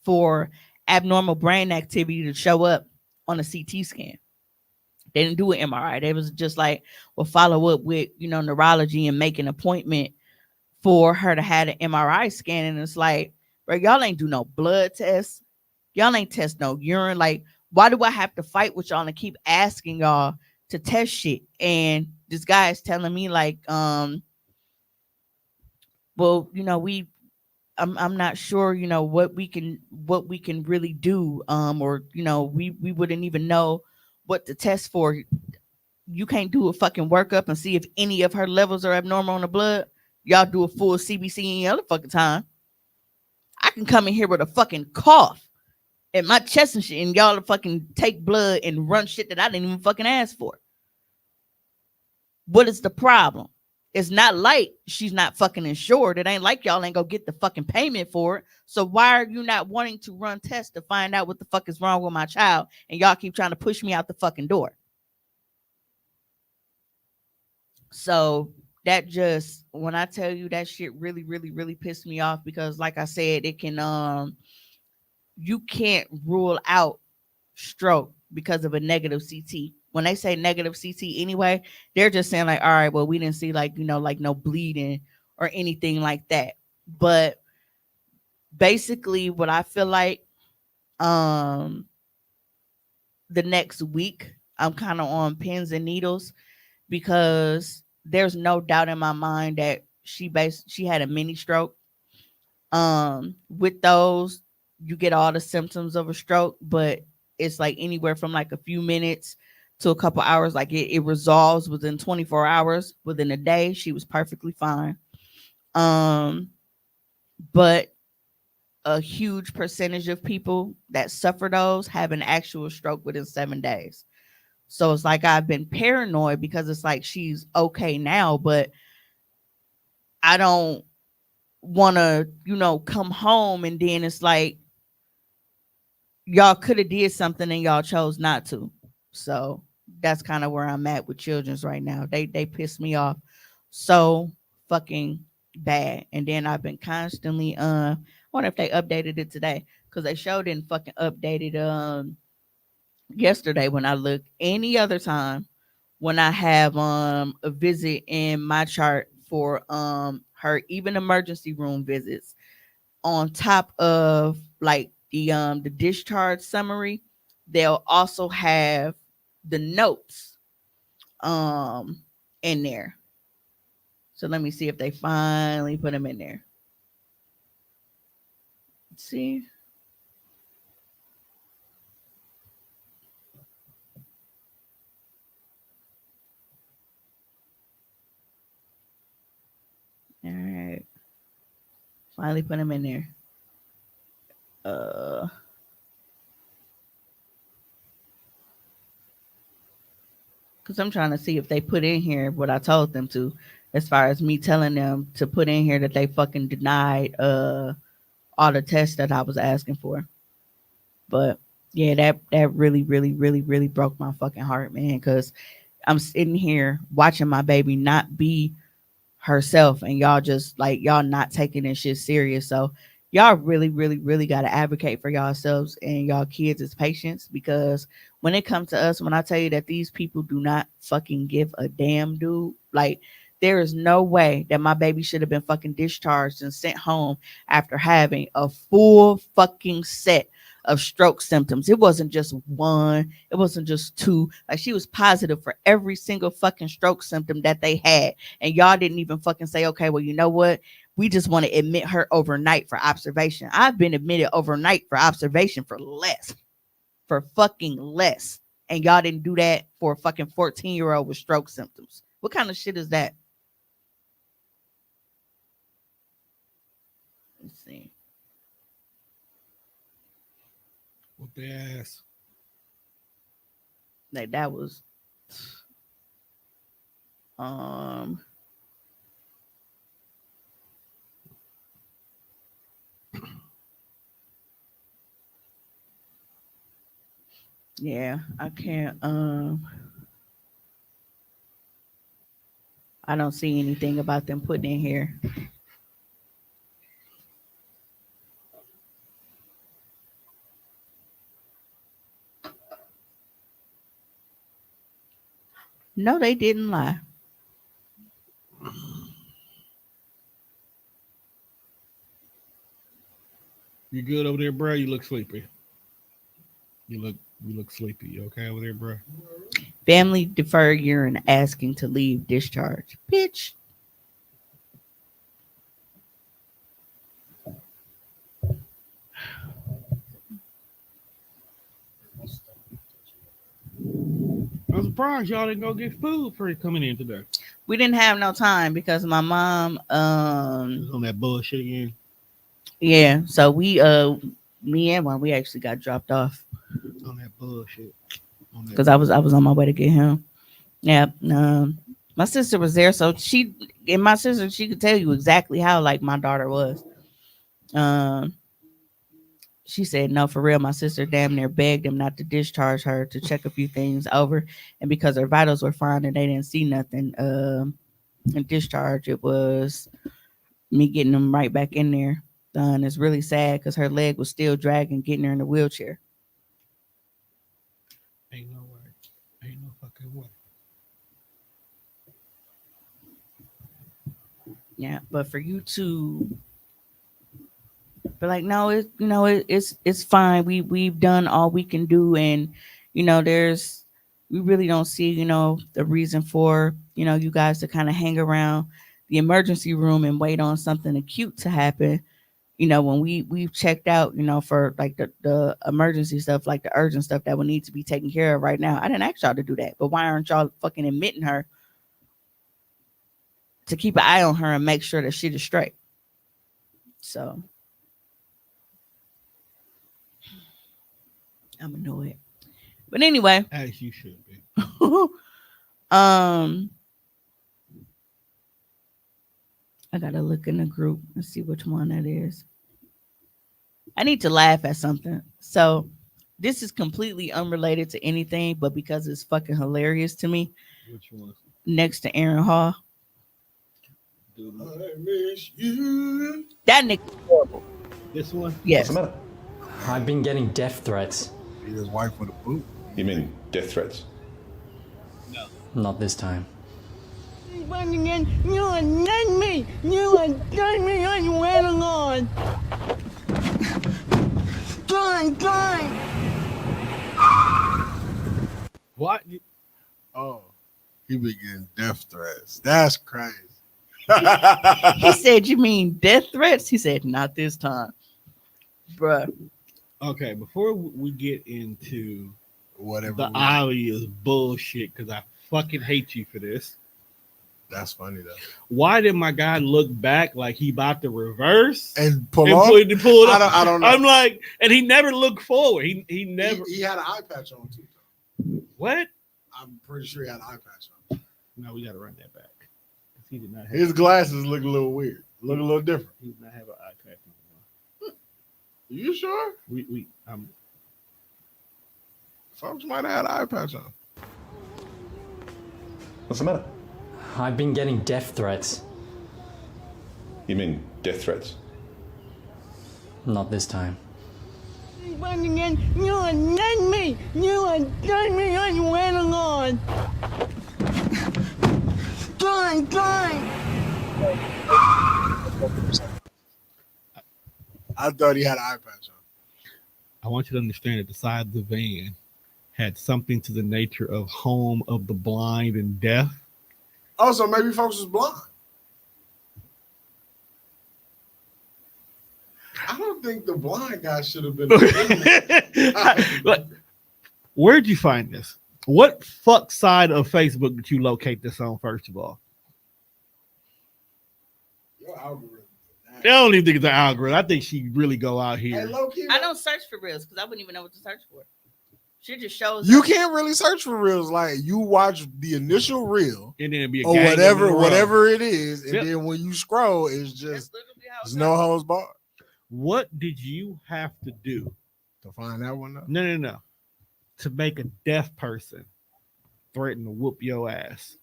S2: for abnormal brain activity to show up on a CT scan. They didn't do an MRI. They was just like, well, follow up with, neurology and make an appointment for her to have an MRI scan. And it's like, bro, y'all ain't do no blood tests. Y'all ain't test no urine. Like, why do I have to fight with y'all and keep asking y'all to test shit? And this guy is telling me like, well, I'm not sure, what we can really do. Or, we wouldn't even know what to test for. You can't do a fucking workup and see if any of her levels are abnormal in the blood. Y'all do a full CBC any other fucking time. I can come in here with a fucking cough in my chest and shit, and y'all fucking take blood and run shit that I didn't even fucking ask for. What is the problem? It's not like she's not fucking insured. It ain't like y'all ain't go get the fucking payment for it. So why are you not wanting to run tests to find out what the fuck is wrong with my child? And y'all keep trying to push me out the fucking door. So that just, when I tell you that shit really, really, really pissed me off, because like I said, it can, you can't rule out stroke because of a negative CT. When they say negative CT anyway, they're just saying like, all right, well, we didn't see like, like no bleeding or anything like that. But basically what I feel like, the next week, I'm kind of on pins and needles, because there's no doubt in my mind that she had a mini stroke. With those, you get all the symptoms of a stroke, but it's like anywhere from like a few minutes to a couple hours. Like it resolves within 24 hours. Within a day, she was perfectly fine. But a huge percentage of people that suffer those have an actual stroke within 7 days. So it's like I've been paranoid, because it's like she's okay now, but I don't want to, come home and then it's like y'all could have did something and y'all chose not to. So that's kind of where I'm at with children's right now. They piss me off so fucking bad. And then I've been constantly I wonder if they updated it today, because they sure didn't fucking update it yesterday when I looked. Any other time when I have a visit in my chart for her even emergency room visits, on top of like the discharge summary, they'll also have the notes in there. So let me see if they finally put them in there. Let's see. All right. Finally put them in there. Because I'm trying to see if they put in here what I told them to, as far as me telling them to put in here that they fucking denied all the tests that I was asking for. But yeah, that really, really, really, really broke my fucking heart, man. Because I'm sitting here watching my baby not be herself, and y'all just like, y'all not taking this shit serious. So y'all really, really, really got to advocate for yourselves and y'all kids as patients, because when it comes to us, when I tell you that these people do not fucking give a damn, dude, like there is no way that my baby should have been fucking discharged and sent home after having a full fucking set of stroke symptoms. It wasn't just one, it wasn't just two. Like, she was positive for every single fucking stroke symptom that they had. And y'all didn't even fucking say, okay, well, you know what? We just want to admit her overnight for observation. I've been admitted overnight for observation for fucking less. And y'all didn't do that for a fucking 14-year-old with stroke symptoms. What kind of shit is that? Let's see.
S1: Whoop their ass.
S2: Like, that was yeah, I can't I don't see anything about them putting in here. No, they didn't lie.
S1: You good over there, bro? You look sleepy. You look sleepy. You okay over there, bro?
S2: Family deferred urine asking to leave discharge. Bitch.
S1: I'm surprised y'all didn't go get food for coming in today.
S2: We didn't have no time because my mom
S1: On that bullshit again.
S2: yeah, so me and one, we actually got dropped off
S1: On that bullshit.
S2: because I was on my way to get him. Yeah, my sister was there, so she could tell you exactly how like my daughter was. She said no, for real. My sister damn near begged him not to discharge her to check a few things over, and because her vitals were fine and they didn't see nothing in discharge, it was me getting them right back in there. And it's really sad because her leg was still dragging, getting her in the wheelchair.
S1: Ain't no way. Ain't no fucking way.
S2: Yeah, but for you to be like, no, it's fine. We've done all we can do, and we really don't see the reason for you guys to kind of hang around the emergency room and wait on something acute to happen. When we've checked out, for like the emergency stuff, like the urgent stuff that would need to be taken care of right now. I didn't ask y'all to do that, but why aren't y'all fucking admitting her to keep an eye on her and make sure that shit is straight? So I'm annoyed. But anyway.
S1: As you should be.
S2: I gotta look in the group and see which one that is. I need to laugh at something. So this is completely unrelated to anything, but because it's fucking hilarious to me.
S1: Which one?
S2: Next to Aaron Hall.
S3: I miss you.
S2: That nigga horrible.
S1: This one?
S2: Yes.
S4: What's the matter? I've been getting death threats.
S3: Beat his wife with a boot.
S5: You mean death threats?
S1: No.
S4: Not this time.
S6: You are not me. You are not me on your analog. Gone.
S1: What?
S3: Oh, he be getting death threats. That's crazy.
S2: He said, you mean death threats? He said, not this time. Bruh.
S1: Okay, before we get into
S3: Whatever.
S1: the obvious bullshit, because I fucking hate you for this.
S3: That's funny though.
S1: Why did my guy look back like he about to reverse
S3: And pull
S1: and
S3: off?
S1: pull it up?
S3: I don't know.
S1: I'm like, and he never looked forward. He never.
S3: He had an eye patch on too.
S1: What?
S3: I'm pretty sure he had an eye patch on.
S1: No, we got to run that back. He did not have.
S3: His glasses look a little weird. Look a little different.
S1: He did not have an eye patch on.
S3: You sure? Folks might have had an eye patch on.
S5: What's the matter?
S4: I've been getting death threats.
S5: You mean death threats?
S4: Not this time.
S6: You are not me. You are not me on your analog. Gone.
S3: I thought he had an eye patch on.
S1: I want you to understand that the side of the van had something to the nature of home of the blind and deaf.
S3: Oh, so maybe folks was blind. I don't think the blind guy should have been.
S1: Like, where'd you find this? What fuck side of Facebook did you locate this on, first of all?
S3: Your algorithm.
S1: I don't even think it's an algorithm. I think she really go out
S3: Hey,
S1: here.
S3: low-key,
S2: I don't search for reels because I wouldn't even know what to search for. She just shows
S3: you
S2: up.
S3: can't really search for reels. Like you watch the initial reel
S1: And then it'd be a
S3: or
S1: gang of them in a row.
S3: whatever it is, and
S1: Yep.
S3: then when you scroll, it's
S2: That's
S3: just
S2: literally how
S3: there's
S2: it's
S3: no
S2: done.
S3: holds barred.
S1: What did you have to do?
S3: To find that one, though.
S1: No. To make a deaf person threaten to whoop your ass.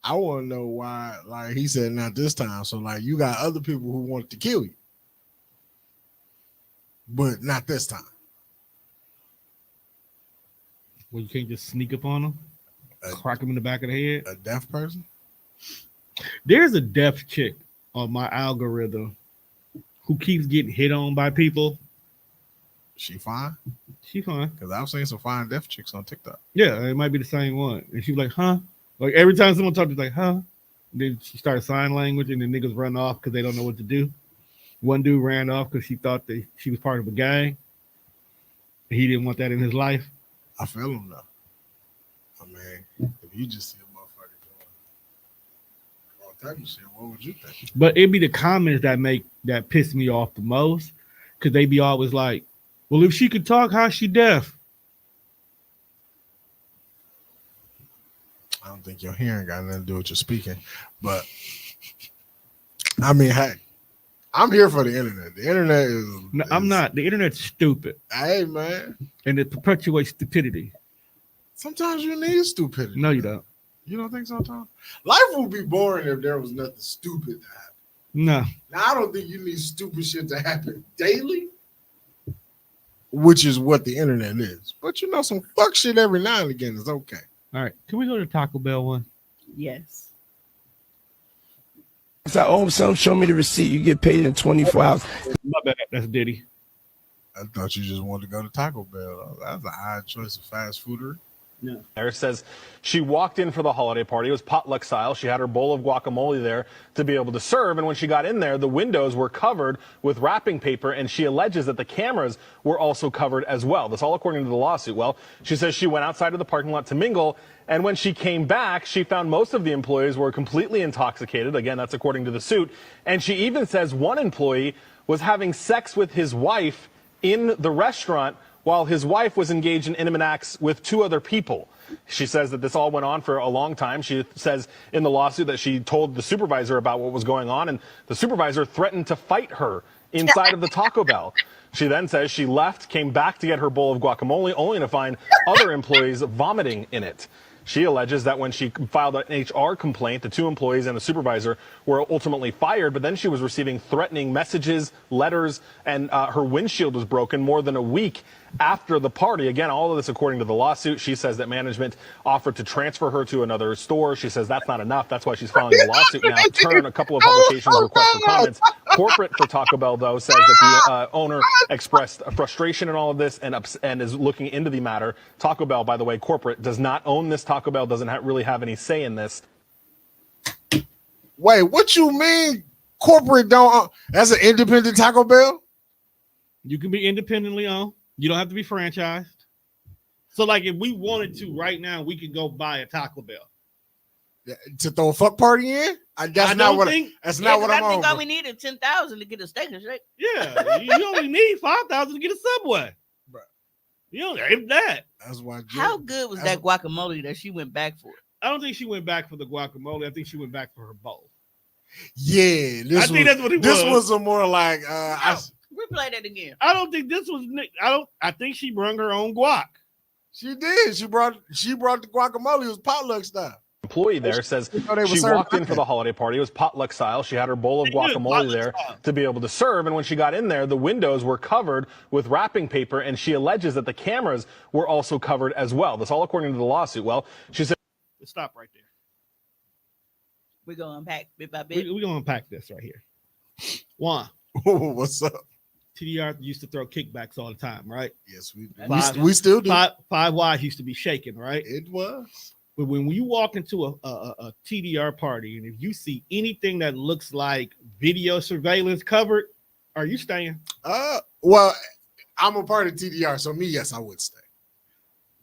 S3: I want to know why. Like he said, not this time. So like you got other people who want to kill you, but not this time.
S1: Well, you can't just sneak up on them,
S3: Uh,
S1: crack them in the back of the head.
S3: A deaf person.
S1: There's a deaf chick on my algorithm who keeps getting hit on by people.
S3: She fine?
S1: She fine.
S3: Because I've seen some fine deaf chicks on TikTok.
S1: Yeah, it might be the same one. And she's like, huh? Like every time someone talks, she's like, huh? Then she started sign language and the niggas run off because they don't know what to do. One dude ran off because she thought that she was part of a gang. And he didn't want that in his life.
S3: I feel him though. I mean, if you just see a motherfucker doing all type of shit, what would you think?
S1: But it'd be the comments that piss me off the most. Because they be always like, well, if she could talk, how's she deaf?
S3: I don't think your hearing got nothing to do with your speaking, but I mean, hey, I'm here for the internet. The internet is.
S1: No, I'm not. The internet's stupid.
S3: Hey, man.
S1: And it perpetuates stupidity.
S3: Sometimes you need stupidity.
S1: No, you don't.
S3: You don't think so, Tom? Life would be boring if there was nothing stupid to happen.
S1: No.
S3: Now, I don't think you need stupid shit to happen daily, which is what the internet is. But you know, some fuck shit every now and again is okay.
S1: All right. Can we go to the Taco Bell one?
S2: Yes.
S7: If I owe something, show me the receipt. You get paid in 24 hours.
S1: My bad. That's Diddy.
S3: I thought you just wanted to go to Taco Bell. That's an odd choice of fast foodery.
S8: There says she walked in for the holiday party. It was potluck style. She had her bowl of guacamole there to be able to serve. And when she got in there, the windows were covered with wrapping paper. And she alleges that the cameras were also covered as well. That's all according to the lawsuit. Well, she says she went outside of the parking lot to mingle. And when she came back, she found most of the employees were completely intoxicated. Again, that's according to the suit. And she even says one employee was having sex with his wife in the restaurant while his wife was engaged in intimate acts with two other people. She says that this all went on for a long time. She says in the lawsuit that she told the supervisor about what was going on, and the supervisor threatened to fight her inside of the Taco Bell. She then says she left, came back to get her bowl of guacamole, only to find other employees vomiting in it. She alleges that when she filed an HR complaint, the two employees and the supervisor were ultimately fired, but then she was receiving threatening messages, letters, and her windshield was broken more than a week after the party. Again, all of this according to the lawsuit. She says that management offered to transfer her to another store. She says that's not enough. That's why she's filing the lawsuit now. Turn, a couple of publications request for comments. Corporate for Taco Bell, though, says that the owner expressed frustration in all of this and is looking into the matter. Taco Bell, by the way, corporate, does not own this. Taco Bell doesn't really have any say in this.
S3: Wait, what you mean corporate don't own? That's an independent Taco Bell?
S1: You can be independently owned. You don't have to be franchised. So, like, if we wanted to right now, we could go buy a Taco Bell.
S3: To throw a fuck party in? That's not what I'm
S2: I think all
S3: on.
S2: we need is 10,000 to get a steak and shake.
S1: Yeah, you only need 5,000 to get a Subway.
S3: Bruh.
S1: You don't if that.
S3: That's why.
S2: How good was that guacamole that she went back for?
S1: I don't think she went back for the guacamole. I think she went back for her bowl.
S3: Yeah,
S1: I think that's what it
S3: this
S1: was.
S3: was a more like
S2: Replay that again.
S1: I don't think this was. I think she brung her own guac.
S3: she did. She brought the guacamole. It was potluck style.
S8: Employee there says
S3: they were
S8: she
S3: serving
S8: walked in for
S3: content.
S8: the holiday party. It was potluck style. She had her bowl of guacamole there to be able to serve. And when she got in there, the windows were covered with wrapping paper. And she alleges that the cameras were also covered as well. That's all according to the lawsuit. Well, she said.
S1: Let's stop right there.
S2: We're going to unpack bit by bit.
S1: We're going to unpack this right here. One,
S3: What's up?
S1: TDR used to throw kickbacks all the time, right?
S3: Yes,
S1: we
S3: still do.
S1: Five Wise used to be shaking, right?
S3: It was.
S1: But when you walk into a TDR party and if you see anything that looks like video surveillance covered, are you staying?
S3: Well, I'm a part of TDR, so me, yes, I would stay.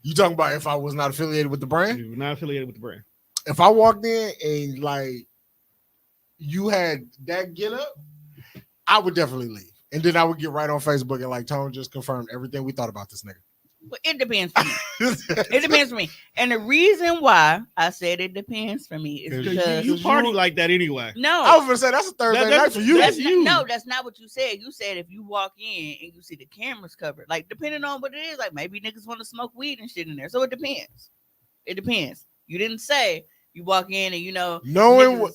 S3: You talking about if I was not affiliated with the brand?
S1: You're not affiliated with the brand.
S3: If I walked in and like you had that get up, I would definitely leave. And then I would get right on Facebook and like Tone just confirmed everything we thought about this nigga.
S2: Well, it depends for me. It depends for me. And the reason why I said it depends for me is because
S1: you party like that anyway.
S2: No,
S3: I was gonna say that's a Thursday night for you.
S2: That's you. No, that's not what you said. You said if you walk in and you see the cameras covered, like depending on what it is, like maybe niggas want to smoke weed and shit in there. So it depends. It depends. You didn't say you walk in and
S3: knowing what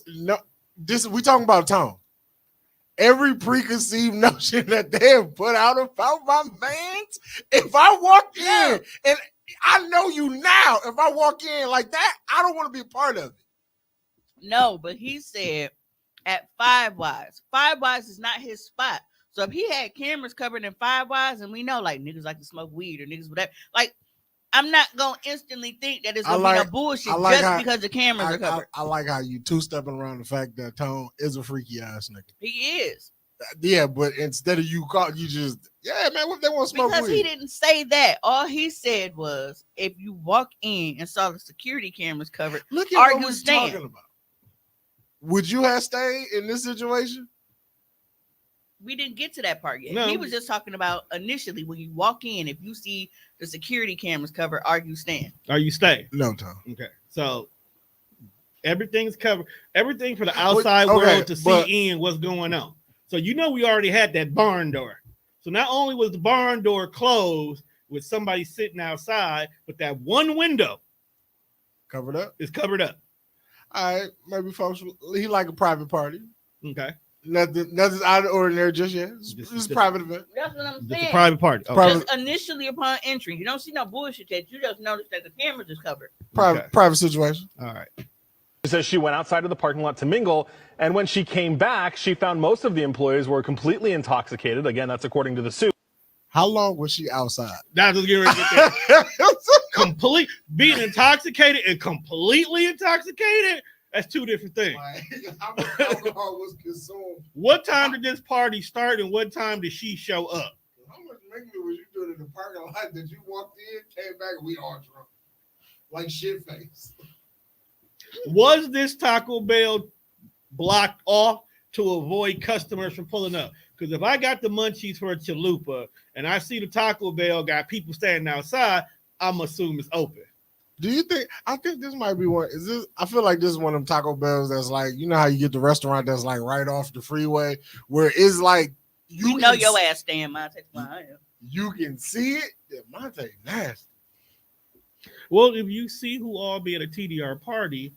S3: this we talking about Tone. Every preconceived notion that they have put out about my mans, if I walk in and I know you now, if I walk in like that, I don't want to be a part of it.
S2: No, but he said at Five Wise. Five Wise is not his spot. So if he had cameras covered in Five Wise, and we know like niggas like to smoke weed or niggas whatever, like I'm not gonna instantly think that it's gonna be no bullshit because the cameras are covered.
S3: I like how you two-stepping around the fact that Tone is a freaky ass nigga.
S2: He is.
S3: Yeah, but instead of you just man, what if they want to smoke
S2: because
S3: weed?
S2: He didn't say that. All he said was if you walk in and saw the security cameras covered,
S3: look at
S2: are
S3: what
S2: you
S3: we're
S2: staying?
S3: talking about. Would you have stayed in this situation?
S2: We didn't get to that part yet.
S1: No.
S2: He was just talking about initially when you walk in, if you see the security cameras covered, are you staying?
S1: Are you staying?
S3: No, Tom.
S1: Okay. So everything's covered. Everything for the outside world to see in what's going on. So we already had that barn door. So not only was the barn door closed with somebody sitting outside, but that one window
S3: covered up
S1: is covered up.
S3: All right, maybe folks he like a private party.
S1: Okay.
S3: Nothing's out of the ordinary just yet. It's a private event.
S2: That's what I'm saying.
S1: It's a private party.
S3: Okay.
S2: Just initially upon entry, you don't see no bullshit that you just notice that the cameras is covered.
S3: Private situation.
S1: All right.
S8: She says she went outside of the parking lot to mingle, and when she came back, she found most of the employees were completely intoxicated. Again, that's according to the suit.
S3: How long was she outside?
S1: That's just getting ready to get there. Being intoxicated and completely intoxicated, that's two different things.
S3: How much alcohol was consumed?
S1: What time did this party start and what time did she show up?
S3: How much mingling was you doing in the parking lot that you walked in, came back, and we all drunk? Like shit face.
S1: Was this Taco Bell blocked off to avoid customers from pulling up? Because if I got the munchies for a chalupa and I see the Taco Bell got people standing outside, I'm assuming it's open.
S3: Do you think? I think this might be one. Is this? I feel like this is one of them Taco Bells that's like, you know how you get the restaurant that's like right off the freeway, where it's like
S2: you know your ass staying Monte.
S3: You can see it. Yeah, Monte nasty.
S1: Well, if you see who all be at a TDR party,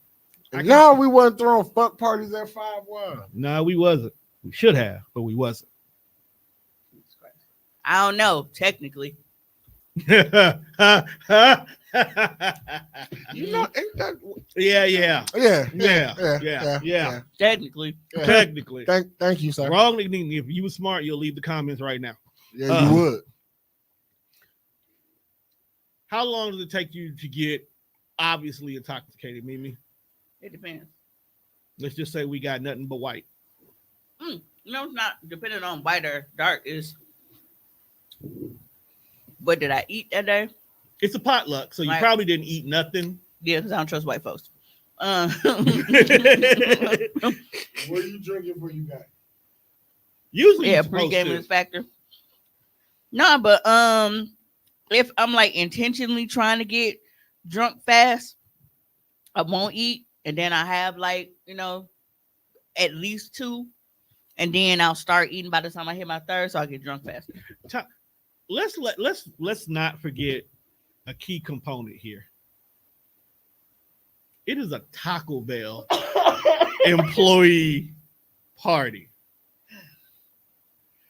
S3: no, we wasn't throwing fuck parties at 5-1.
S1: No, we wasn't. We should have, but we wasn't.
S2: I don't know, technically.
S3: You know, ain't that?
S1: Yeah.
S2: Technically.
S1: Technically.
S3: Thank you, sir.
S1: Wrong. If you were smart, you'll leave the comments right now.
S3: Yeah, you would.
S1: How long does it take you to get obviously intoxicated, Mimi?
S2: It depends.
S1: Let's just say we got nothing but white.
S2: No, it's not depending on white or dark. Is what did I eat that day?
S1: It's a potluck, so you probably didn't eat nothing.
S2: Yeah, because I don't trust white folks.
S3: What are you drinking before you got it?
S1: Usually,
S2: pre-game factor. No, but if I'm like intentionally trying to get drunk fast, I won't eat, and then I have like at least 2, and then I'll start eating by the time I hit my 3rd, so I get drunk faster.
S1: Let's not forget a key component here. It is a Taco Bell employee party.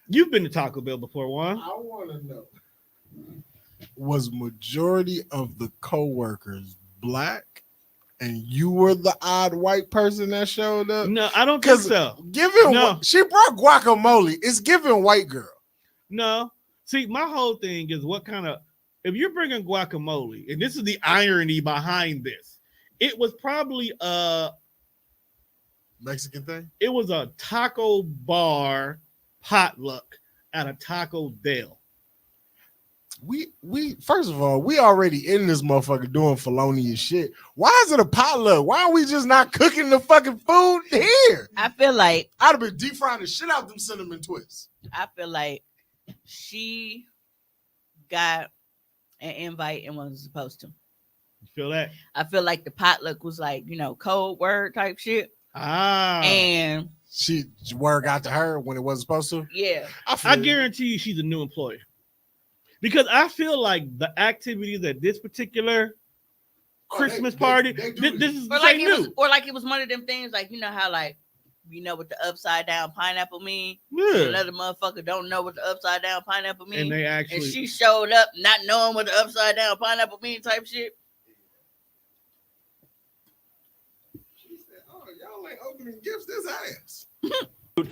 S1: You've been to Taco Bell before, Juan.
S3: I want to know, was majority of the co-workers black and you were the odd white person that showed up?
S1: No, I don't think so.
S3: She brought guacamole. It's giving white girl.
S1: No. See, my whole thing is what kind of, if you're bringing guacamole, and this is the irony behind this, it was probably
S3: Mexican thing.
S1: it was a taco bar potluck at a Taco Bell.
S3: We first of all, we already in this motherfucker doing felonious shit. Why is it a potluck? Why are we just not cooking the fucking food here?
S2: I feel like
S3: I'd have been deep frying the shit out them cinnamon twists.
S2: she got an invite and wasn't supposed to.
S1: You feel that?
S2: I feel like the potluck was like, code word type shit. And
S3: She word got to her when it wasn't supposed to.
S2: yeah,
S1: I guarantee you she's a new employee. Because I feel like the activities at this particular Christmas party, this is
S2: or like it was one of them things like how like what the upside down pineapple mean.
S1: Yeah.
S2: Another motherfucker don't know what the upside down pineapple mean,
S1: And they actually,
S2: and she showed up not knowing what the upside down pineapple mean type shit.
S3: She said, "Oh, y'all ain't opening gifts this ass."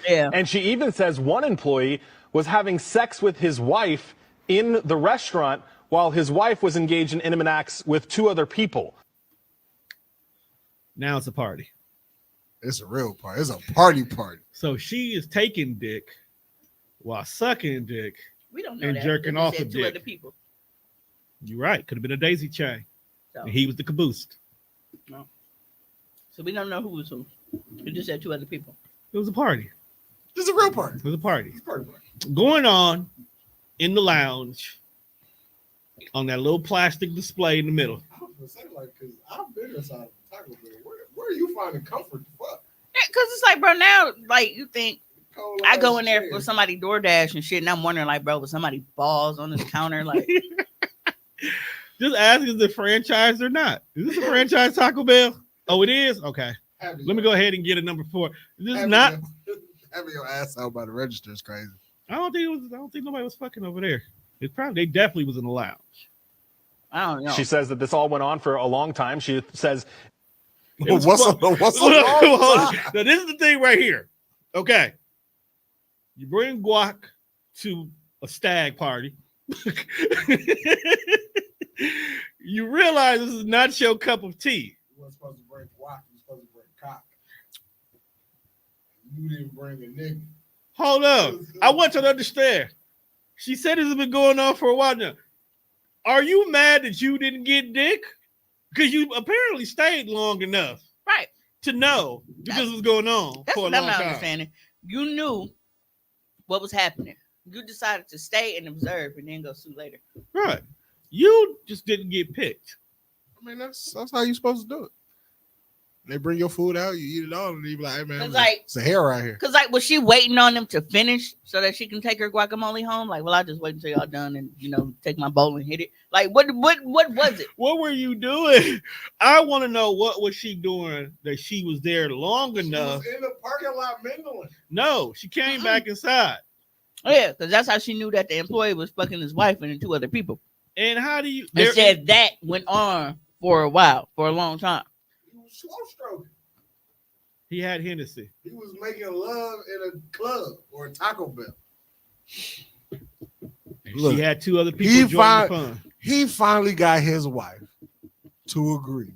S2: Yeah.
S8: And she even says one employee was having sex with his wife in the restaurant while his wife was engaged in intimate acts with 2 other people.
S1: now it's a party.
S3: It's a real party. It's a party.
S1: So she is taking dick while sucking dick.
S2: We don't know
S1: And
S2: that.
S1: jerking
S2: They
S1: off
S2: said
S1: a
S2: 2
S1: dick.
S2: other people.
S1: You're right. Could have been a daisy chain.
S2: So,
S1: And he was the caboose.
S2: so we don't know who was who. We just said 2 other people.
S1: It was a party.
S3: It's a real party.
S1: It was a party.
S3: It's a party.
S1: Going on in the lounge on that little plastic display in the middle.
S3: I was gonna say because I've been inside of Taco Bell. Where are you finding comfort? The fuck?
S2: Yeah, because it's like, bro, now, like, you think
S3: Cold
S2: I go
S3: ass
S2: in there
S3: shit.
S2: for somebody DoorDash and shit, and I'm wondering, like, bro, was somebody balls on this counter? Like,
S1: Just ask is it franchise or not. Is this a franchise Taco Bell? Oh, it is? Okay.
S3: Having
S1: Let me go ahead and get a number 4. This is
S3: having
S1: not.
S3: your- having your ass out by the register is crazy.
S1: I don't think nobody was fucking over there. It's probably they definitely was in the lounge.
S2: I don't know.
S8: She says that this all went on for a long time. She says
S1: It was
S3: What's
S1: fun.
S3: what's
S1: Hold on.
S3: wrong?
S1: Now this is the thing right here. Okay. You bring guac to a stag party. You realize this is not your cup of tea.
S3: You weren't supposed to bring guac. You were supposed to bring cock. You didn't bring a nigga.
S1: Hold up. I want you to understand. She said this has been going on for a while now. Are you mad that you didn't get dick? Because you apparently stayed long enough
S2: right.
S1: to know that this was going on
S2: That's
S1: for a
S2: what
S1: long
S2: I'm not
S1: time.
S2: understanding. You knew what was happening. You decided to stay and observe and then go sue later.
S1: Right. You just didn't get picked.
S3: I mean, that's how you're supposed to do it. They bring your food out, you eat it all, and you be like, "Hey man,
S2: It's like
S3: it's a hair right here."
S2: Cause like was she waiting on them to finish so that she can take her guacamole home? Like, well, I'll just wait until y'all done and take my bowl and hit it. Like, what was it?
S1: What were you doing? I want to know what was she doing that she was there long enough.
S3: She was in the parking lot mingling.
S1: No, she came back inside.
S2: Oh yeah, because that's how she knew that the employee was fucking his wife and 2 other people.
S1: And how do you?
S2: They said that went on for a while, for a long time.
S3: He was slow stroking.
S1: He had Hennessy.
S3: He was making love in a club or a Taco Bell. Look,
S1: She had 2 other people join the fun.
S3: He finally got his wife to agree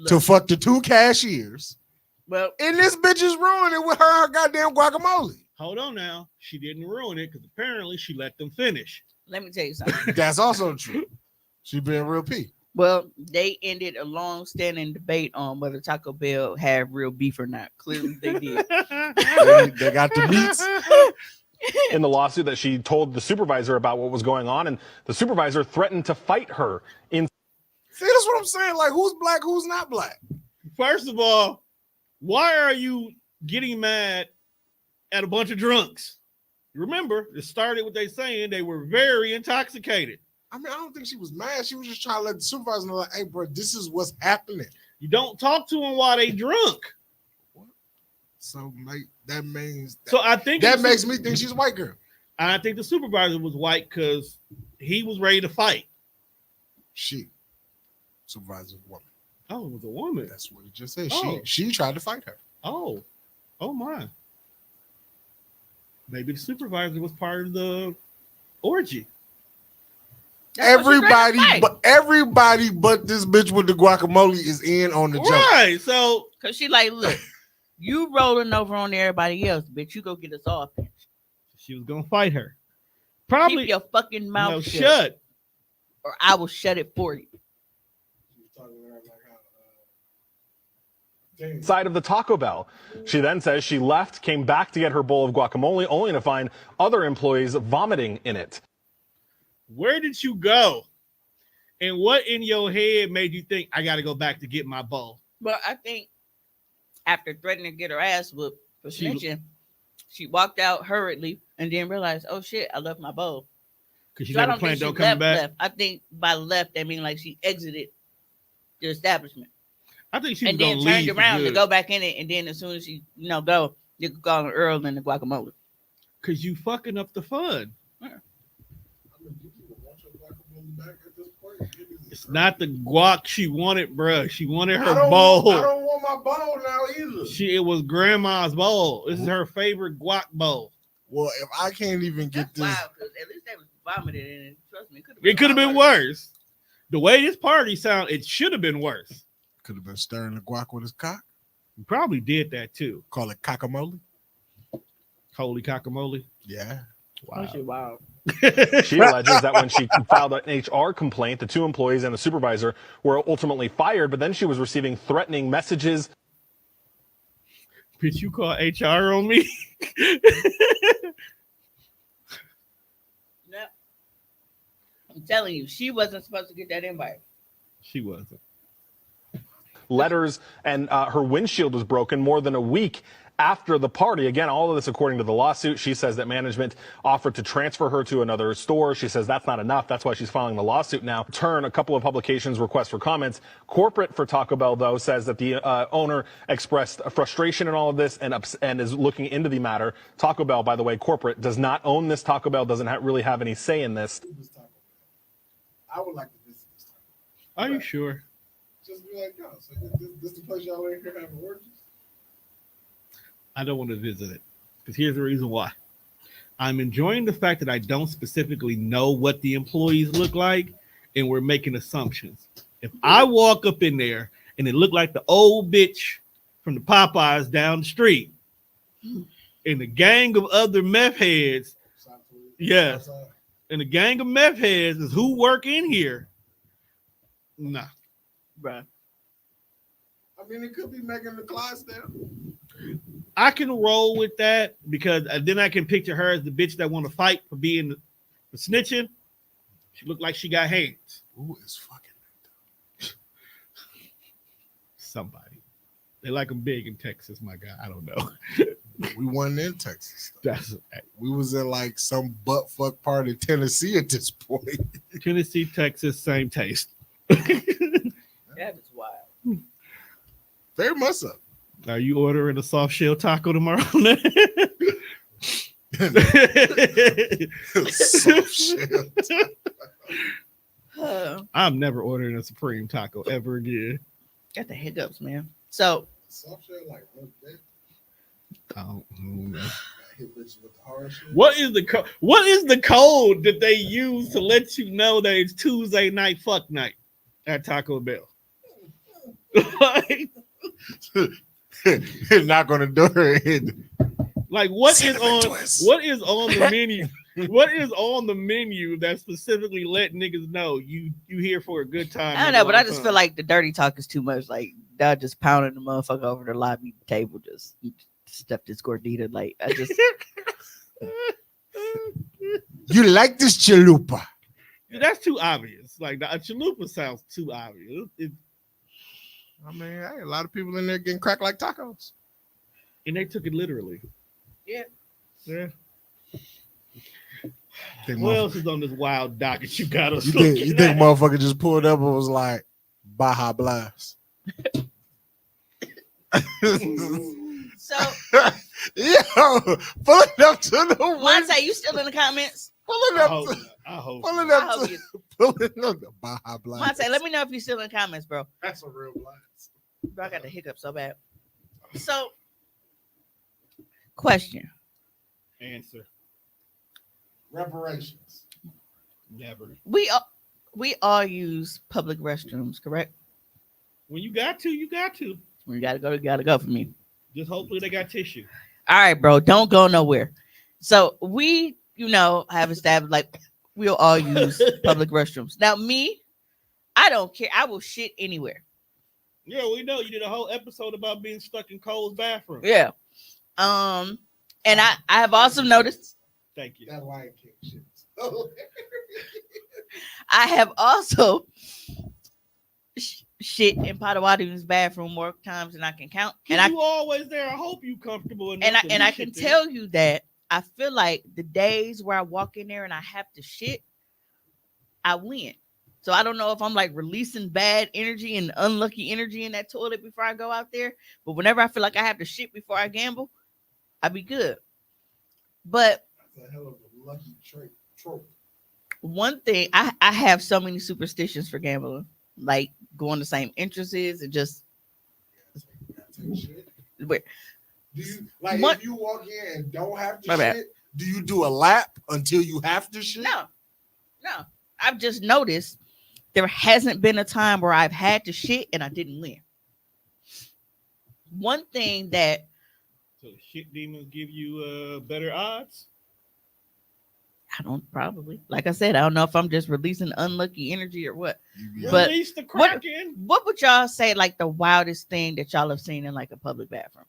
S3: to fuck the 2 cashiers.
S2: Well,
S3: and this bitch is ruining it with her goddamn guacamole.
S1: Hold on now. She didn't ruin it because apparently she let them finish.
S2: let me tell you something.
S3: That's also true. She being real P.
S2: Well, they ended a long-standing debate on whether Taco Bell had real beef or not. Clearly, they did.
S3: They got the meats.
S8: in the lawsuit that she told the supervisor about what was going on, and the supervisor threatened to fight her.
S3: See, that's what I'm saying. Like, who's black, who's not black?
S1: First of all, why are you getting mad at a bunch of drunks? Remember, it started with they saying they were very intoxicated.
S3: I mean, I don't think she was mad. She was just trying to let the supervisor know, like, hey, bro, this is what's happening.
S1: You don't talk to them while they drunk.
S3: What? So, like, that means
S1: So I think
S3: that makes me think she's a white girl.
S1: I think the supervisor was white because he was ready to fight.
S3: She, supervisor, woman.
S1: Oh, it was a woman.
S3: That's what it just said.
S1: Oh.
S3: She tried to fight her.
S1: Oh my. Maybe the supervisor was part of the orgy.
S2: That's what she ready to fight.
S3: Everybody but this bitch with the guacamole is in on the joke.
S1: Right. So,
S2: Cause she like, look, you rolling over on everybody else, bitch. You go get us all.
S1: she was gonna fight her. Probably
S2: Keep your fucking mouth
S1: no,
S2: shut, or I will shut it for you.
S8: Side of the Taco Bell. She then says she left, came back to get her bowl of guacamole, only to find other employees vomiting in it.
S1: Where did you go? And what in your head made you think I got to go back to get my bowl?
S2: But I think after threatening to get her ass whooped for snitching, she walked out hurriedly and then realized, oh shit, I left my bowl.
S1: Because she
S2: So I
S1: never
S2: don't think
S1: planned
S2: she
S1: on coming back.
S2: left. I think by left, I mean like she exited the establishment.
S1: I think she was
S2: And
S1: gonna
S2: then
S1: leave
S2: turned around
S1: for
S2: to
S1: good.
S2: go back in it. And then as soon as she, go, you could call her Earl and the guacamole.
S1: Because you fucking up the fun. It's not the guac she wanted, bruh. She wanted her bowl.
S3: I don't want my bowl now either.
S1: It was grandma's bowl. This is her favorite guac bowl.
S3: Well, if I can't even get this,
S2: Wow, because at least they was vomited in it. Trust me,
S1: It could have been worse. The way this party sounded, it should have been worse.
S3: could have been stirring the guac with his cock.
S1: We probably did that too.
S3: Call it cockamole.
S1: Holy cockamole.
S3: Yeah.
S2: Wow. Wow.
S8: She alleges that when she filed an HR complaint, the two employees and the supervisor were ultimately fired, but then she was receiving threatening messages.
S1: Bitch, you call HR on me?
S2: No. I'm telling you, she wasn't supposed to get that invite.
S1: She wasn't.
S8: Letters, and her windshield was broken more than a week after the party. Again, all of this according to the lawsuit. She says that management offered to transfer her to another store. She says that's not enough. That's why she's filing the lawsuit now. A couple of publications request for comments. Corporate for Taco Bell, though, says that the owner expressed frustration in all of this and is looking into the matter. Taco Bell, by the way, corporate, does not own this. Taco Bell doesn't really have any say in this.
S3: I would like to visit this time.
S1: Are you sure?
S3: Just be like, yo, so this the place y'all in here having orgies?
S1: I don't want to visit it. Because here's the reason why. I'm enjoying the fact that I don't specifically know what the employees look like, and we're making assumptions. If I walk up in there and it looked like the old bitch from the Popeyes down the street, and a gang of other meth heads, yes, and a gang of meth heads is who work in here, nah.
S2: Bruh.
S3: I mean, it could be Megan the Clydesdale.
S1: I can roll with that because then I can picture her as the bitch that want to fight for being the snitching. She looked like she got hands.
S3: Who is fucking
S1: somebody? They like them big in Texas, my guy. I don't know.
S3: We wasn't in Texas.
S1: That's
S3: We was in like some butt fuck part of Tennessee at this point.
S1: Tennessee, Texas, same taste.
S2: That is wild.
S3: Very much so.
S1: Are you ordering a soft shell taco tomorrow?
S3: Soft shell.
S1: I'm never ordering a Supreme taco ever again.
S2: Got the hiccups, man. So
S3: Soft shell, like
S1: I don't know.
S3: hit bitches with the hard shit.
S1: What is the code that they use to let you know that it's Tuesday night fuck night at Taco Bell?
S3: Not gonna do it.
S1: Like what is
S3: Twist.
S1: on the menu? What is on the menu that specifically let niggas know you here for a good time?
S2: I don't know, but I just feel like the dirty talk is too much. Like that just pounding the motherfucker over the lobby table, just stuff this gordita. Like I just
S3: You like this chalupa?
S1: that's too obvious. Like the chalupa sounds too obvious.
S3: I mean, hey, a lot of people in there getting cracked like tacos.
S1: And they took it literally.
S2: Yeah.
S1: What else is on this wild docket you got us?
S3: You think motherfucker just pulled up and was like, Baja Blast?
S2: so.
S3: Yo, pull it up to the window.
S2: Monte, you still in the comments?
S3: Pull it up.
S1: I hope.
S3: Pull it
S2: I
S3: up.
S2: hope you.
S3: Pull it up. Baja Blast.
S2: Monte, let me know if you're still in the comments, bro.
S3: That's a real blast.
S2: Bro, I got the hiccup so bad. So, question.
S1: Answer.
S3: Reparations.
S1: Never.
S2: We all use public restrooms, correct?
S1: When you got to, you got to.
S2: When you gotta go for me.
S1: Just hopefully they got tissue.
S2: All right, bro, don't go nowhere. So we, have established like we'll all use public restrooms. Now, me, I don't care. I will shit anywhere.
S1: Yeah, we know you did a whole episode about being stuck in Cole's bathroom.
S2: Yeah. And I have also noticed.
S1: Thank you.
S3: That Lion King shit.
S2: I have also shit in Potawatomi's bathroom more times than I can count. And
S1: you always there. I hope you comfortable enough.
S2: And I can tell you that I feel like the days where I walk in there and I have to shit, I win. So I don't know if I'm like releasing bad energy and unlucky energy in that toilet before I go out there. But whenever I feel like I have to shit before I gamble, I be good. But
S3: that's a hell of a lucky trope.
S2: One thing, I have so many superstitions for gambling, like going the same entrances and just. Wait,
S3: do you if you walk in and don't have to shit?
S2: Bad.
S3: Do you do a lap until you have to shit?
S2: No. I've just noticed there hasn't been a time where I've had to shit and I didn't win. One thing that.
S1: So shit demons give you better odds?
S2: I don't probably. Like I said, I don't know if I'm just releasing unlucky energy or what.
S1: But release the Kraken.
S2: What would y'all say like the wildest thing that y'all have seen in like a public bathroom?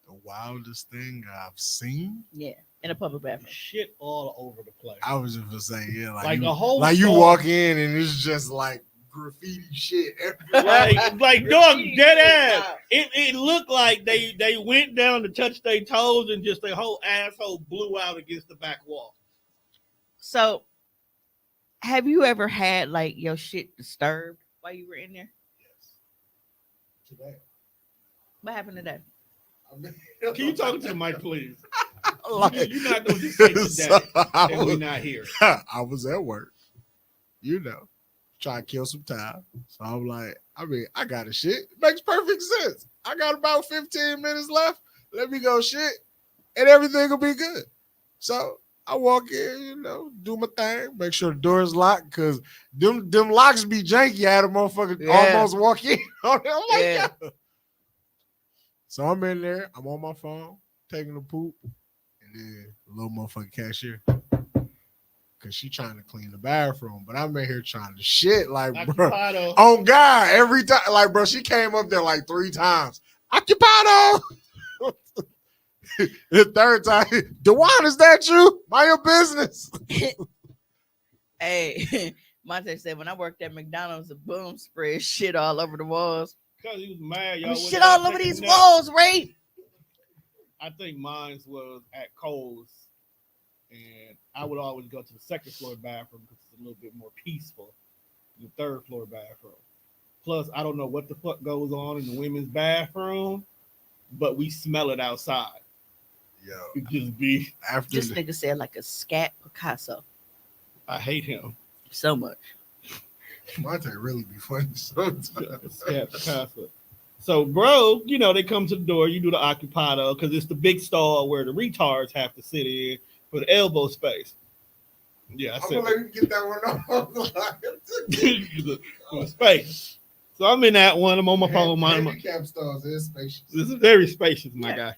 S3: The wildest thing I've seen?
S2: Yeah, in a public bathroom.
S1: Shit all over the place.
S3: I was just gonna say, yeah,
S1: like a whole
S3: like you walk in and it's just like graffiti shit everywhere.
S1: like dog dead ass. It looked like they went down to touch their toes and just their whole asshole blew out against the back wall.
S2: So have you ever had like your shit disturbed while you were in there?
S3: Yes. Today.
S2: What happened today?
S1: Can you talk to the mic, please?
S3: Like,
S1: You're not going to say today and we're not here.
S3: I was at work, trying to kill some time. So I'm like, I got to shit. It makes perfect sense. I got about 15 minutes left. Let me go shit, and everything will be good. So I walk in, do my thing, make sure the door is locked, because them locks be janky. I had a motherfucker almost walk in on it. I'm like, yeah. So I'm in there. I'm on my phone, taking a poop, and then a little motherfucking cashier. Because she trying to clean the bathroom, but I'm in here trying to shit, like, bro. On God, every time, like, bro, she came up there like 3 times. Occupado. The third time, Dewan, is that you? Mind your business.
S2: Hey, Monte said when I worked at McDonald's, the boom spread shit all over the walls.
S1: Because he was mad, y'all.
S2: Shit all over these walls, right?
S1: I think mine was at Cole's. And I would always go to the second floor bathroom because it's a little bit more peaceful than the third floor bathroom. Plus, I don't know what the fuck goes on in the women's bathroom, but we smell it outside.
S3: Yo,
S1: it just be
S3: after
S2: this nigga said like a scat Picasso.
S1: I hate him
S2: so much.
S3: Monte really be funny sometimes.
S1: Scat Picasso. So, bro, they come to the door. You do the occupado because it's the big stall where the retards have to sit in. For the elbow space. Yeah, I
S3: I'm gonna let you get that one off.
S1: the space. So I'm in that one. I'm on my phone.
S3: Handicap stores is spacious.
S1: This is very spacious, my guy.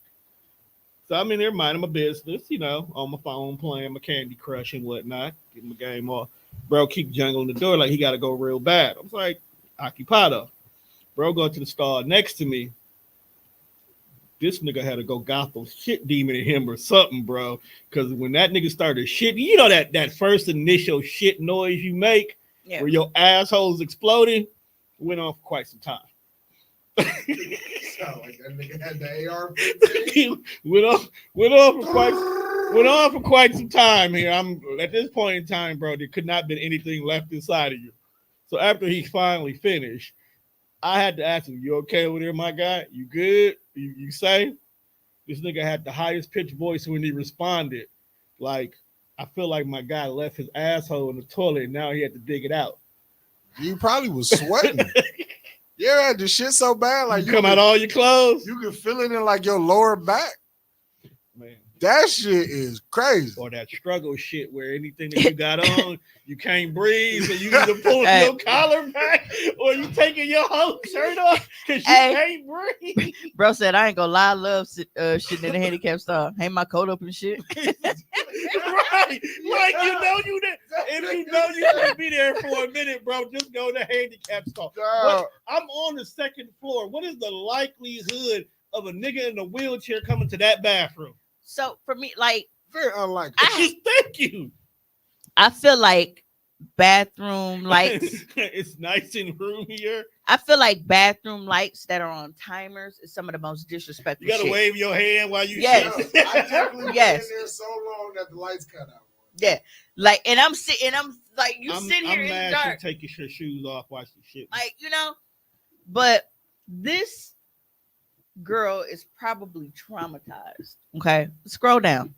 S1: So I'm in there minding my business, on my phone, playing my Candy Crush and whatnot, getting my game off. Bro, keep jungling the door like he got to go real bad. I was like, occupado. Bro, go to the stall next to me. This nigga had to go Gotham shit demon in him or something, bro. Because when that nigga started shitting, that first initial shit noise you make where your asshole's exploding, went on for quite some time.
S3: Sound like that nigga had the AR.
S1: went on for quite some time here. I'm at this point in time, bro, there could not have been anything left inside of you. So after he finally finished, I had to ask him, you okay over there, my guy? You good? You say? This nigga had the highest pitched voice when he responded. Like, I feel like my guy left his asshole in the toilet and now he had to dig it out.
S3: You probably was sweating. Yeah, the shit so bad. Like
S1: you come out all your clothes.
S3: You can feel it in like your lower back.
S1: Man.
S3: That shit is crazy.
S1: Or that struggle shit where anything that you got on, you can't breathe, so you either pull your collar back or you taking your whole shirt off because you can't breathe.
S2: Bro said, I ain't gonna lie, I love shitting in the handicap stall. Hang my coat up and shit.
S1: Right. Like, you know you did. If you know you should be there for a minute, bro, just go to handicap stall. I'm on the second floor. What is the likelihood of a nigga in a wheelchair coming to that bathroom?
S2: So for me, like,
S3: very unlikely.
S1: Thank you.
S2: I feel like bathroom lights.
S1: It's nice and roomier.
S2: I feel like bathroom lights that are on timers is some of the most disrespectful.
S1: You gotta
S2: shit.
S1: wave your hand while you.
S2: Yes.
S3: I definitely
S2: yes.
S3: been in there so long that the lights cut out.
S2: Yeah, like, and I'm sitting, and I'm like, I'm here
S1: I'm
S2: in
S1: mad
S2: the dark.
S1: you take your shoes off, watch the shit.
S2: Like, but this girl is probably traumatized. Okay, scroll down.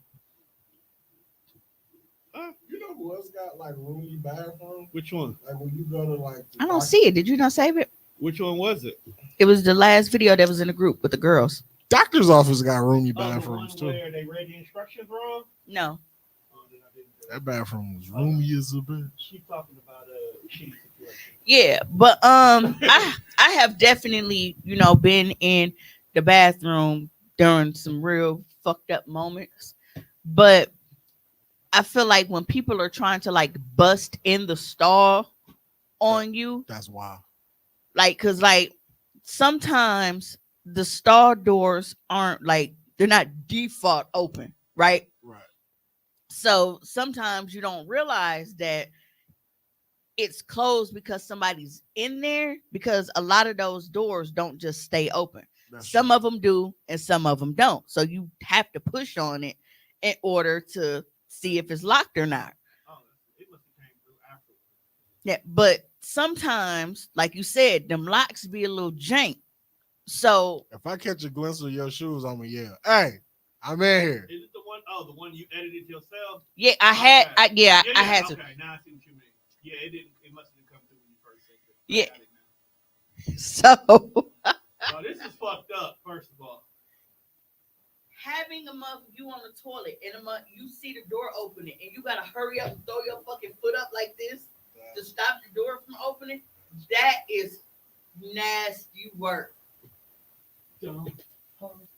S3: You know who else got like roomy bathroom?
S1: Which one?
S3: Like when you go to like.
S2: I don't see it. Did you not save it?
S1: Which one was it?
S2: It was the last video that was in the group with the girls.
S3: Doctor's office got roomy
S1: The
S3: bathrooms
S1: one
S3: too.
S1: where they read the instructions wrong.
S2: No.
S3: That bathroom was roomy as a bitch.
S1: She's talking about a shitty situation.
S2: Yeah, but I have definitely, been in the bathroom during some real fucked up moments. But I feel like when people are trying to like bust in the stall on you,
S3: that's wild.
S2: Like, cause like sometimes the stall doors aren't like, they're not default open, right?
S3: Right.
S2: So sometimes you don't realize that it's closed because somebody's in there, because a lot of those doors don't just stay open. Some of them do and some of them don't. So you have to push on it in order to see if it's locked or not.
S1: Oh, it must have came through afterwards.
S2: Yeah, but sometimes, like you said, them locks be a little jank. So
S3: if I catch a glimpse of your shoes, I'm gonna yell, "Hey, I'm in here."
S1: Is it the one? Oh, the one you edited yourself?
S2: Yeah, I had. I had to.
S1: Okay, now I see what you mean. Yeah, it didn't. It must have come through when you first said it.
S2: Yeah. So.
S1: Oh, this is fucked up. First of all,
S2: having a month you on the toilet and a month you see the door opening and you gotta hurry up and throw your fucking foot up like this to stop the door from opening. That is nasty work.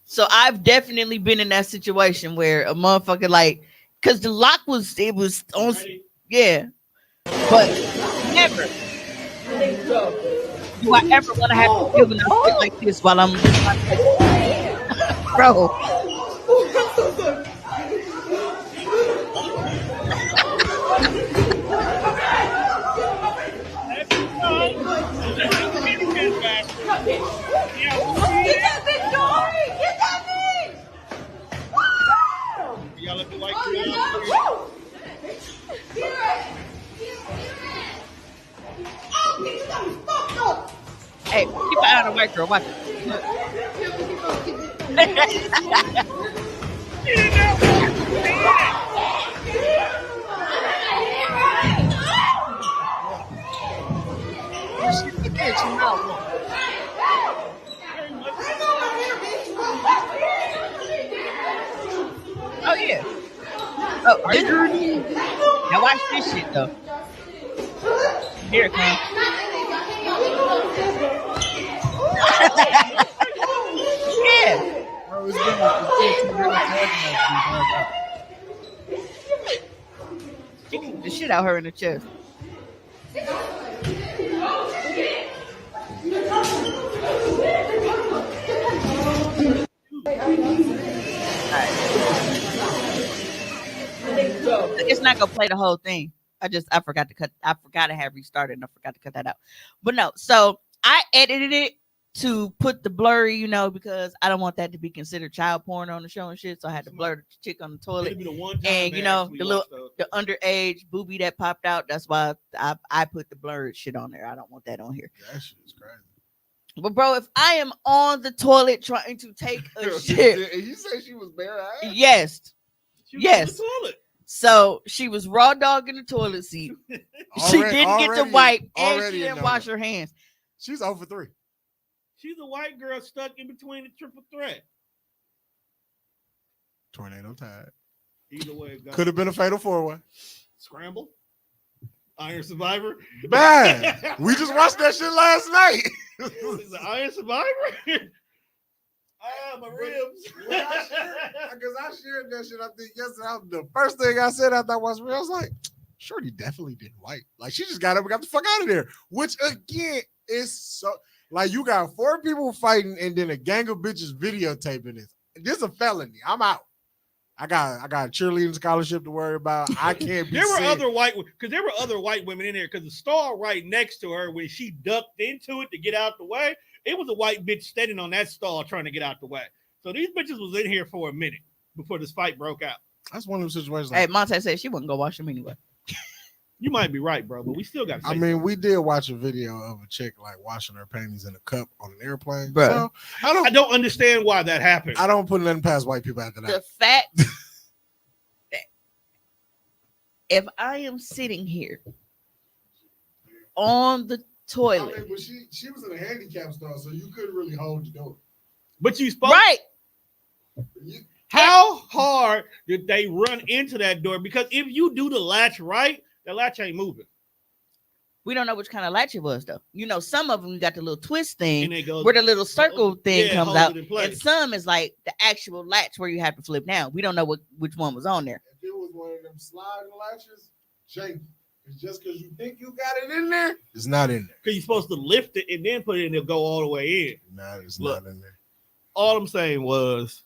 S2: So I've definitely been in that situation where a motherfucker like, cause the lock was on, yeah, but never do I ever want to have to deal with no shit like this while I'm bro.
S1: y'all looking like
S2: Hey, keep an eye on the white girl. Watch it. Oh yeah. Oh, now watch this shit though. Here it comes. Yeah. Bro, it's been the shit out her in the chest. It's not gonna play the whole thing. I forgot to have restarted and I forgot to cut that out. But no, so I edited it to put the blurry, because I don't want that to be considered child porn on the show and shit. So I had to blur the chick on the toilet. And the underage booby that popped out. That's why I put the blurred shit on there. I don't want that on here.
S3: That shit is crazy.
S2: But bro, if I am on the toilet trying to take a shit,
S3: and you say she was bare ass?
S2: Yes.
S1: Yes. Toilet.
S2: So she was raw dog in the toilet seat. She didn't get to wipe and she didn't wash her hands.
S3: She's over 3.
S1: She's a white girl stuck in between the triple threat.
S3: Tornado tide.
S1: Either way, it goes.
S3: Could have been a fatal 4-way.
S1: Scramble. Iron Survivor.
S3: Man, we just watched that shit last night.
S1: Is it Iron Survivor? My ribs.
S3: Because I shared that shit, I think yesterday. The first thing I said after I watched it, I was like, Shorty definitely didn't wipe. Like, she just got up and got the fuck out of there. Which, again, is so... Like, you got 4 people fighting and then a gang of bitches videotaping this. This is a felony. I'm out. I got a cheerleading scholarship to worry about. I can't be
S1: There were
S3: sick.
S1: other white women in there because the stall right next to her, when she ducked into it to get out the way, it was a white bitch standing on that stall trying to get out the way. So these bitches was in here for a minute before this fight broke out.
S3: That's one of those situations.
S2: Hey, Monte said she wouldn't go wash him anyway.
S1: You might be right, bro, but we still got to
S3: I mean, we did watch a video of a chick like washing her panties in a cup on an airplane.
S2: Bruh.
S3: So
S1: I don't understand why that happened.
S3: I don't put nothing past white people after
S2: The
S3: that.
S2: fact that if I am sitting here on the toilet,
S3: but she was in a handicap stall, so you couldn't really hold the door.
S1: But you spoke.
S2: right?
S1: How hard did they run into that door? Because if you do the latch right, the latch ain't moving.
S2: We don't know which kind of latch it was, though. You know, some of them got the little twist thing
S1: And it goes
S2: where the little circle thing
S1: yeah,
S2: comes
S1: holds
S2: out,
S1: it in place.
S2: and some is like the actual latch where you have to flip down. We don't know which one was on there.
S3: If it was one of them sliding latches, janky. It's just because you think you got it in there, it's not in there.
S1: Because you're supposed to lift it and then put it in and go all the way in.
S3: Nah, it's
S1: Look.
S3: not in there.
S1: All I'm saying was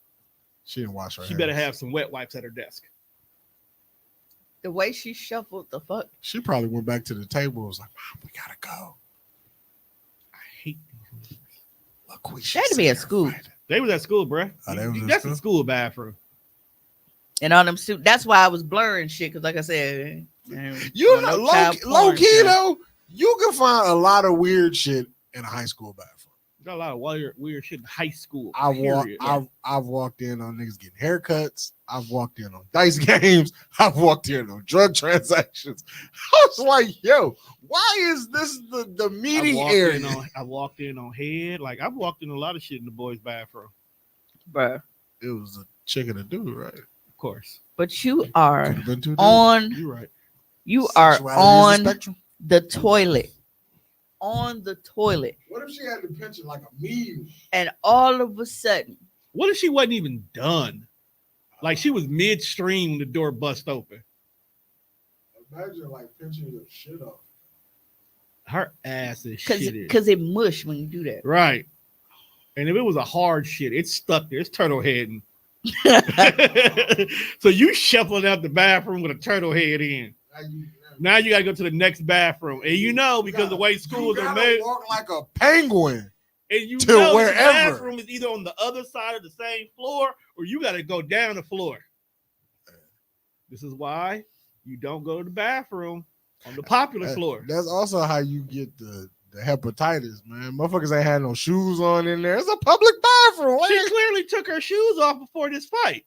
S3: She didn't wash her
S1: she
S3: hands.
S1: better have some wet wipes at her desk.
S2: The way she shuffled the fuck.
S3: She probably went back to the table and was like, Mom, we gotta go.
S1: I hate these.
S3: Look, we
S2: That had to be at school.
S1: They was at school, bruh.
S3: Oh, they was at
S1: That's
S3: school?
S1: a school bathroom.
S2: And on them suit, that's why I was blurring shit. Because like I said,
S3: You know, low key though, you can find a lot of weird shit in a high school bathroom.
S1: Got a lot of weird shit in high school.
S3: I've walked in on niggas getting haircuts. I've walked in on dice games. I've walked in on drug transactions. I was like, yo, why is this the meeting area?
S1: I walked in on head. Like, I've walked in a lot of shit in the boys' bathroom.
S2: bruh.
S3: It was a chick and a dude, right?
S1: Of course.
S2: But you are
S3: Could've been two dudes.
S2: on.
S1: You're right.
S2: You are
S3: Sexuality is a
S2: on
S3: spectrum.
S2: the toilet. On the toilet,
S3: What if she had to pinch it like a meeting?
S2: and all of a sudden,
S1: What if she wasn't even done? Like, she was midstream when the door bust open.
S3: Imagine like pinching your shit off.
S1: Her ass is shitty.
S2: because it mush when you do that.
S1: Right. And if it was a hard shit, it's stuck there. It's turtle heading. So you shuffling out the bathroom with a turtle head in. Now you gotta go to the next bathroom, and you know because the way schools are made,
S3: walk like a penguin.
S1: and you
S3: to
S1: know
S3: wherever.
S1: the bathroom is either on the other side of the same floor, or you gotta go down the floor. This is why you don't go to the bathroom on the popular floor.
S3: That's also how you get the hepatitis, man. Motherfuckers ain't had no shoes on in there. It's a public bathroom.
S1: She clearly took her shoes off before this fight.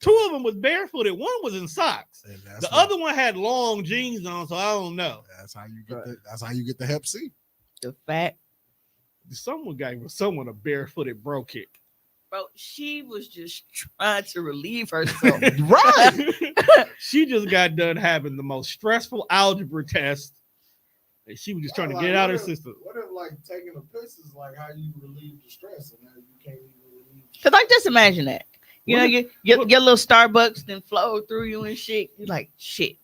S1: 2 of them was barefooted. One was in socks. The other one had long jeans on, so I don't know.
S3: That's how you get that's how you get the Hep C.
S2: The fact,
S1: Someone gave someone a barefooted bro kick.
S2: bro, she was just trying to relieve herself.
S3: Right.
S1: She just got done having the most stressful algebra test. And she was just trying to get it out of her system.
S3: What if like taking a piss is like how you relieve the stress and now you can't even relieve?
S2: Cause like just imagine that. You know, your little Starbucks then flow through you and shit. You're like, shit.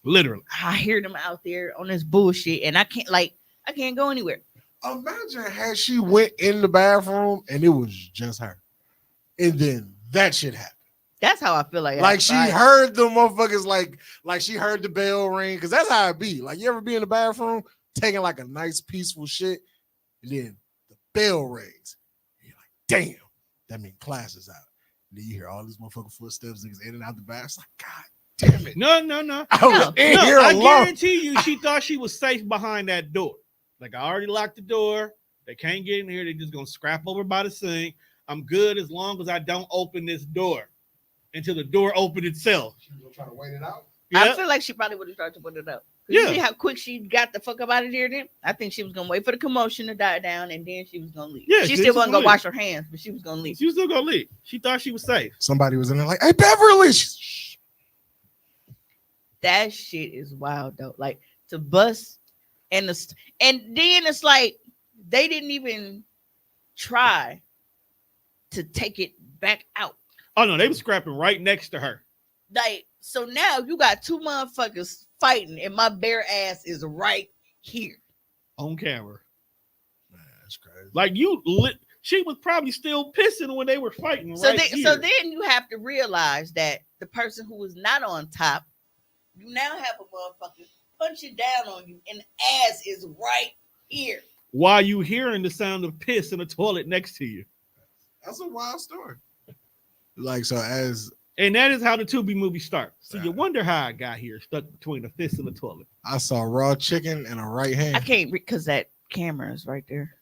S1: Literally.
S2: I hear them out there on this bullshit, and I can't go anywhere.
S3: Imagine had she went in the bathroom and it was just her, and then that shit happened.
S2: That's how I feel like.
S3: Like she heard the motherfuckers, like she heard the bell ring, because that's how it be. Like you ever be in the bathroom taking like a nice peaceful shit, and then the bell rings, and you're like, damn, that means class is out. And then you hear all these motherfucking footsteps, niggas in and out the bath. It's like, God damn it.
S1: No.
S3: I was in here
S1: I
S3: alone.
S1: guarantee you she thought she was safe behind that door. Like, I already locked the door. They can't get in here. They're just going to scrap over by the sink. I'm good as long as I don't open this door until the door opened itself.
S3: She was gonna try to wait it out.
S2: I
S1: Yep.
S2: feel like she probably would have started to put it up.
S1: Yeah.
S2: You see how quick she got the fuck up out of there then? I think she was gonna wait for the commotion to die down and then she was gonna leave.
S1: Yeah,
S2: she
S1: she
S2: still
S1: was
S2: wasn't
S1: gonna
S2: gonna wash her hands, but she was gonna leave.
S1: She was still gonna leave. She thought she was safe.
S3: Somebody was in there like, "Hey, Beverly."
S2: That shit is wild though. Like to bust and then it's like they didn't even try to take it back out.
S1: Oh no, they were scrapping right next to her.
S2: Like, so now you got two motherfuckers fighting, and my bare ass is right here
S1: on camera.
S3: Man, that's crazy.
S1: Like she was probably still pissing when they were fighting.
S2: So
S1: right here.
S2: so then you have to realize that the person who was not on top, you now have a motherfucker punching down on you, and the ass is right here.
S1: While you hearing the sound of piss in the toilet next to you.
S3: That's a wild story. Like, so
S1: and that is how the Tubi movie starts. So you wonder how I got here, stuck between a fist and the toilet.
S3: I saw raw chicken in a right hand.
S2: I can't read because that camera is right there.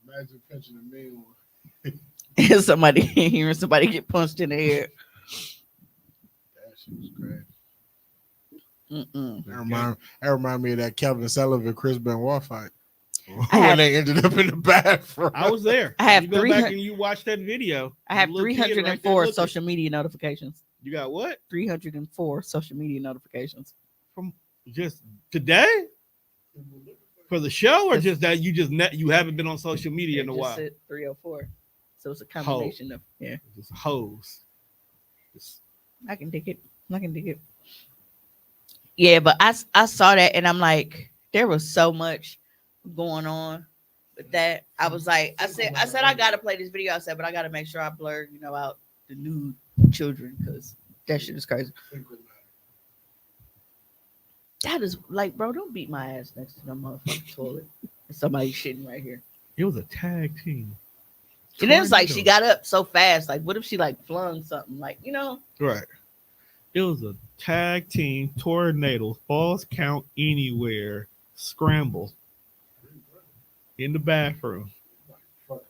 S3: Imagine pinching a mean one.
S2: And somebody hearing somebody get punched in the head.
S3: That shit was crazy.
S2: Mm-mm.
S3: That remind me of that Kelvin Sullivan Chris Benoit fight.
S2: When
S3: they ended up in the bathroom.
S1: I was there.
S2: I have
S1: you go back and you watch that video.
S2: I have
S1: the little kid
S2: 304
S1: right there
S2: social media notifications.
S1: You got what?
S2: 304 social media notifications.
S1: From just today? For the show, or just that you haven't been on social media in a while?
S2: 304. So it's a combination of
S1: just hoes.
S2: I can dig it. Yeah, but I saw that and I'm like, there was so much going on with that. I was like, I said I gotta play this video. I said, but I gotta make sure I blur, out the nude children because that shit is crazy. That is like, bro, don't beat my ass next to the motherfucking toilet. Somebody shitting right here.
S1: It was a tag team.
S2: And then it's like she got up so fast. Like, what if she like flung something? Like,
S1: Right. It was a tag team tornado. Falls count anywhere. Scramble. In the bathroom.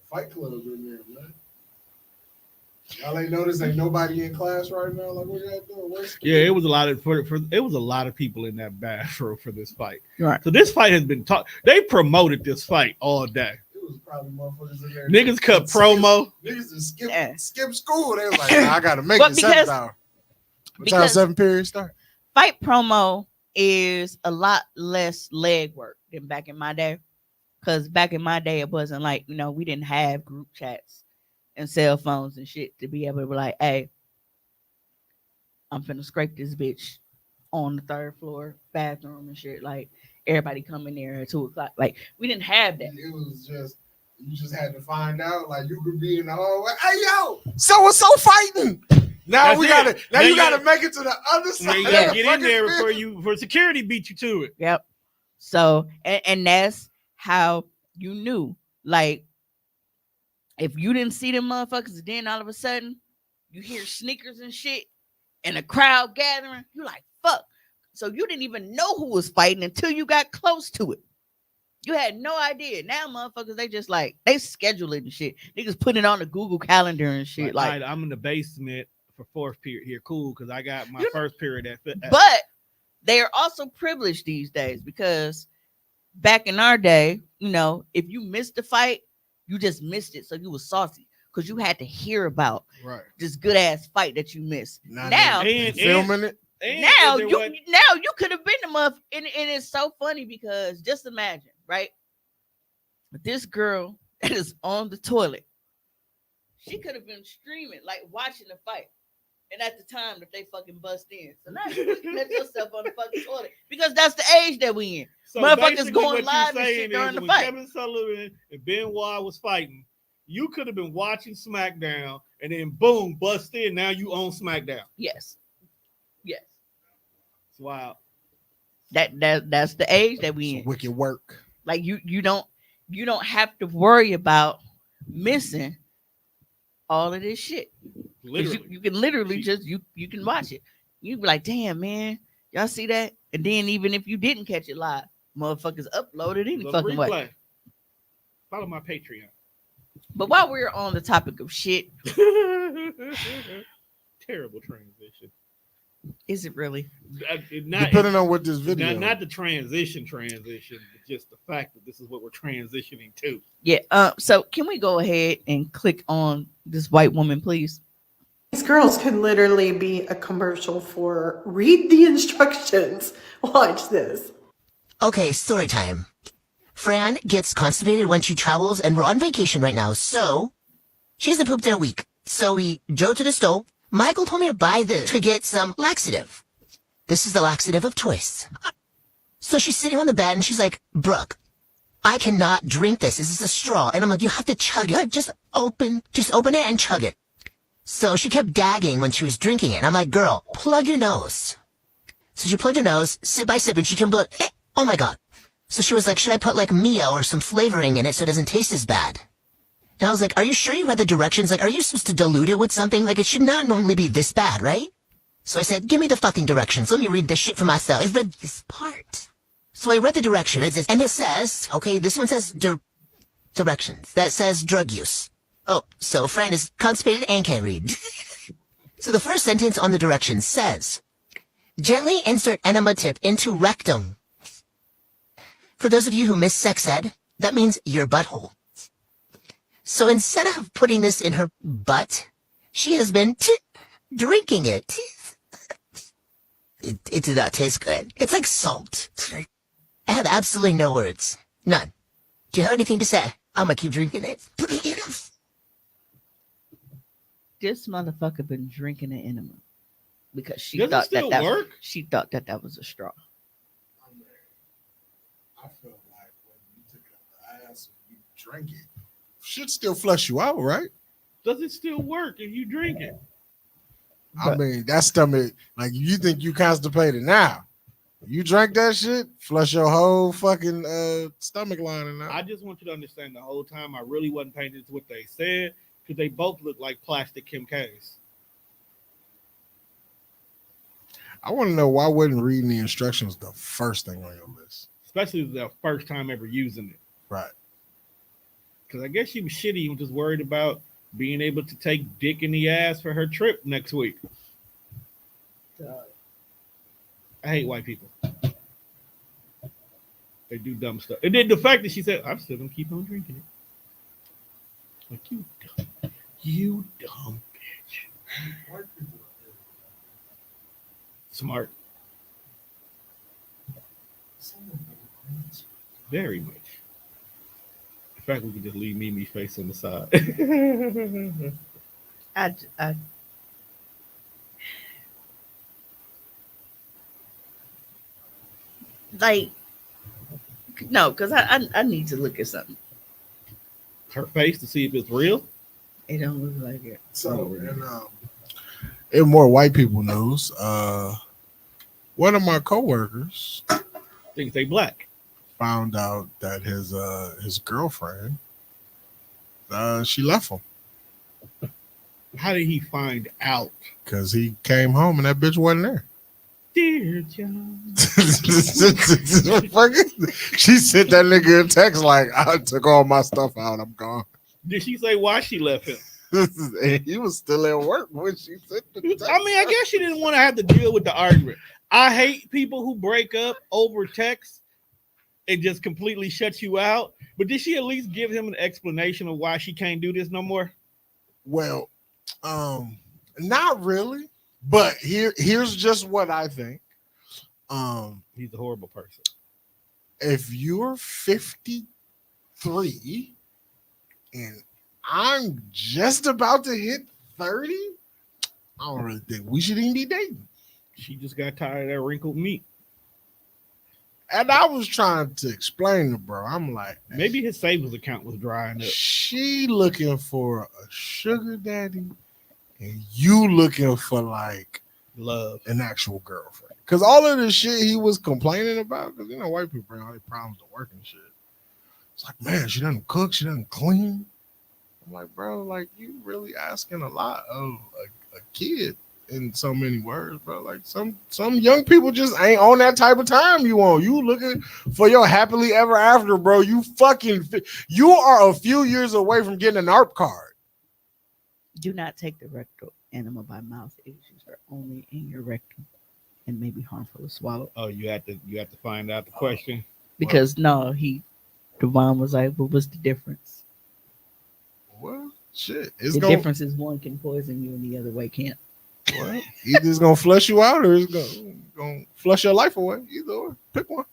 S3: Fight Club in there, man. Y'all ain't notice ain't nobody in class right now. Like, what y'all doing?
S1: Yeah, it was a lot of it was a lot of people in that bathroom for this fight.
S2: Right.
S1: So this fight has been taught. They promoted this fight all day.
S3: It was probably motherfuckers in there.
S1: Niggas cut promo.
S3: Niggas just skip school. They was like, nah, I gotta make
S2: but
S3: it
S2: because,
S3: 7 hours. What time 7 period start?
S2: Fight promo is a lot less leg work than back in my day. Because back in my day, it wasn't like, we didn't have group chats and cell phones and shit to be able to be like, hey, I'm finna scrape this bitch on the 3rd floor bathroom and shit. Like, everybody come in there at 2:00. Like, we didn't have that.
S3: It was just, you just had to find out. Like, you could be in the hallway. Hey, yo, so-and-so fighting. Now you gotta make it to the other side.
S1: You gotta get in there before security beat you to it.
S2: Yep. So, and that's how you knew. Like, if you didn't see them motherfuckers, then all of a sudden you hear sneakers and shit and a crowd gathering, you're like, fuck. So you didn't even know who was fighting until you got close to it. You had no idea. Now motherfuckers, they just like, they schedule it and shit. Niggas put it on the Google Calendar and shit. Like,
S1: I'm in the basement for 4th period here. Cool, because I got my 1st period at.
S2: But they are also privileged these days because back in our day, if you missed the fight, you just missed it. So you was saucy because you had to hear about this good ass fight that you missed. Now
S3: filming it.
S2: Now you could have been the month, and it's so funny because just imagine, right? This girl that is on the toilet, she could have been streaming, like watching the fight. And at the time that they fucking bust in. So now you looking at yourself on the fucking toilet. Because that's the age that we in.
S1: So
S2: motherfuckers going live and shit during the
S1: when
S2: fight.
S1: Kevin Sullivan and Benoit was fighting, you could have been watching SmackDown and then boom, bust in. Now you own SmackDown.
S2: Yes.
S1: It's wild.
S2: That's the age that we in.
S3: Wicked work.
S2: Like you don't have to worry about missing all of this shit.
S1: Literally.
S2: You can literally just you can watch it. You be like, damn man, y'all see that? And then even if you didn't catch it live, motherfuckers upload it any fucking way.
S1: Follow my Patreon.
S2: But while we're on the topic of shit,
S1: terrible transition.
S2: Is it really?
S3: Depending on what this video.
S1: Not the transition, but just the fact that this is what we're transitioning to.
S2: Yeah. So can we go ahead and click on this white woman, please?
S9: These girls could literally be a commercial for read the instructions. Watch this.
S10: Okay, story time. Fran gets constipated when she travels, and we're on vacation right now, so she hasn't pooped in a week. So we drove to the store. Michael told me to buy this to get some laxative. This is the laxative of choice. So she's sitting on the bed, and she's like, Brooke, I cannot drink this. This is a straw. And I'm like, you have to chug it. Just open it and chug it. So she kept gagging when she was drinking it. And I'm like, girl, plug your nose. So she plugged her nose, sip by sip, and she can blow. Oh my God. So she was like, should I put like Mio or some flavoring in it so it doesn't taste as bad? And I was like, are you sure you read the directions? Like, are you supposed to dilute it with something? Like, it should not normally be this bad, right? So I said, give me the fucking directions. Let me read this shit for myself. I read this part. So I read the directions, and it says, okay, this one says directions. That says drug use. Oh, so Fran is constipated and can't read. So the first sentence on the directions says, gently insert enema tip into rectum. For those of you who miss sex ed, that means your butthole. So instead of putting this in her butt, she has been drinking it. It did not taste good. It's like salt. I have absolutely no words. None. Do you have anything to say? I'm gonna keep drinking it.
S2: This motherfucker been drinking an enema because she
S1: Does
S2: thought
S1: it still
S2: that
S1: work?
S2: She thought that was a straw.
S3: I feel like when you take it up the ass and you drink it, should still flush you out, right?
S1: Does it still work if you drink it?
S3: I mean, that stomach, like you think you constipated now. You drank that shit, flush your whole fucking stomach lining out.
S1: I just want you to understand the whole time I really wasn't paying attention to what they said because they both look like plastic Kim K's.
S3: I want to know why wasn't reading the instructions the first thing on your list?
S1: Especially the first time ever using it.
S3: Right.
S1: Because I guess she was shitty and just worried about being able to take dick in the ass for her trip next week. I hate white people. They do dumb stuff. And then the fact that she said, I'm still going to keep on drinking it. Like, you dumb bitch. Smart. Very much. In fact, we could just leave Mimi's face on the side.
S2: I like no, because I need to look at something.
S1: Her face to see if it's real.
S2: It don't look like it.
S3: So, in more white people news, one of my coworkers
S1: Think they black.
S3: found out that his girlfriend she left him
S1: How did he find out?
S3: because he came home and that bitch wasn't there.
S1: Dear John.
S3: She sent that nigga a text like, I took all my stuff out, I'm gone.
S1: Did she say why she left him?
S3: And he was still at work when she sent the text.
S1: I mean, I guess she didn't want to have to deal with the argument. I hate people who break up over text and just completely shut you out. But did she at least give him an explanation of why she can't do this no more?
S3: Well, not really. But here's just what I think.
S1: He's a horrible person.
S3: If you're 53 and I'm just about to hit 30, I don't really think we should even be dating.
S1: She just got tired of that wrinkled meat.
S3: And I was trying to explain to bro. I'm like,
S1: maybe his savings account was drying up.
S3: She looking for a sugar daddy, and you looking for like
S1: love,
S3: an actual girlfriend. Because all of the shit he was complaining about, because white people bring all their problems to work and shit. It's like, man, she doesn't cook, she doesn't clean. I'm like, bro, like you really asking a lot of a kid in so many words, bro. Like some young people just ain't on that type of time you on. You looking for your happily ever after, bro. You are a few years away from getting an ARP card.
S2: Do not take the animal by mouth. Issues are only in your rectum and may be harmful to swallow.
S1: Oh, you have to find out the question.
S2: Because no, Devon was like, "Well, what's the difference?
S3: Well, shit. It's
S2: The
S3: gonna
S2: difference is one can poison you and the other way can't."
S3: well, either it's gonna flush you out or it's gonna flush your life away. Either or. Pick one.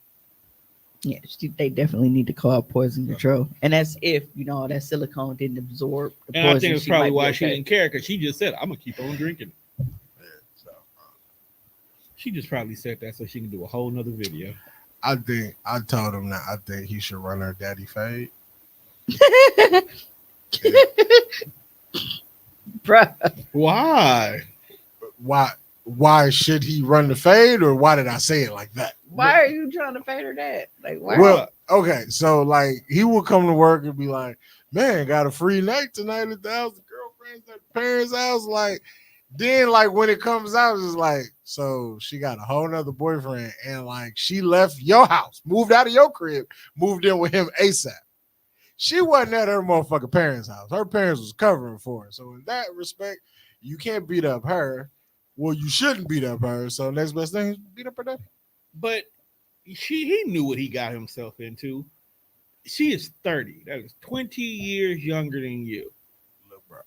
S2: Yeah, they definitely need to call out poison control, and that's if that silicone didn't absorb the poison.
S1: And I think it's probably why she
S2: okay.
S1: didn't care, because she just said, "I'm gonna keep on drinking." She just probably said that so she can do a whole nother video.
S3: I told him that I think he should run her daddy fade.
S2: Bruh.
S1: Why?
S3: Why should he run the fade, or why did I say it like that?
S2: Why are you trying to fade her dad? Like, why?
S3: Well, okay, so like he would come to work and be like, "Man, got a free night tonight at the house. The girlfriend's at the parents' house." Like, then like when it comes out, it's like, so she got a whole nother boyfriend, and like she left your house, moved out of your crib, moved in with him ASAP. She wasn't at her motherfucking parents' house. Her parents was covering for her. So in that respect, you can't beat up her. Well, you shouldn't beat up her. So next best thing is beat up her daddy.
S1: But he knew what he got himself into. She is 30. That is 20 years younger than you.
S3: Look, bro,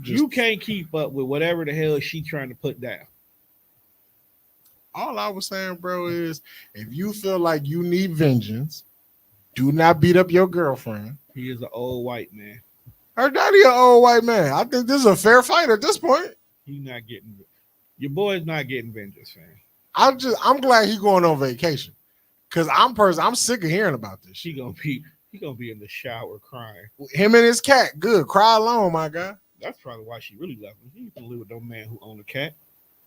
S1: you can't keep up with whatever the hell she trying to put down.
S3: All I was saying, bro, is if you feel like you need vengeance, do not beat up your girlfriend.
S1: He is an old white man.
S3: Her daddy an old white man. I think this is a fair fight at this point.
S1: He's not getting your boy's not getting vengeance, man.
S3: I'm glad he going on vacation. Cause I'm sick of hearing about this.
S1: He gonna be in the shower crying.
S3: Him and his cat, good. Cry alone, my guy.
S1: That's probably why she really left him. He can live with no man who owned a cat.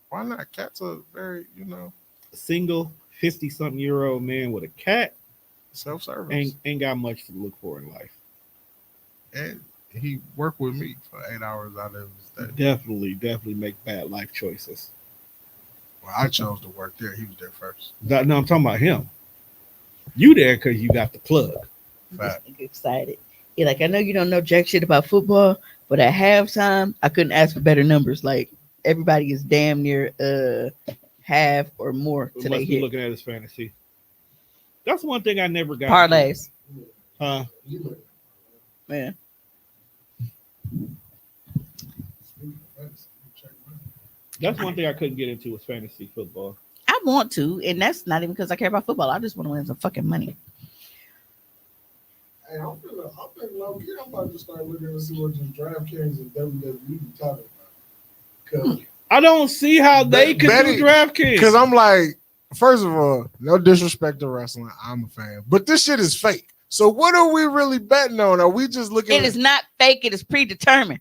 S3: Why not? Cats are very,
S1: a single 50-something-year-old man with a cat.
S3: Self-service.
S1: Ain't got much to look for in life.
S3: And he worked with me for 8 hours out of his day.
S1: Definitely make bad life choices.
S3: Well, I chose to work there. He was there first.
S1: No, I'm talking about him. You there because you got the plug.
S3: Fact.
S2: Excited. You're like, I know you don't know jack shit about football, but at halftime, I couldn't ask for better numbers. Like, everybody is damn near half or more to they hit.
S1: Looking at his fantasy. That's one thing I never got.
S2: Parlays.
S1: Huh?
S2: Man.
S1: That's one thing I couldn't get into was fantasy football.
S2: I want to, and that's not even because I care about football. I just want to win some fucking money.
S3: Hey, I'm thinking low-key, I'm about to start looking to see what just DraftKings and WWE be talking about.
S1: I don't see how they could do DraftKings.
S3: Because I'm like, first of all, no disrespect to wrestling. I'm a fan. But this shit is fake. So what are we really betting on? Are we just looking
S2: It is not fake. It is predetermined.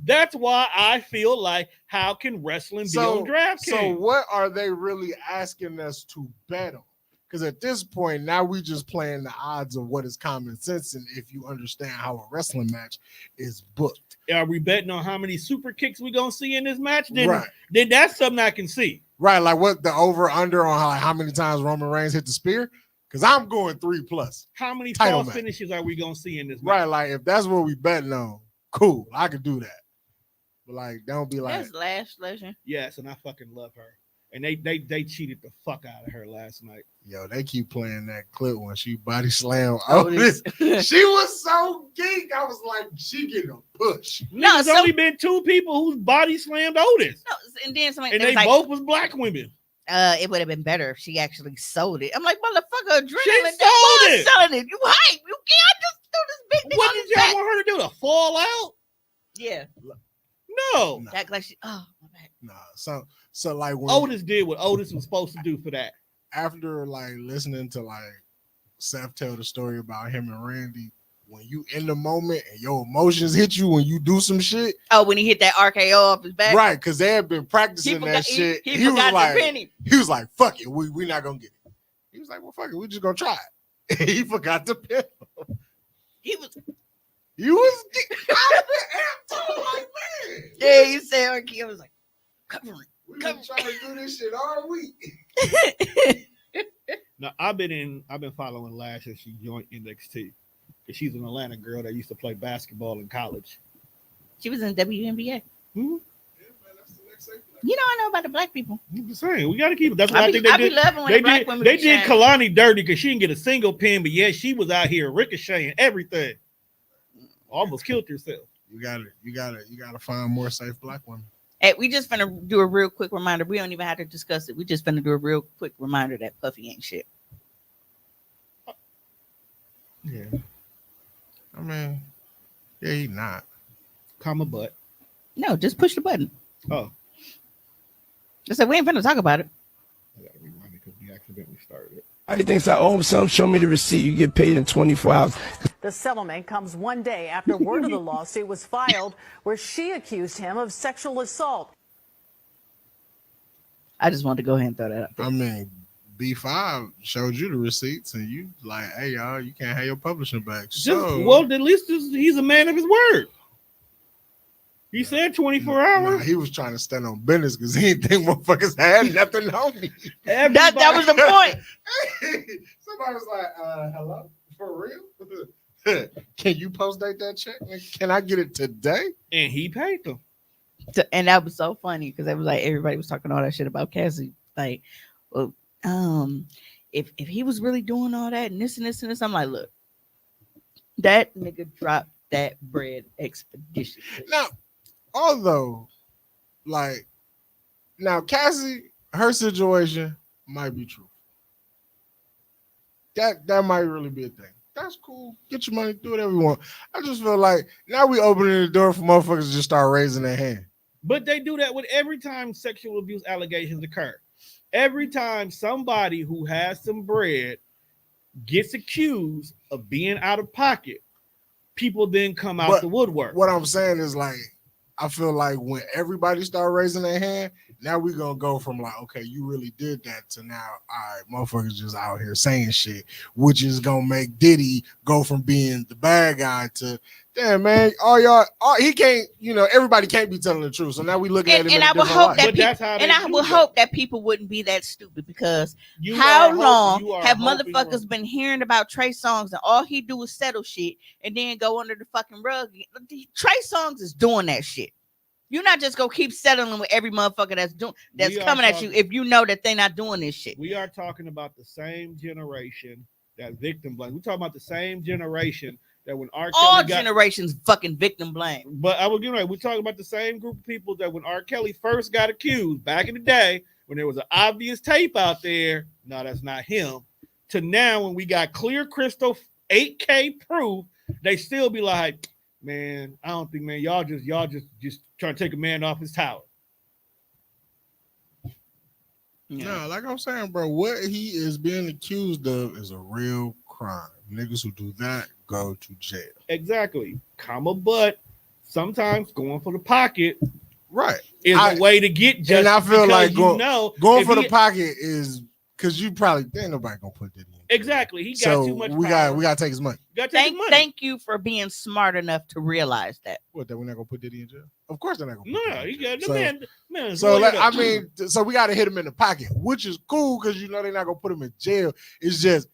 S1: That's why I feel like, how can wrestling be on DraftKings?
S3: So what are they really asking us to bet on? Because at this point, now we just playing the odds of what is common sense and if you understand how a wrestling match is booked.
S1: Are we betting on how many super kicks we gonna see in this match?
S3: Right.
S1: Then that's something I can see.
S3: Right, like what the over-under on how many times Roman Reigns hit the spear? Because I'm going 3+.
S1: How many
S3: Title
S1: false
S3: match.
S1: finishes are we gonna see in this match?
S3: Right, like if that's what we betting on, cool, I could do that. But like, don't be like
S2: That's Lash Legend.
S1: Yes, and I fucking love her. And they cheated the fuck out of her last night.
S3: Yo, they keep playing that clip when she body slammed Otis. She was so geek. I was like, she getting a push.
S1: No, there's only been 2 people whose body slammed Otis.
S2: No, and then somebody
S1: and they
S2: was
S1: both was black women.
S2: It would have been better if she actually sold it. I'm like, motherfucker, adrenaline.
S1: She sold it.
S2: Selling it. You hype. You can't just do this big thing.
S1: What did y'all want her to do? To fall out?
S2: Yeah.
S1: No.
S2: Act like she. Oh, my bad.
S3: Nah. So like when
S1: Otis did what Otis was supposed to do for that.
S3: After like listening to like Seth tell the story about him and Randy, when you in the moment and your emotions hit you when you do some shit.
S2: Oh, when he hit that RKO off his back.
S3: Right, because they had been practicing that shit.
S2: He was
S3: like, fuck it, we not gonna get it. He was like, well, fuck it, we just gonna try it. He forgot to pin.
S2: He was
S3: I've been amped up like, man.
S2: Yeah, you said RKO. I was like, cover it.
S3: We've been trying to do this shit all week.
S1: Now I've been following Lash as she joined NXT. Because she's an Atlanta girl that used to play basketball in college.
S2: She was in WNBA.
S1: Mm-hmm.
S3: Yeah, man, that's
S2: You know, I know about the black people.
S1: I'm just saying, we got to keep it. That's why I think
S2: I
S1: they
S2: be
S1: did.
S2: loving when
S1: They
S2: the black
S1: did.
S2: women
S1: They
S2: be
S1: did
S2: shining.
S1: Kalani dirty because she didn't get a single pin, but yeah, she was out here ricocheting everything. Almost killed herself.
S3: You gotta find more safe black women.
S2: Hey, we just finna do a real quick reminder. We don't even have to discuss it. We just finna do a real quick reminder that Puffy ain't shit.
S1: Yeah,
S3: I mean, yeah, he not.
S1: comma butt.
S2: No, just push the button.
S1: Oh,
S2: I said we ain't finna talk about it.
S1: I gotta rewind it because we accidentally started it.
S7: He thinks I owe him something. Show me the receipt. You get paid in 24 hours.
S11: The settlement comes one day after word of the lawsuit was filed where she accused him of sexual assault.
S2: I just wanted to go ahead and throw that out there.
S3: I mean, B5 showed you the receipts, and you like, hey y'all, you can't have your publishing back. So,
S1: Well, at least he's a man of his word. He said 24 hours.
S3: Nah, he was trying to stand on business because he didn't think motherfuckers had nothing on me.
S2: That was the point.
S3: Somebody was like, hello? For real? Can you post date that check? Can I get it today?
S1: And he paid them.
S2: And that was so funny because it was like everybody was talking all that shit about Cassie. Like, well, if he was really doing all that and this and this and this, I'm like, look, that nigga dropped that bread expedition.
S3: Now, although, like, now Cassie, her situation might be true. That might really be a thing. That's cool. Get your money, do whatever you want. I just feel like now we opening the door for motherfuckers to just start raising their hand.
S1: But they do that with every time sexual abuse allegations occur. Every time somebody who has some bread gets accused of being out of pocket, people then come out the woodwork.
S3: What I'm saying is, like, I feel like when everybody start raising their hand, now we're gonna go from like, okay, you really did that to now, all right, motherfuckers just out here saying shit, which is gonna make Diddy go from being the bad guy to, damn man, he can't, everybody can't be telling the truth. So now we looking at him.
S2: And I would hope that hope that people wouldn't be that stupid because how long have motherfuckers been hearing about Trey Songz and all he do is settle shit and then go under the fucking rug? Trey Songz is doing that shit. You're not just gonna keep settling with every motherfucker that's coming at you if you know that they're not doing this shit.
S1: We are talking about the same generation that victim blame. We're talking about the same generation that when R. Kelly
S2: generations fucking victim blame.
S1: But I will get right. We're talking about the same group of people that when R. Kelly first got accused back in the day, when there was an obvious tape out there, no, that's not him. To now, when we got clear crystal 8K proof, they still be like, man, I don't think, man, y'all just trying to take a man off his tower.
S3: No, like I'm saying, bro, what he is being accused of is a real crime. Niggas who do that go to jail.
S1: Exactly. But sometimes going for the pocket,
S3: right,
S1: is a way to get justice.
S3: And I feel like going for the pocket is because you probably ain't nobody gonna put that in.
S1: Exactly. He got too much.
S3: We got to take his money.
S2: Thank you for being smart enough to realize that.
S3: What, that we're not gonna put Diddy in jail? Of course they're not gonna.
S1: No, he got the man.
S3: So I mean, so we got to hit him in the pocket, which is cool because they're not gonna put him in jail. It's just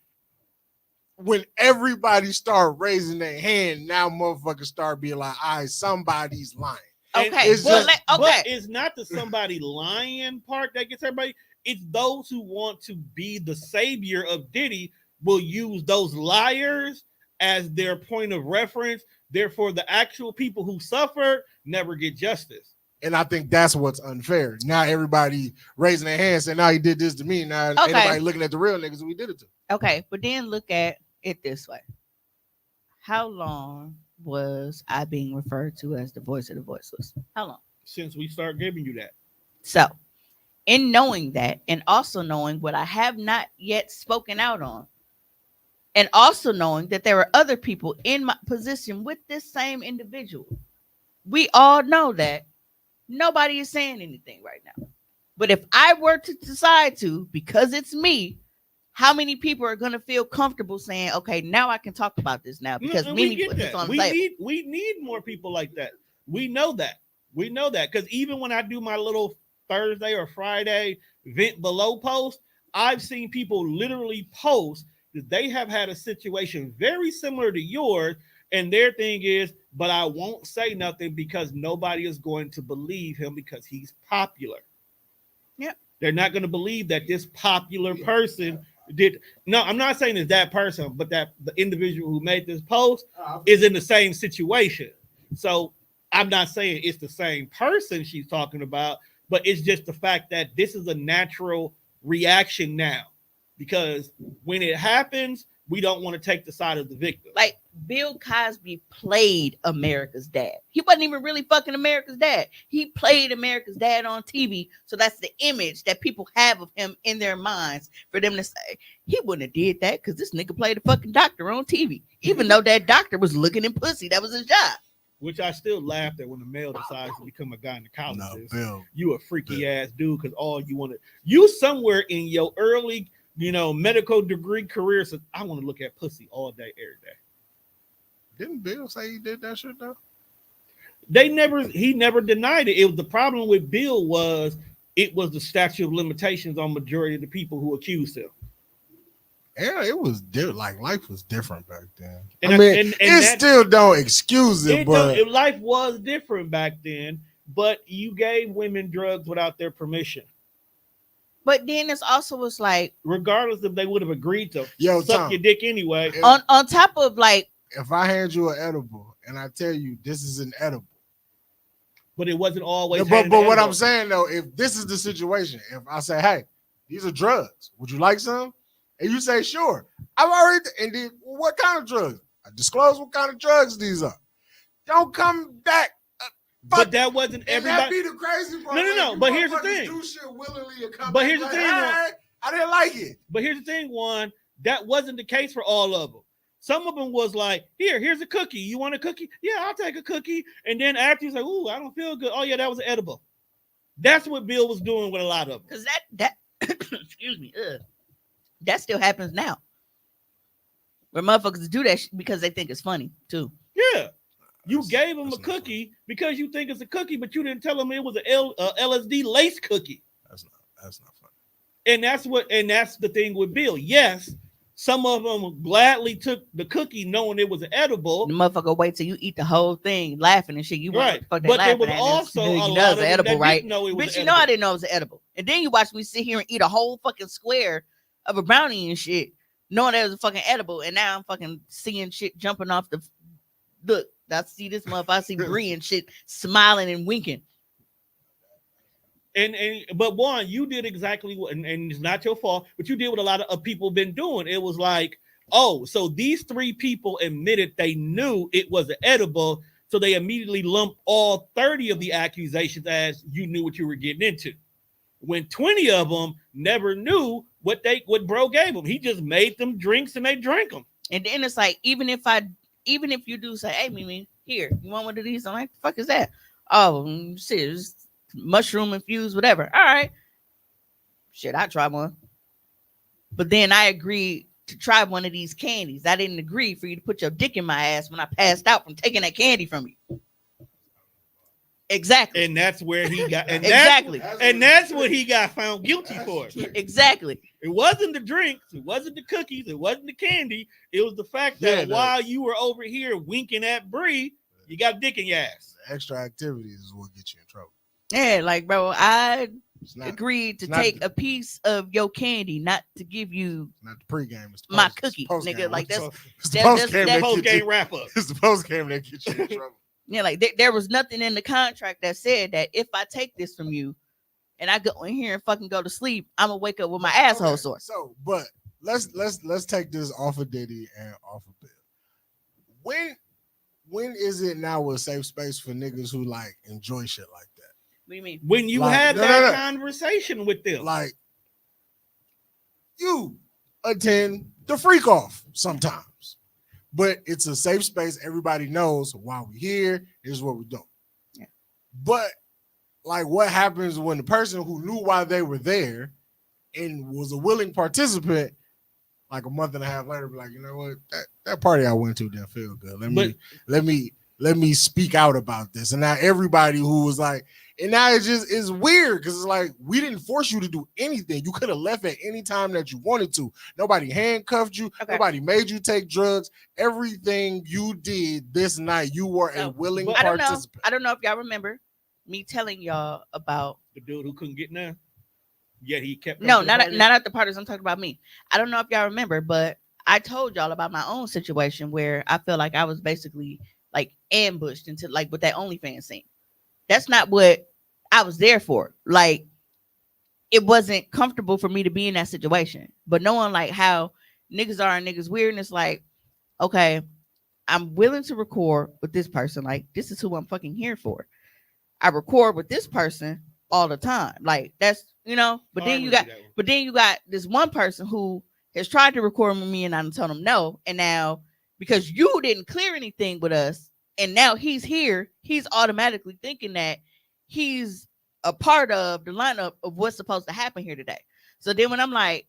S3: when everybody start raising their hand, now motherfuckers start being like, all right, somebody's lying.
S2: Okay,
S1: but it's not the somebody lying part that gets everybody. It's those who want to be the savior of Diddy will use those liars as their point of reference. Therefore, the actual people who suffered never get justice.
S3: And I think that's what's unfair. Now everybody raising their hands saying, now he did this to me. Now everybody looking at the real niggas who he did it to.
S2: Okay, but then look at it this way. How long was I being referred to as the voice of the voiceless? How long?
S1: Since we start giving you that.
S2: So, in knowing that, and also knowing what I have not yet spoken out on, and also knowing that there are other people in my position with this same individual, we all know that nobody is saying anything right now. But if I were to decide to, because it's me, how many people are going to feel comfortable saying, okay, now I can talk about this now because Mimi put this on the table.
S1: We need more people like that. We know that. Because even when I do my little Thursday or Friday vent below post, I've seen people literally post that they have had a situation very similar to yours, and their thing is, but I won't say nothing because nobody is going to believe him because he's popular. They're not going to believe that this popular person did. No, I'm not saying it's that person, but that the individual who made this post is in the same situation. So I'm not saying it's the same person she's talking about, but it's just the fact that this is a natural reaction now, because when it happens, we don't want to take the side of the victim.
S2: Like Bill Cosby played America's dad. He wasn't even really fucking America's dad. He played America's dad on TV. So that's the image that people have of him in their minds for them to say he wouldn't have did that because this nigga played a fucking doctor on TV. Even though that doctor was looking in pussy. That was his job.
S1: Which I still laughed at when a male decides to become a gynecologist.
S3: No, Bill.
S1: You a freaky ass dude because all you want to, you somewhere in your early, medical degree career says, I want to look at pussy all day, every day.
S3: Didn't Bill say he did that shit though?
S1: He never denied it. It was the problem with Bill was it was the statute of limitations on majority of the people who accused him.
S3: Yeah, it was like life was different back then.
S1: And
S3: it still don't excuse it, but
S1: life was different back then. But you gave women drugs without their permission.
S2: But then it's also was like,
S1: regardless if they would have agreed to suck
S3: Tom,
S1: your dick anyway.
S2: On top of like,
S3: if I hand you an edible and I tell you this is an edible,
S1: but it wasn't always.
S3: But what I'm saying though, if this is the situation, if I say, hey, these are drugs, would you like some? And you say, sure. I've already, and then what kind of drugs? I disclose what kind of drugs these are. Don't come back.
S1: But that wasn't everybody.
S3: That be the crazy part.
S1: No. But here's the thing.
S3: Do shit willingly and come
S1: but here's the thing.
S3: Hey, I didn't like it.
S1: But here's the thing, Juan. That wasn't the case for all of them. Some of them was like, here's a cookie. You want a cookie? Yeah, I'll take a cookie. And then after he's like, ooh, I don't feel good. Oh yeah, that was an edible. That's what Bill was doing with a lot of them.
S2: Because that excuse me, that still happens now. Where motherfuckers do that because they think it's funny too.
S1: Yeah. You gave him a cookie because you think it's a cookie, but you didn't tell him it was an LSD lace cookie.
S3: That's not funny.
S1: And that's the thing with Bill. Yes, some of them gladly took the cookie knowing it was an edible.
S2: The motherfucker wait till you eat the whole thing, laughing and shit. You
S1: right,
S2: but
S1: there was also a lot of
S2: edible, right?
S1: Bitch,
S2: you know I didn't know it was an edible. And then you watch me sit here and eat a whole fucking square of a brownie and shit, knowing that it was a fucking edible. And now I'm fucking seeing shit jumping off the look. I see this motherfucker, I see Bree and shit smiling and winking.
S1: But Juan, you did exactly what, and it's not your fault, but you did what a lot of people been doing. It was like, oh, so these three people admitted they knew it was an edible, so they immediately lumped all 30 of the accusations as you knew what you were getting into. When 20 of them never knew what bro gave them. He just made them drinks and they drank them.
S2: And then it's like, even if you do say, hey, Mimi, here, you want one of these? I'm like, the fuck is that? Oh, shit, it's mushroom infused, whatever. All right. Shit, I try one. But then I agreed to try one of these candies. I didn't agree for you to put your dick in my ass when I passed out from taking that candy from you. Exactly.
S1: And that's where he got
S2: exactly.
S1: That's what he got found guilty for.
S2: Exactly.
S1: It wasn't the drinks, it wasn't the cookies, it wasn't the candy. It was the fact that while you were over here winking at Bree, you got a dick in your ass.
S3: Extra activities is what gets you in trouble.
S2: Yeah, like bro, I agreed to take a piece of your candy, not to give you
S3: not the pregame, it's
S2: my cookie, nigga. Like that's
S3: the post-game
S1: wrap up.
S3: It's the post-game that gets you in trouble.
S2: Yeah, like there was nothing in the contract that said that if I take this from you and I go in here and fucking go to sleep, I'm gonna wake up with my asshole sore.
S3: So, but let's take this off of Diddy and off of Bill. When is it now a safe space for niggas who like enjoy shit like that?
S2: What do you mean?
S1: When you had that conversation with them,
S3: like you attend the freak off sometimes. But it's a safe space. Everybody knows why we're here. Here's what we're doing. Yeah. But like, what happens when the person who knew why they were there and was a willing participant, like a month and a half later, be like, you know what, that party I went to didn't feel good. Let me speak out about this. And now everybody who was like, and now it just is weird because it's like we didn't force you to do anything. You could have left at any time that you wanted to. Nobody handcuffed you. Okay. Nobody made you take drugs. Everything you did this night, you were a willing participant.
S2: I don't know if y'all remember me telling y'all about
S1: the dude who couldn't get in there. Yet he kept
S2: No,
S1: coming to the
S2: not
S1: party?
S2: not at the parties. I'm talking about me. I don't know if y'all remember, but I told y'all about my own situation where I feel like I was basically like ambushed into like with that OnlyFans scene. That's not what I was there for. Like, it wasn't comfortable for me to be in that situation. But knowing like how niggas are and niggas weird, and it's like, okay, I'm willing to record with this person. Like, this is who I'm fucking here for. I record with this person all the time. Like, that's, but then you got this one person who has tried to record with me and I told him no. And now because you didn't clear anything with us and now he's here, he's automatically thinking that he's a part of the lineup of what's supposed to happen here today. So then when I'm like,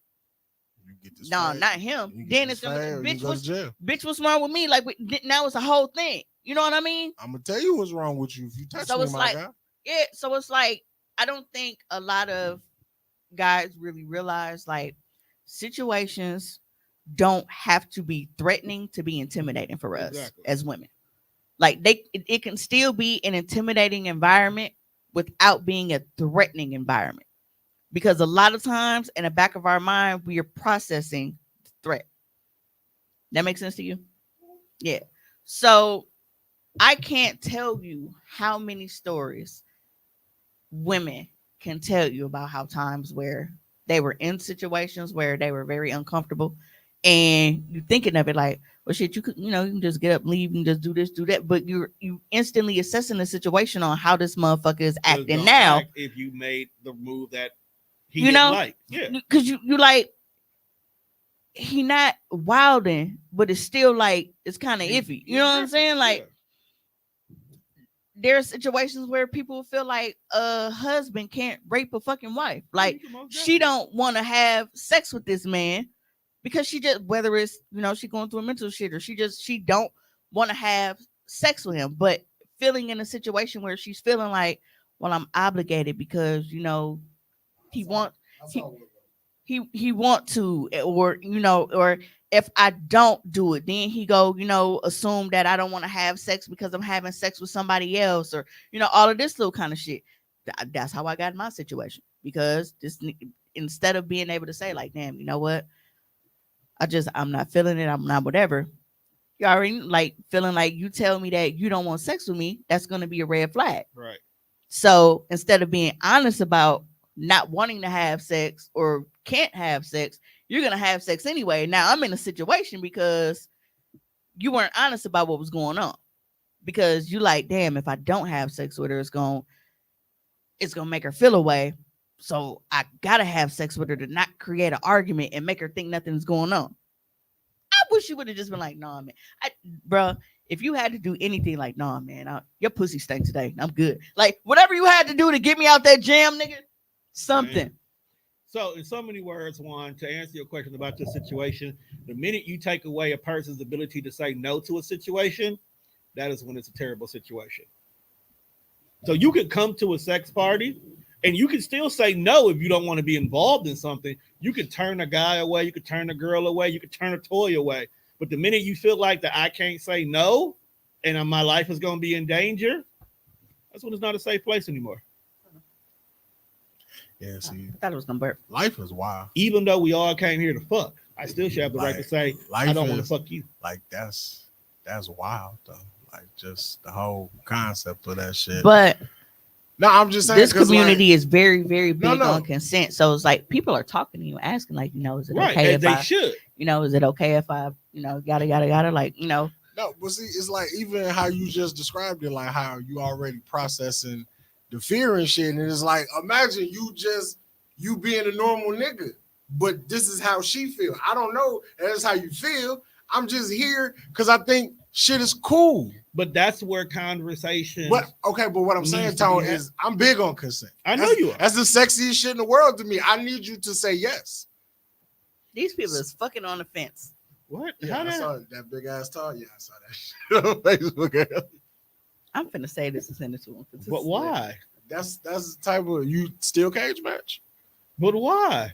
S2: no, not him. Then it's gonna bitch, what's wrong with me? Like, now it's a whole thing. You know what I mean?
S3: I'm gonna tell you what's wrong with you if you touch
S2: So
S3: me,
S2: it's
S3: my
S2: like,
S3: guy.
S2: yeah. So it's like, I don't think a lot of guys really realize like situations don't have to be threatening to be intimidating for us as women. Like, it can still be an intimidating environment without being a threatening environment. Because a lot of times in the back of our mind, we are processing the threat. That makes sense to you? Yeah. So I can't tell you how many stories women can tell you about how times where they were in situations where they were very uncomfortable, and you're thinking of it like, well, shit, you could, you can just get up, leave, and just do this, do that. But you instantly assessing the situation on how this motherfucker is acting now.
S1: If you made the move that he didn't like, yeah,
S2: because you like, he not wilding, but it's still like it's kind of iffy. You know what I'm saying? Like, there are situations where people feel like a husband can't rape a fucking wife. Like, she don't want to have sex with this man because she just, whether it's, she going through a mental shit or she don't want to have sex with him, but feeling in a situation where she's feeling like, well, I'm obligated because, he want to, or if I don't do it, then he go, assume that I don't want to have sex because I'm having sex with somebody else, or, all of this little kind of shit. That's how I got in my situation, because instead of being able to say like, damn, you know what? I'm not feeling it. I'm not whatever. You already like feeling like you tell me that you don't want sex with me. That's going to be a red flag.
S1: Right.
S2: So instead of being honest about not wanting to have sex or can't have sex, you're going to have sex anyway. Now I'm in a situation because you weren't honest about what was going on, because you like, damn, if I don't have sex with her, it's going to make her feel away. So I got to have sex with her to not create an argument and make her think nothing's going on. I wish you would have just been like, nah, man. Bro, if you had to do anything like, nah, man, your pussy stank today. I'm good. Like, whatever you had to do to get me out that jam, nigga, something.
S1: Man. So, in so many words, Juan, to answer your question about your situation, the minute you take away a person's ability to say no to a situation, that is when it's a terrible situation. So, you could come to a sex party and you can still say no if you don't want to be involved in something. You could turn a guy away, you could turn a girl away, you could turn a toy away. But the minute you feel like that I can't say no and my life is going to be in danger, that's when it's not a safe place anymore.
S3: Yeah, see,
S2: I thought it was gonna burp.
S3: Life is wild.
S1: Even though we all came here to fuck, I still should have the right to say I don't want to fuck you.
S3: Like, that's wild though. Like, just the whole concept of that shit.
S2: But
S3: no, I'm just saying
S2: this community is very, very big on consent. So it's like people are talking to you, asking like, is it okay if I should? Is it okay if I, yada yada yada, like,
S3: No, but see, it's like even how you just described it, like how you already processing the fear and shit, and it's like, imagine you being a normal nigga, but this is how she feel. I don't know, that's how you feel. I'm just here because I think shit is cool.
S1: But that's where conversation.
S3: But what I'm saying, Tone, is I'm big on consent.
S1: I know you are.
S3: That's the sexiest shit in the world to me. I need you to say yes.
S2: These people is fucking on the fence.
S1: What?
S3: Yeah, I saw that big ass talk. Yeah, I saw that shit on Facebook.
S2: I'm finna say this and send it to him.
S1: But why?
S3: That's the type of you steel cage match.
S1: But why?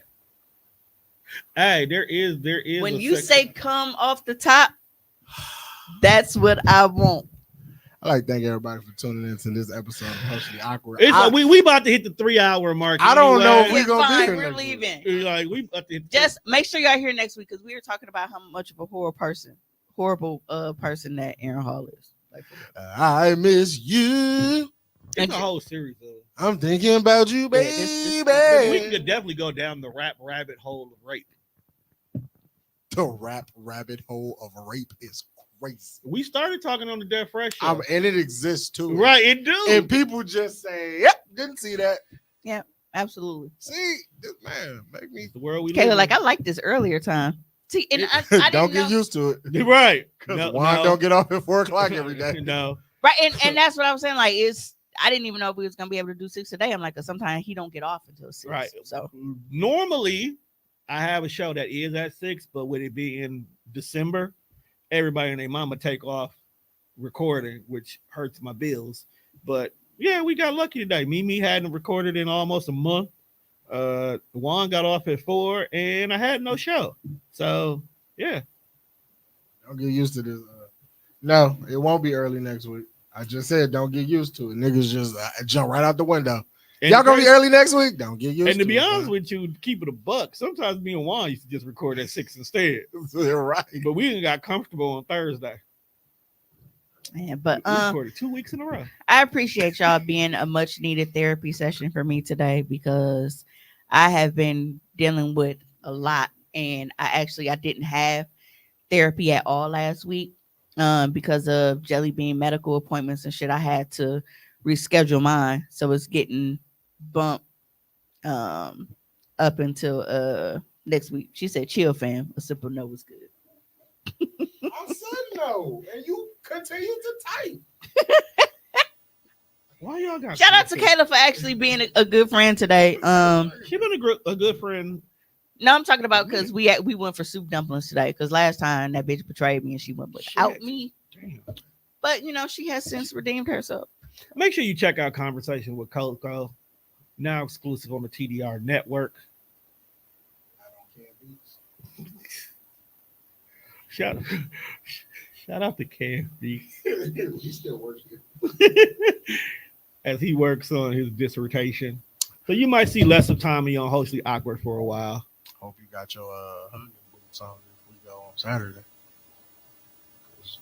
S1: Hey, there is.
S2: When you say come off the top, that's what I want.
S3: I like to thank everybody for tuning in to this episode of Hoecially Awkward.
S1: We about to hit the 3-hour mark.
S3: I don't know if
S2: We're
S3: we're gonna be here
S2: We're
S3: next week.
S2: leaving.
S1: Like we about to hit
S2: Just make sure y'all here next week because we were talking about how much of a horrible person that Aaron Hall is. Like,
S3: I miss you.
S1: it's a whole series of.
S3: I'm thinking about you, baby.
S1: We could definitely go down the rap rabbit hole of rape.
S3: The rap rabbit hole of rape is crazy.
S1: We started talking on the Death Fresh show.
S3: And it exists too.
S1: Right, it do.
S3: And people just say, yep, didn't see that.
S2: Yeah, absolutely.
S3: See, this man, make me.
S1: The world we
S2: Kayla,
S1: live
S2: like, I like this earlier time. See, and I
S3: don't
S2: didn't
S3: get
S2: know.
S3: used to it.
S1: in. Right.
S3: Because Juan don't get off at 4 o'clock every day.
S1: No.
S2: Right, and that's what I was saying. Like, I didn't even know if we was gonna be able to do 6 today. I'm like, sometimes he don't get off until 6.
S1: Right.
S2: So
S1: Normally, I have a show that is at 6, but with it be in December, everybody and their mama take off recording, which hurts my bills. But yeah, we got lucky today. Mimi hadn't recorded in almost a month. Juan got off at 4, and I had no show. So yeah.
S3: Don't get used to this. No, it won't be early next week. I just said don't get used to it. Niggas just jump right out the window.
S1: And
S3: y'all gonna be early next week? Don't get used to it.
S1: And to be honest with you, keep it a buck. Sometimes me and Juan used to just record at 6 instead.
S3: You're right.
S1: But we got comfortable on Thursday.
S2: yeah, but
S1: We recorded 2 weeks in a row.
S2: I appreciate y'all being a much needed therapy session for me today because I have been dealing with a lot, and I didn't have therapy at all last week because of Jelly Bean medical appointments and shit. I had to reschedule mine, so it's getting bumped up until next week. She said, "Chill, fam. A simple no was good."
S3: I said no, and you continue to type.
S1: Why y'all got?
S2: Shout out to Kayla for actually being a good friend today.
S1: She been a good friend.
S2: No, I'm talking about because we went for soup dumplings today because last time that bitch betrayed me and she went without me.
S1: Damn.
S2: But she has since redeemed herself.
S1: Make sure you check out Conversation with Coco, now exclusive on the TDR network. Shout out to Cam Beats.
S3: He still working.
S1: As he works on his dissertation. So you might see less of Tommy on Hoecially Awkward for a while.
S3: Hope you got your hugging boots on if we go on Saturday.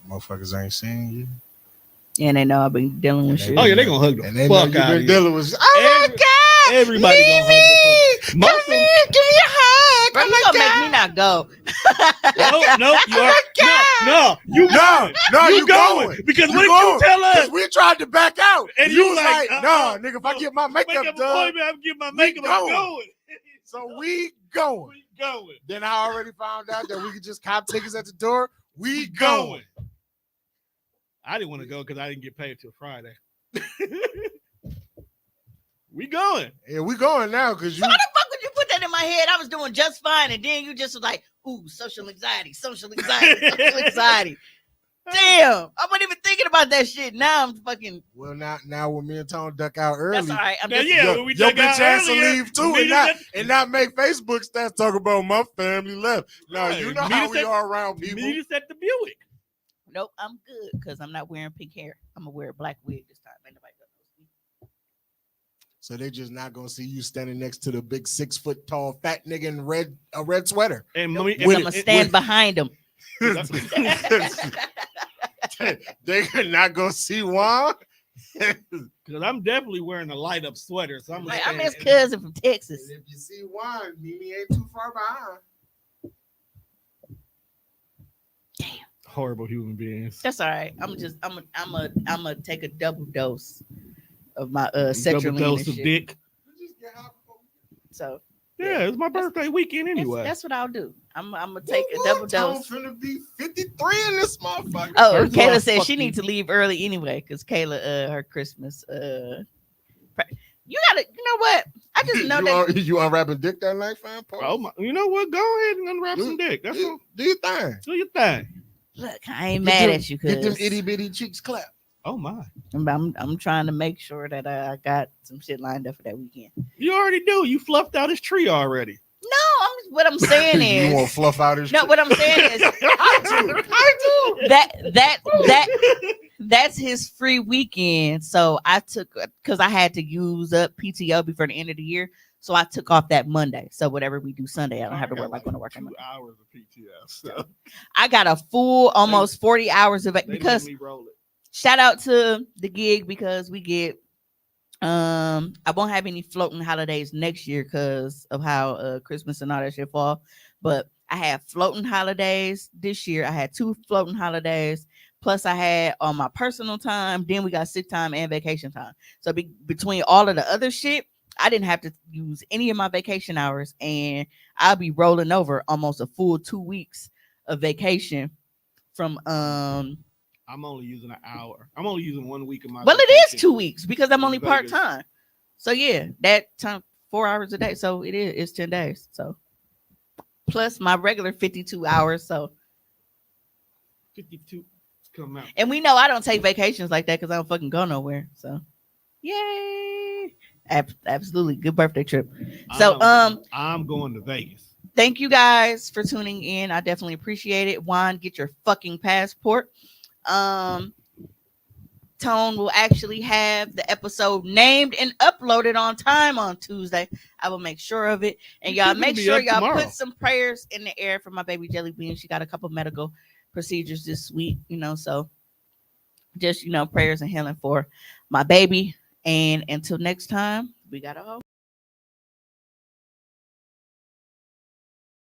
S3: Motherfuckers ain't seeing you.
S2: And they know I've been dealing with shit.
S1: Oh yeah, they gonna hug the
S3: And they know
S1: fuck
S3: you've
S1: out of
S3: been
S1: you.
S3: dealing with.
S1: Everybody gonna hug the fuck. Most of them.
S3: Give me a hug.
S2: Bro, you gonna make me not go.
S1: No, you are. No, you going.
S3: No,
S1: you going. Because what did you tell us?
S3: We tried to back out.
S1: And
S3: you
S1: you
S3: was
S1: like,
S3: no, nigga, if I get my makeup done,
S1: appointment, I'm getting my makeup. I'm going.
S3: So we going.
S1: We going.
S3: Then I already found out that we could just cop tickets at the door. We going.
S1: I didn't want to go because I didn't get paid till Friday. We going.
S3: Yeah, we going now because you.
S2: Why the fuck would you put that in my head? I was doing just fine, and then you just was like, "Ooh, social anxiety, social anxiety, social anxiety." Damn, I wasn't even thinking about that shit. Now I'm fucking.
S3: Well, now when me and Tone duck out early,
S2: That's all right. I'm
S1: Now,
S2: just,
S1: yeah,
S3: your,
S1: when we
S3: your
S1: duck
S3: bitch
S1: out
S3: ass to
S1: earlier,
S3: leave too,
S1: me
S3: and not make Facebook stats talk about my family left. No,
S1: Right.
S3: you know
S1: Me
S3: how
S1: to
S3: we
S1: set-
S3: are around people.
S1: Me just at the Buick.
S2: Nope, I'm good because I'm not wearing pink hair. I'm gonna wear a black wig this time. Ain't nobody gonna know.
S3: So they just not gonna see you standing next to the big 6 foot tall fat nigga in a red sweater.
S1: And
S2: Nope,
S1: mommy,
S2: I'm gonna stand behind him.
S3: They not gonna see Juan.
S1: because I'm definitely wearing a light up sweater. So I'm
S2: Like, I'm his cousin from Texas.
S3: And if you see Juan, Mimi ain't too far behind.
S1: horrible human beings.
S2: That's all right. I'm gonna take a double dose of my sertraline
S1: Double dose
S2: and
S1: of
S2: shit.
S1: dick.
S2: So
S1: Yeah, it's my birthday weekend anyway.
S2: that's what I'll do. I'm gonna take a double dose.
S3: Finna be 53 in this motherfucker.
S2: Oh,
S1: First of all,
S2: Kayla said
S1: fuck
S2: she
S1: you.
S2: needs to leave early anyway because Kayla, her Christmas. You gotta, you know what? I just know that.
S3: You unwrapping dick that night, fam?
S1: Oh my, you know what? Go ahead and unwrap some dick. That's all.
S3: Do your thing.
S1: Do your thing.
S2: Look, I ain't mad at you
S3: Get them
S2: because
S3: itty bitty cheeks clap.
S1: Oh my.
S2: I'm trying to make sure that I got some shit lined up for that weekend.
S1: You already do. You fluffed out his tree already.
S2: No, what I'm saying is
S3: You want to fluff out his
S2: no. What I'm saying is
S3: I do.
S2: that that's his free weekend. So I took, because I had to use up PTO before the end of the year. So I took off that Monday. So whatever we do Sunday, I don't have to worry about going to work on
S1: 2
S2: Monday.
S1: hours of PTS. So
S2: I got a full almost 40 hours of it
S1: they
S2: because
S1: let me roll it.
S2: shout out to the gig because we get I won't have any floating holidays next year because of how Christmas and all that shit fall. But I had floating holidays this year. I had 2 floating holidays. Plus, I had on my personal time. Then we got sick time and vacation time. So between all of the other shit, I didn't have to use any of my vacation hours, and I'll be rolling over almost a full 2 weeks of vacation from
S1: I'm only using an hour. I'm only using 1 week of my.
S2: Well, it
S1: vacation.
S2: is 2 weeks because I'm only part
S1: Vegas.
S2: time. So yeah, that time 4 hours a day. So it's 10 days. So plus my regular 52 hours. So
S1: 52 come out.
S2: and we know I don't take vacations like that because I don't fucking go nowhere. So yay. Absolutely good birthday trip. So
S1: I'm going to Vegas.
S2: thank you guys for tuning in. I definitely appreciate it. Juan, get your fucking passport. Tone will actually have the episode named and uploaded on time on Tuesday. I will make sure of it. And y'all make sure y'all put some prayers in the air for my baby Jelly Bean. She got a couple medical procedures this week, so just prayers and healing for my baby. And until next time, we got a hope.